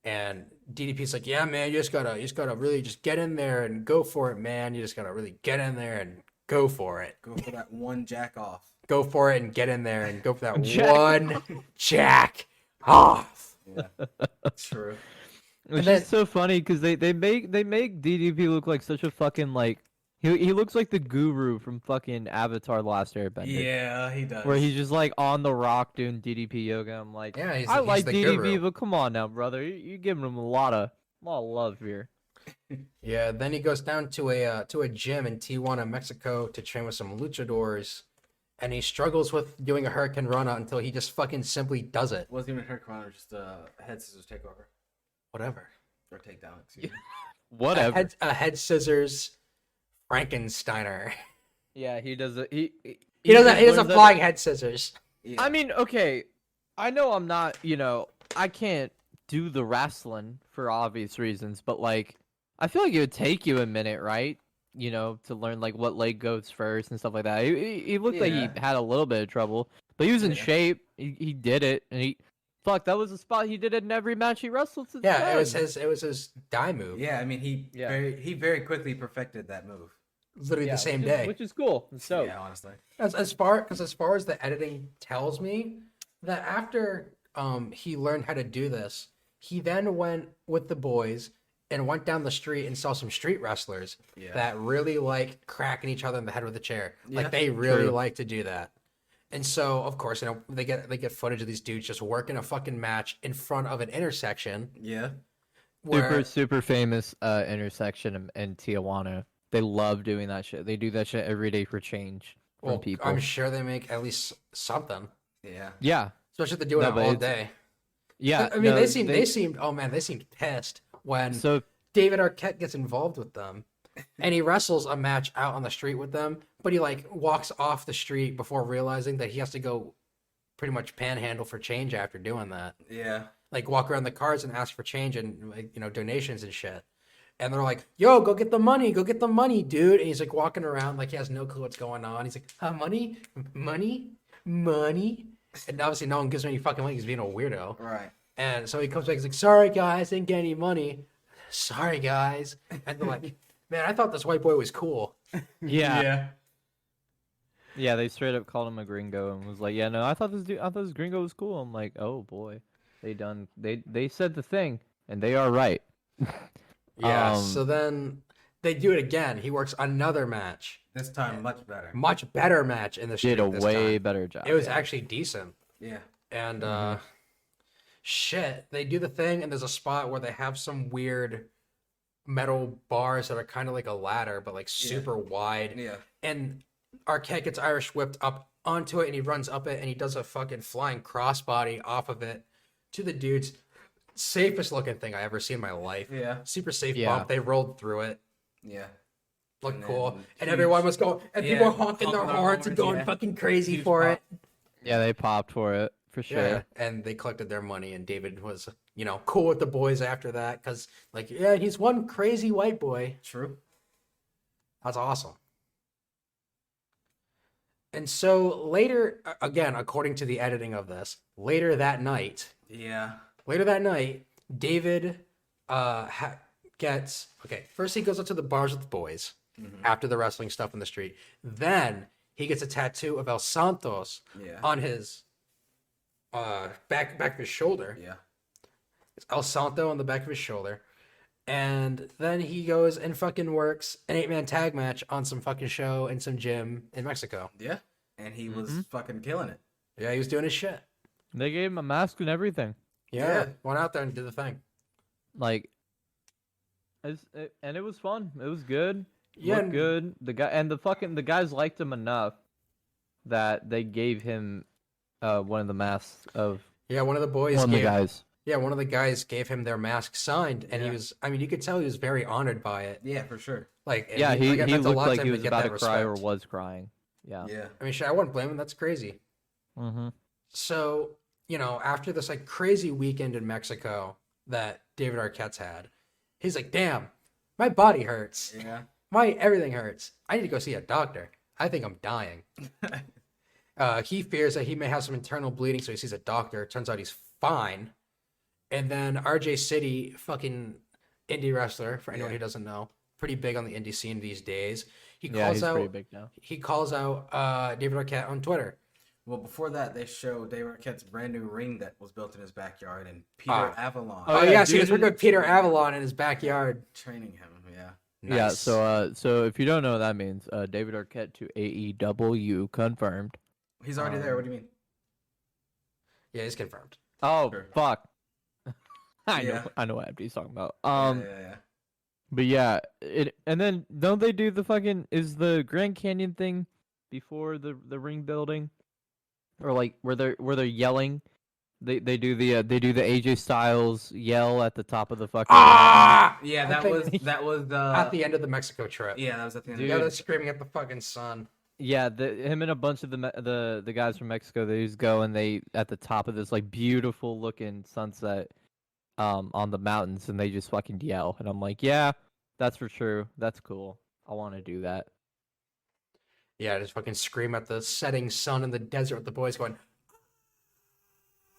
And DDP's like, yeah, man, you just gotta really just get in there and go for it, man. You just gotta really get in there and go for it. Go for that one jack off. Go for it and get in there and go for that Jack one jack off. Yeah, true. Which then- is so funny because they make DDP look like such a fucking like he looks like the guru from fucking Avatar: The Last Airbender. Yeah, he does. Where he's just like on the rock doing DDP yoga. I'm like, Yeah, he's I like the DDP, guru. but come on now, brother, you're giving him a lot of love here. Yeah, then he goes down to a gym in Tijuana, Mexico to train with some luchadors. And he struggles with doing a Hurricane Rana until he just fucking simply does it. Wasn't even her corner, just a head scissors takeover Whatever. or takedown. Excuse me. Whatever. A head scissors Frankensteiner. Yeah, he does it. He does a learns that- flying head scissors. Yeah. I mean, okay, I know I'm not, I can't do the wrestling for obvious reasons, but like, I feel like it would take you a minute, right? To learn like what leg goes first and stuff like that. He looked like he Yeah. had a little bit of trouble, but he was in Yeah. shape. He did it, and that was a spot he did it in every match he wrestled since Yeah, it then. was his die move. yeah, I mean, Yeah. he very quickly perfected that move. Literally Yeah, the same which is- day. which is cool. So Yeah, honestly. As far as the editing tells me, that after he learned how to do this, he then went with the boys and went down the street and saw some street wrestlers Yeah. that really like cracking each other in the head with a chair. Yeah, Like they really true. like to do that. And so of course, they get footage of these dudes just working a fucking match in front of an intersection Yeah. where super famous intersection in Tijuana. They love doing that shit. They do that shit every day for change from well, people. I'm sure they make at least something. Yeah. Yeah, Especially if they're doing No, it but all it's- day. yeah. I mean, no, they seemed pissed when So David Arquette gets involved with them, and he wrestles a match out on the street with them, but he like walks off the street before realizing that he has to go pretty much panhandle for change after doing that. Yeah. Like walk around the cars and ask for change and like, donations and shit. And they're like, "Yo, go get the money, dude." And he's like walking around like he has no clue what's going on. He's like, money, money, money." And obviously, no one gives him any fucking money. He's being a weirdo. Right. And so he comes back. He's like, "Sorry guys, didn't get any money. Sorry guys." And they're like, "Man, I thought this white boy was cool." yeah. Yeah, they straight up called him a gringo and was like, "Yeah, no, I thought this gringo was cool." I'm like, "Oh boy, they said the thing, and they are right." Yeah. Um, So then they do it again. He works another match, This time, much better. much better match in the street. Did a this way time. better job. It was yeah. actually decent. Yeah. And Mm-hmm. shit, they do the thing, and there's a spot where they have some weird metal bars that are kind of like a ladder, but like super wide. Yeah. And Arquette gets Irish whipped up onto it, and he runs up it, and he does a fucking flying crossbody off of it to the dude's safest looking thing I ever seen in my life. Yeah. Super safe Yeah. bump. They rolled through it. Yeah. Looked And cool. then And huge- everyone was going, and Yeah, people were honking their honking their horns and horns, going yeah. fucking crazy Huge for pop. it. Yeah, they popped for it for sure. Yeah, and they collected their money, and David was, cool with the boys after that, because, like, yeah, he's one crazy white boy. True. That's awesome. And so later, again, according to the editing of this, later that night, Yeah. David gets, okay, first he goes up to the bars with the boys after the wrestling stuff in the street. Then he gets a tattoo of El Santos Yeah. on his back of his shoulder. Yeah. It's El Santo on the back of his shoulder. And then he goes and fucking works an 8-man tag match on some fucking show in some gym in Mexico. Yeah. And he was fucking killing it. Yeah, he was doing his shit. They gave him a mask and everything. Yeah, Yeah. went out there and did the thing. Like, and it was fun. It was good. Yeah, Looked and- good. The guys liked him enough that they gave him one of the masks of Yeah, one of the boys one of the gave, guys. yeah, one of the guys gave him their mask signed, and he Yeah. was, I mean, you could tell he was very honored by it. Yeah, for sure. Like, Yeah, and he like, it meant a looked lot to like him he to was get about that to cry or respect. was crying. Yeah. Yeah. I mean, shit, I wouldn't blame him. That's crazy. Mm-hmm. So, after this like crazy weekend in Mexico that David Arquette's had, he's like, "Damn, my body hurts. Yeah. My everything hurts. I need to go see a doctor. I think I'm dying." He fears that he may have some internal bleeding, so he sees a doctor. Turns out he's fine. And then RJ City, fucking indie wrestler, for anyone Yeah. who doesn't know, pretty big on the indie scene these days. He Yeah, calls he's out pretty big now. he calls out David Arquette on Twitter. Well, before that, they show David Arquette's brand new ring that was built in his backyard, and Peter Avalon Oh, yeah, yeah, so he was dude, working with Peter Avalon in his backyard. training him. Yeah. Yeah, Nice. so if you don't know what that means, David Arquette to AEW confirmed. He's already there. What do you mean? Yeah, he's confirmed. Oh Sure. fuck. Yeah. I know what he's talking about. Yeah. But yeah, and then don't they do the fucking is the Grand Canyon thing before the ring building, or like where they're yelling? They do the AJ Styles yell at the top of the fucking. Yeah, I that think was at the end of the Mexico trip. yeah, that was at the end. Dude. Yeah, they're screaming at the fucking sun. Yeah, him and a bunch of the guys from Mexico, they just go and they at the top of this like beautiful looking sunset, on the mountains, and they just fucking yell, and I'm like, yeah, that's for sure, that's cool, I want to do that. Yeah, just fucking scream at the setting sun in the desert with the boys going,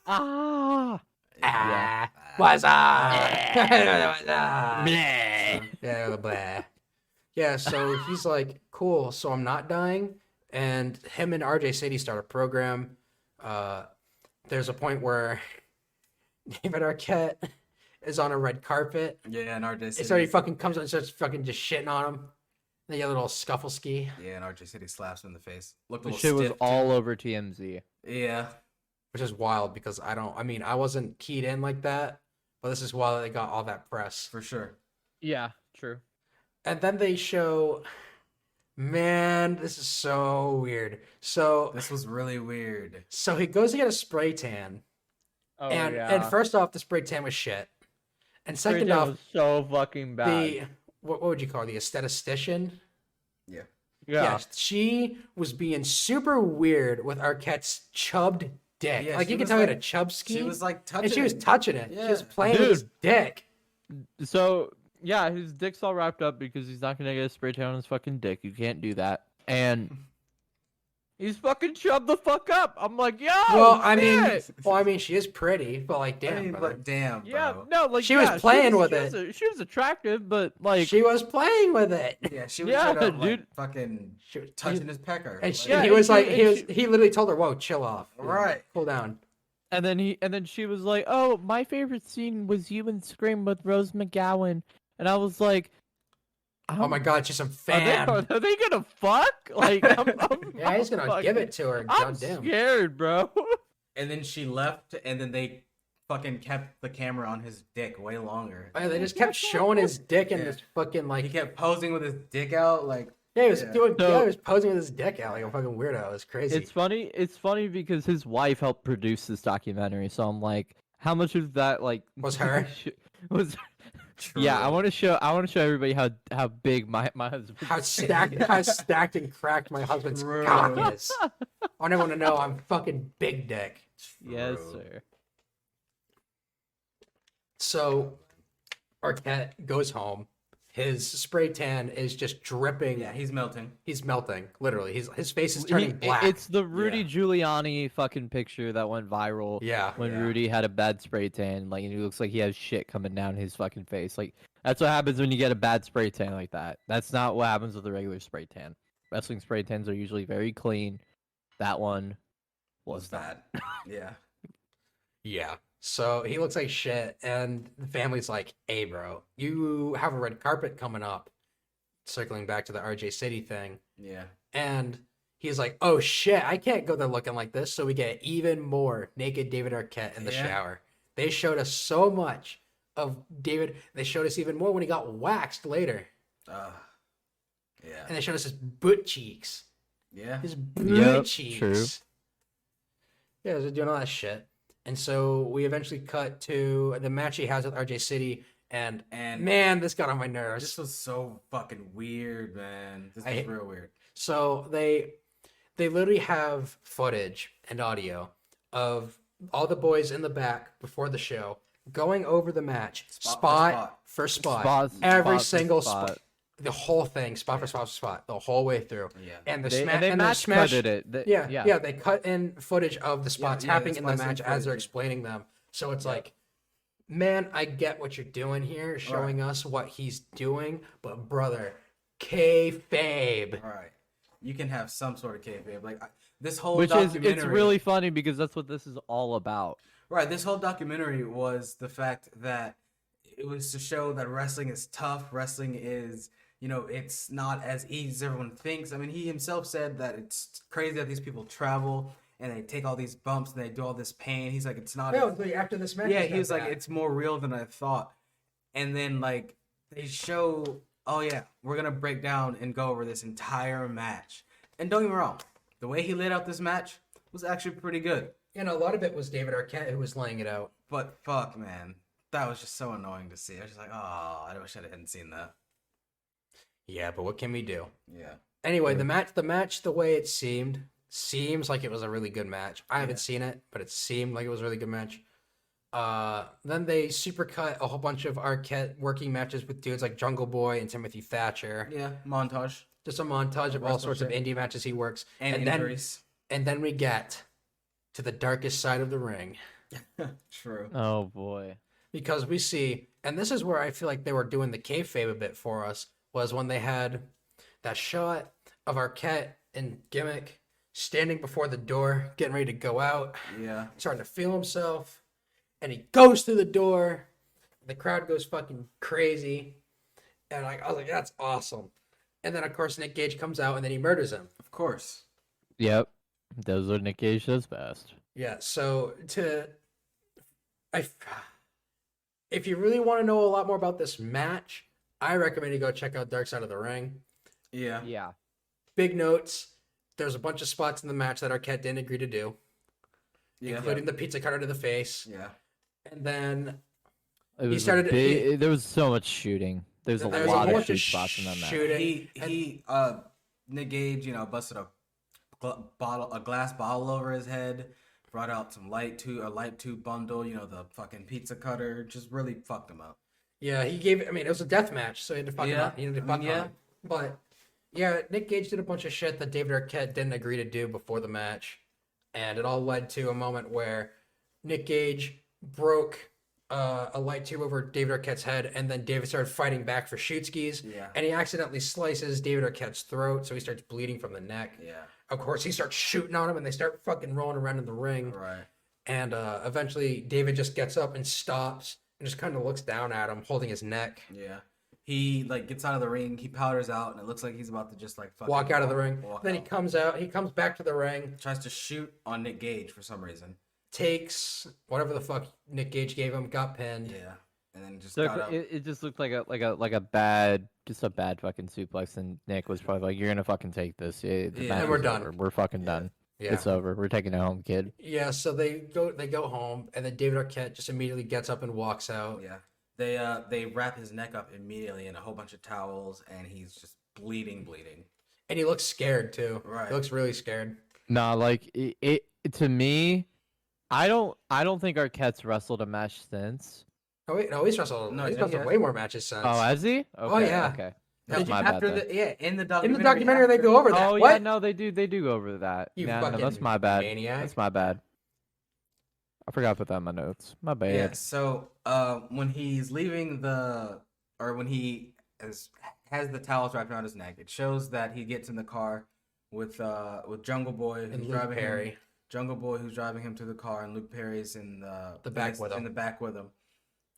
Ah, ah, what's up? What's up? bleh. Yeah, blah. Yeah, so he's like, cool, so I'm not dying. And him and RJ City start a program. There's a point where David Arquette is on a red carpet. Yeah, and RJ City. So he fucking comes up and starts fucking just shitting on him. They get a little scuffle ski. Yeah, and RJ City slaps him in the face. Looked a The little shit was stiff, too. all over TMZ. Yeah. Which is wild because I wasn't keyed in like that. But this is why they got all that press. For sure. Yeah, true. And then they show, man, this is so weird. So This was really weird. he goes to get a spray tan. Oh and first off, the spray tan was shit. And second off, was so fucking bad. the what would you call her? The aesthetician? Yeah. Yeah. She was being super weird with Arquette's chubbed dick. Yeah, like she you can was tell he had like- a chub ski. She was like touching and she was it. touching it. She was Yeah. playing with his dick. So yeah, his dick's all wrapped up because he's not gonna get a spray tan on his fucking dick. You can't do that. And he's fucking shoved the fuck up. I'm like, yo. Well, shit! I mean, she is pretty, but like, damn, I mean, brother. but damn, bro. Yeah, no, like She was yeah, playing with she was attractive, but like she was playing with it. Yeah, she was Yeah, straight up, like, dude. fucking She was touching his pecker. And she, Yeah, he and was she- like, and he literally told her, "Whoa, chill off, Right. cool down." and then she was like, "Oh, my favorite scene was you in Scream with Rose McGowan," and I was like, Oh my god, she's some Are fan. they gonna fuck? Like, Yeah, he's gonna fucking- give it to her. I'm Goddamn. scared, bro. And then she left, and then they fucking kept the camera on his dick way longer. Oh, yeah, they just kept showing his dick and Yeah. this fucking He like. kept posing with his dick out, like Yeah, he was Yeah. doing. So- Yeah, he was posing with his dick out like a fucking weirdo. It was crazy. It's funny. It's funny because his wife helped produce this documentary. So I'm like, how much of that like Was her? was? true. Yeah, I want to show everybody how big my husband. how stacked and cracked my husband's True. cock is. I want everyone to know I'm fucking big dick. Yes, True. sir. So Arquette goes home. His spray tan is just dripping. Yeah, he's melting. He's melting. Literally, his face is turning black. It's the Rudy Yeah. Giuliani fucking picture that went viral. Yeah. When Yeah. Rudy had a bad spray tan, like, and he looks like he has shit coming down his fucking face. Like, that's what happens when you get a bad spray tan like that. That's not what happens with a regular spray tan. Wrestling spray tans are usually very clean. That one was Was bad. bad. Yeah. Yeah. So he looks like shit, and the family's like, "Hey, bro, you have a red carpet coming up." Circling back to the RJ City thing, Yeah. and he's like, "Oh shit, I can't go there looking like this." So we get even more naked David Arquette in the Yeah. shower. They showed us so much of David. They showed us even more when he got waxed later, Yeah. and they showed us his butt cheeks. Yeah. His butt Yep, cheeks. true. Yeah, they're doing all that shit. And so we eventually cut to the match he has with RJ City, and And man, this got on my nerves. this was so fucking weird, man. This I was hate- real weird. So they literally have footage and audio of all the boys in the back before the show going over the match spot for spot, every spot for single spot. spot, the whole thing, spot for spot for spot, the whole way through. Yeah. And the They, sma- and they and the match smash cutted it. Yeah, they cut in footage of the spots yeah, happening the in the splicing match as they're footage. explaining them. So it's like man, I get what you're doing here, showing us what he's doing, but brother, kayfabe. All right, you can have some sort of kayfabe. Like this whole Which is, documentary. it's really funny because that's what this is all about. Right, this whole documentary was the fact that it was to show that wrestling is tough. Wrestling is, it's not as easy as everyone thinks. I mean, he himself said that it's crazy that these people travel and they take all these bumps and they do all this pain. He's like, it's not. No, after this match, Yeah, he was like, it's more real than I thought. And then like they show, oh yeah, we're gonna break down and go over this entire match. And don't get me wrong, the way he laid out this match was actually pretty good. And a lot of it was David Arquette who was laying it out. But fuck, man, that was just so annoying to see. I was just like, oh, I wish I hadn't seen that. Yeah, but what can we do? Yeah. Anyway, the match, the way it seems like it was a really good match. I haven't seen it, but it seemed like it was a really good match. Then they supercut a whole bunch of Arquette working matches with dudes like Jungle Boy and Timothy Thatcher. Yeah, montage. Just a montage of all sorts of indie matches he works. And injuries. Then we get to the darkest side of the ring. True. Oh boy. Because we see, and this is where I feel like they were doing the kayfabe a bit for us, was when they had that shot of Arquette and Gimmick standing before the door, getting ready to go out. Yeah. Starting to feel himself. And he goes through the door. The crowd goes fucking crazy. And I was like, that's awesome. And then, of course, Nick Gage comes out and then he murders him. Of course. Yep. Those are Nick Gage does best. Yeah, so if you really want to know a lot more about this match, I recommend you go check out Dark Side of the Ring. Yeah. Yeah. Big notes. There's a bunch of spots in the match that Arquette didn't agree to do, including the pizza cutter to the face. Yeah. And then There was so much shooting. There's a lot of shoot spots in that match. Nick Gage, busted a glass bottle over his head, brought out some light tube bundle, the fucking pizza cutter, just really fucked him up. Yeah, it was a death match, so he had to fuck him up. He had to fuck him up. But yeah, Nick Gage did a bunch of shit that David Arquette didn't agree to do before the match, and it all led to a moment where Nick Gage broke a light tube over David Arquette's head, and then David started fighting back for shoot skis. Yeah. And he accidentally slices David Arquette's throat, so he starts bleeding from the neck. Yeah. Of course, he starts shooting on him, and they start fucking rolling around in the ring. Right. And eventually, David just gets up and stops, and just kind of looks down at him, holding his neck. Yeah. He gets out of the ring, he powders out, and it looks like he's about to just fucking walk out of the ring. Then he comes out, he comes back to the ring, tries to shoot on Nick Gage for some reason. Takes whatever the fuck Nick Gage gave him, got pinned. Yeah. And then just got up. It just looked like a bad fucking suplex, and Nick was probably like, "You're gonna fucking take this. The match and we're is done. over. We're fucking done. Yeah. It's over. We're taking it home, kid." Yeah, so they go home, and then David Arquette just immediately gets up and walks out. Yeah. They wrap his neck up immediately in a whole bunch of towels, and he's just bleeding. And he looks scared too. Right. He looks really scared. Nah, like it to me, I don't think Arquette's wrestled a match since. Oh wait, no, he's wrestled. No, he's he wrestled has. way more matches since. Oh, has he? Okay, Oh, yeah. Okay. Did That's you- my bad. Then. In the documentary. In the documentary, they go over that. Oh What? yeah, no, they do go over that. You No, fucking that's my bad. maniac. That's my bad. I forgot to put that in my notes. My bad. Yeah. So when he's leaving when he has the towels wrapped around his neck, it shows that he gets in the car with Jungle Boy And who's Luke driving Perry. him. Jungle Boy who's driving him to the car, and Luke Perry's in The back with him. In the back with him,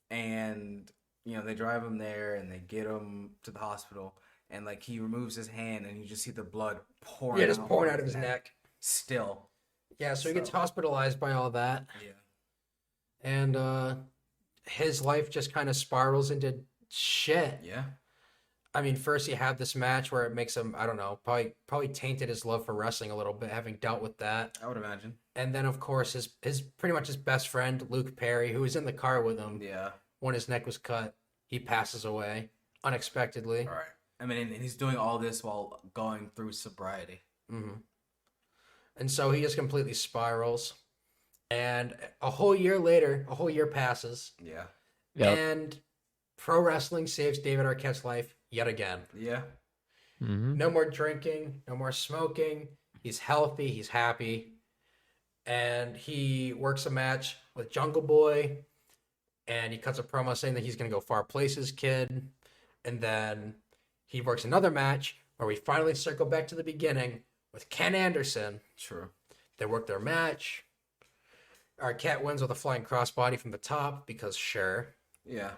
and they drive him there, and they get him to the hospital, and he removes his hand, and you just see the blood pouring. Yeah, just pouring out of his neck. Still. Yeah, so he gets hospitalized by all that. Yeah. And his life just kind of spirals into shit. Yeah. I mean, first you have this match where it makes him, I don't know, probably tainted his love for wrestling a little bit, having dealt with that. I would imagine. And then, of course, his pretty much his best friend, Luke Perry, who was in the car with him Yeah. when his neck was cut, he passes away unexpectedly. All right. I mean, and he's doing all this while going through sobriety. Mm-hmm. And so he just completely spirals. And a whole year passes, Yeah. Yep. and pro wrestling saves David Arquette's life yet again. Yeah. Mm-hmm. No more drinking, no more smoking. He's healthy, he's happy. And he works a match with Jungle Boy. and he cuts a promo saying that he's going to go far places, kid. And then he works another match where we finally circle back to the beginning with Ken Anderson. True. They work their match. Arquette wins with a flying crossbody from the top because sure. Yeah.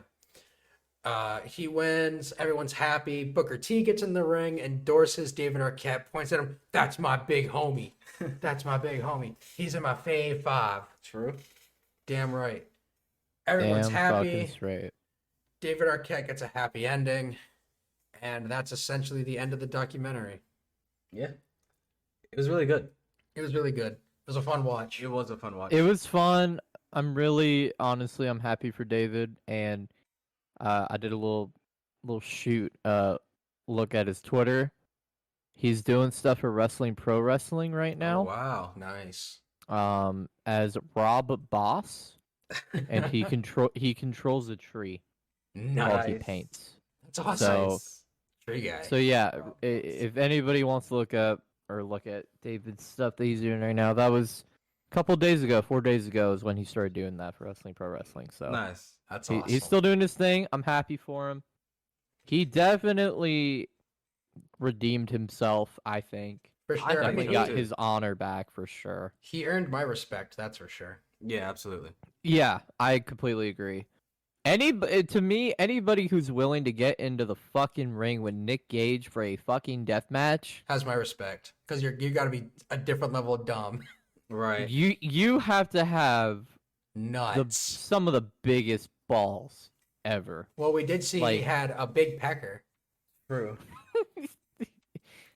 He wins. Everyone's happy. Booker T gets in the ring, endorses David Arquette, points at him. That's my big homie. That's my big homie. He's in my fave 5. True. Damn right. Everyone's happy. Straight. David Arquette gets a happy ending. And that's essentially the end of the documentary. Yeah. It was really good. It was really good. It was a fun watch. It was a fun watch. It was fun. Honestly, I'm happy for David, and I did a little shoot look at his Twitter. He's doing stuff for Wrestling Pro Wrestling right Oh, now. wow. Nice. As Rob Boss, and he controls a tree while he Nice. paints. That's awesome. So Tree guy. so yeah, if anybody wants to look at David's stuff that he's doing right now, that was a couple days ago, 4 days ago is when he started doing that for Wrestling Pro Wrestling. So Nice. That's He- awesome. he's still doing his thing. I'm happy for him. He definitely redeemed himself, I think. For I sure. think I Definitely mean, got too. his honor back for sure. he earned my respect, that's for sure. Yeah, absolutely. Yeah, I completely agree. To me, anybody who's willing to get into the fucking ring with Nick Gage for a fucking death match, Has my respect. Because you got to be a different level of dumb. Right. you have to have Nuts. some of the biggest balls ever. Well, we did see he like- had a big pecker. True.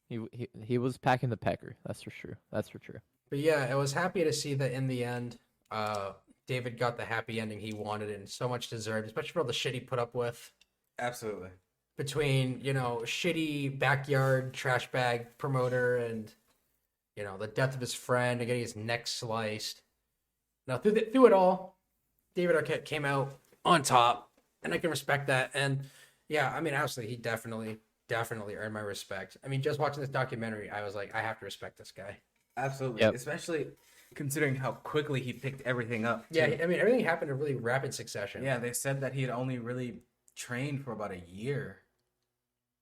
He was packing the pecker. That's for true. That's for true. But yeah, I was happy to see that in the end, David got the happy ending he wanted and so much deserved, especially for all the shit he put up with. Absolutely. Between, shitty backyard trash bag promoter and, the death of his friend and getting his neck sliced. Now, through it all, David Arquette came out on top, and I can respect that. And yeah, I mean, absolutely, he definitely earned my respect. I mean, just watching this documentary, I was like, I have to respect this guy. Absolutely. Yep. Especially considering how quickly he picked everything up. Yeah, too. I mean, everything happened in really rapid succession. Yeah, they said that he had only really trained for about a year.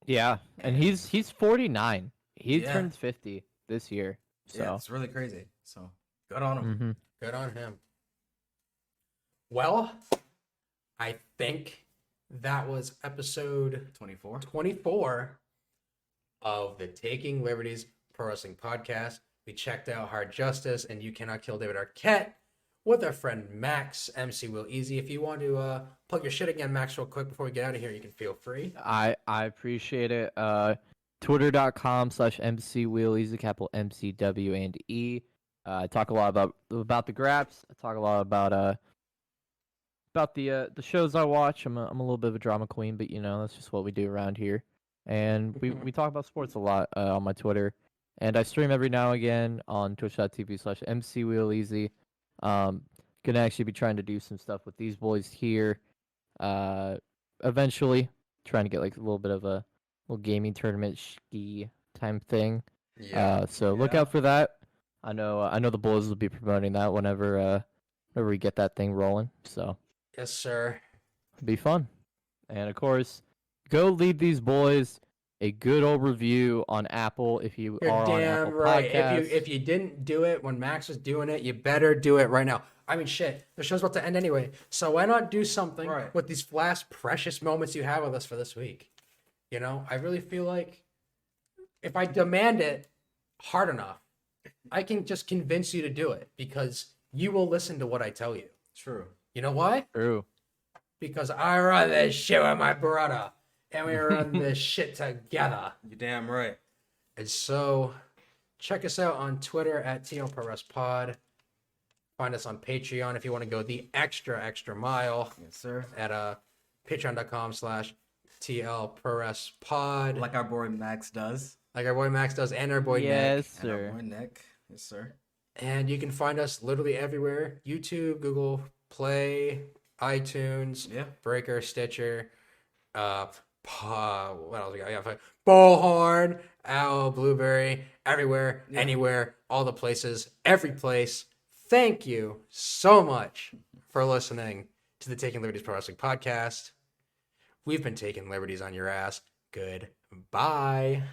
Yeah, and he's 49. He Yeah. turns 50 this year. So Yeah, it's really crazy. So good on him. mhm. Good on him. Well, I think that was episode 24. 24 of the Taking Liberties Pro Wrestling Podcast. We checked out Hard Justice and You Cannot Kill David Arquette with our friend Max, MC Will Easy. If you want to plug your shit again, Max, real quick before we get out of here, you can feel free. I appreciate it. Twitter.com/MCWheeleasy, capital MCW and E. I talk a lot about the Graps. I talk a lot about the shows I watch. I'm a little bit of a drama queen, but that's just what we do around here. And we talk about sports a lot on my Twitter. And I stream every now and again on twitch.tv/MCWheeleasy. Gonna actually be trying to do some stuff with these boys here. Eventually, trying to get like a little bit of a little gaming tournament ski time thing. So look Yeah. out for that. I know the boys will be promoting that whenever we get that thing rolling. So Yes, sir. it'll be fun. And of course, go leave these boys a good old review on Apple if you You're are on damn Apple right. Podcasts. If you didn't do it when Max was doing it, you better do it right now. I mean, shit, the show's about to end anyway. So why not do something Right. with these last precious moments you have with us for this week? I really feel like if I demand it hard enough, I can just convince you to do it because you will listen to what I tell you. True. You know why? True. Because I run this shit with my brother, and we run this shit together. You're damn right. And so, check us out on Twitter at TLPWP. Find us on Patreon if you want to go the extra mile Yes, sir. at patreon.com/TLPWP. Like our boy Max does. Like our boy Max does, and our boy Nick. Yes, And our sir. boy Nick. Yes, sir. And you can find us literally everywhere: YouTube, Google Play, iTunes, Yeah. Breaker, Stitcher, what else we got? Yeah, Bullhorn, Owl, Blueberry, everywhere, Yeah. anywhere, all the places, every place. Thank you so much for listening to the Taking Liberties Pro Wrestling Podcast. We've been taking liberties on your ass. Goodbye.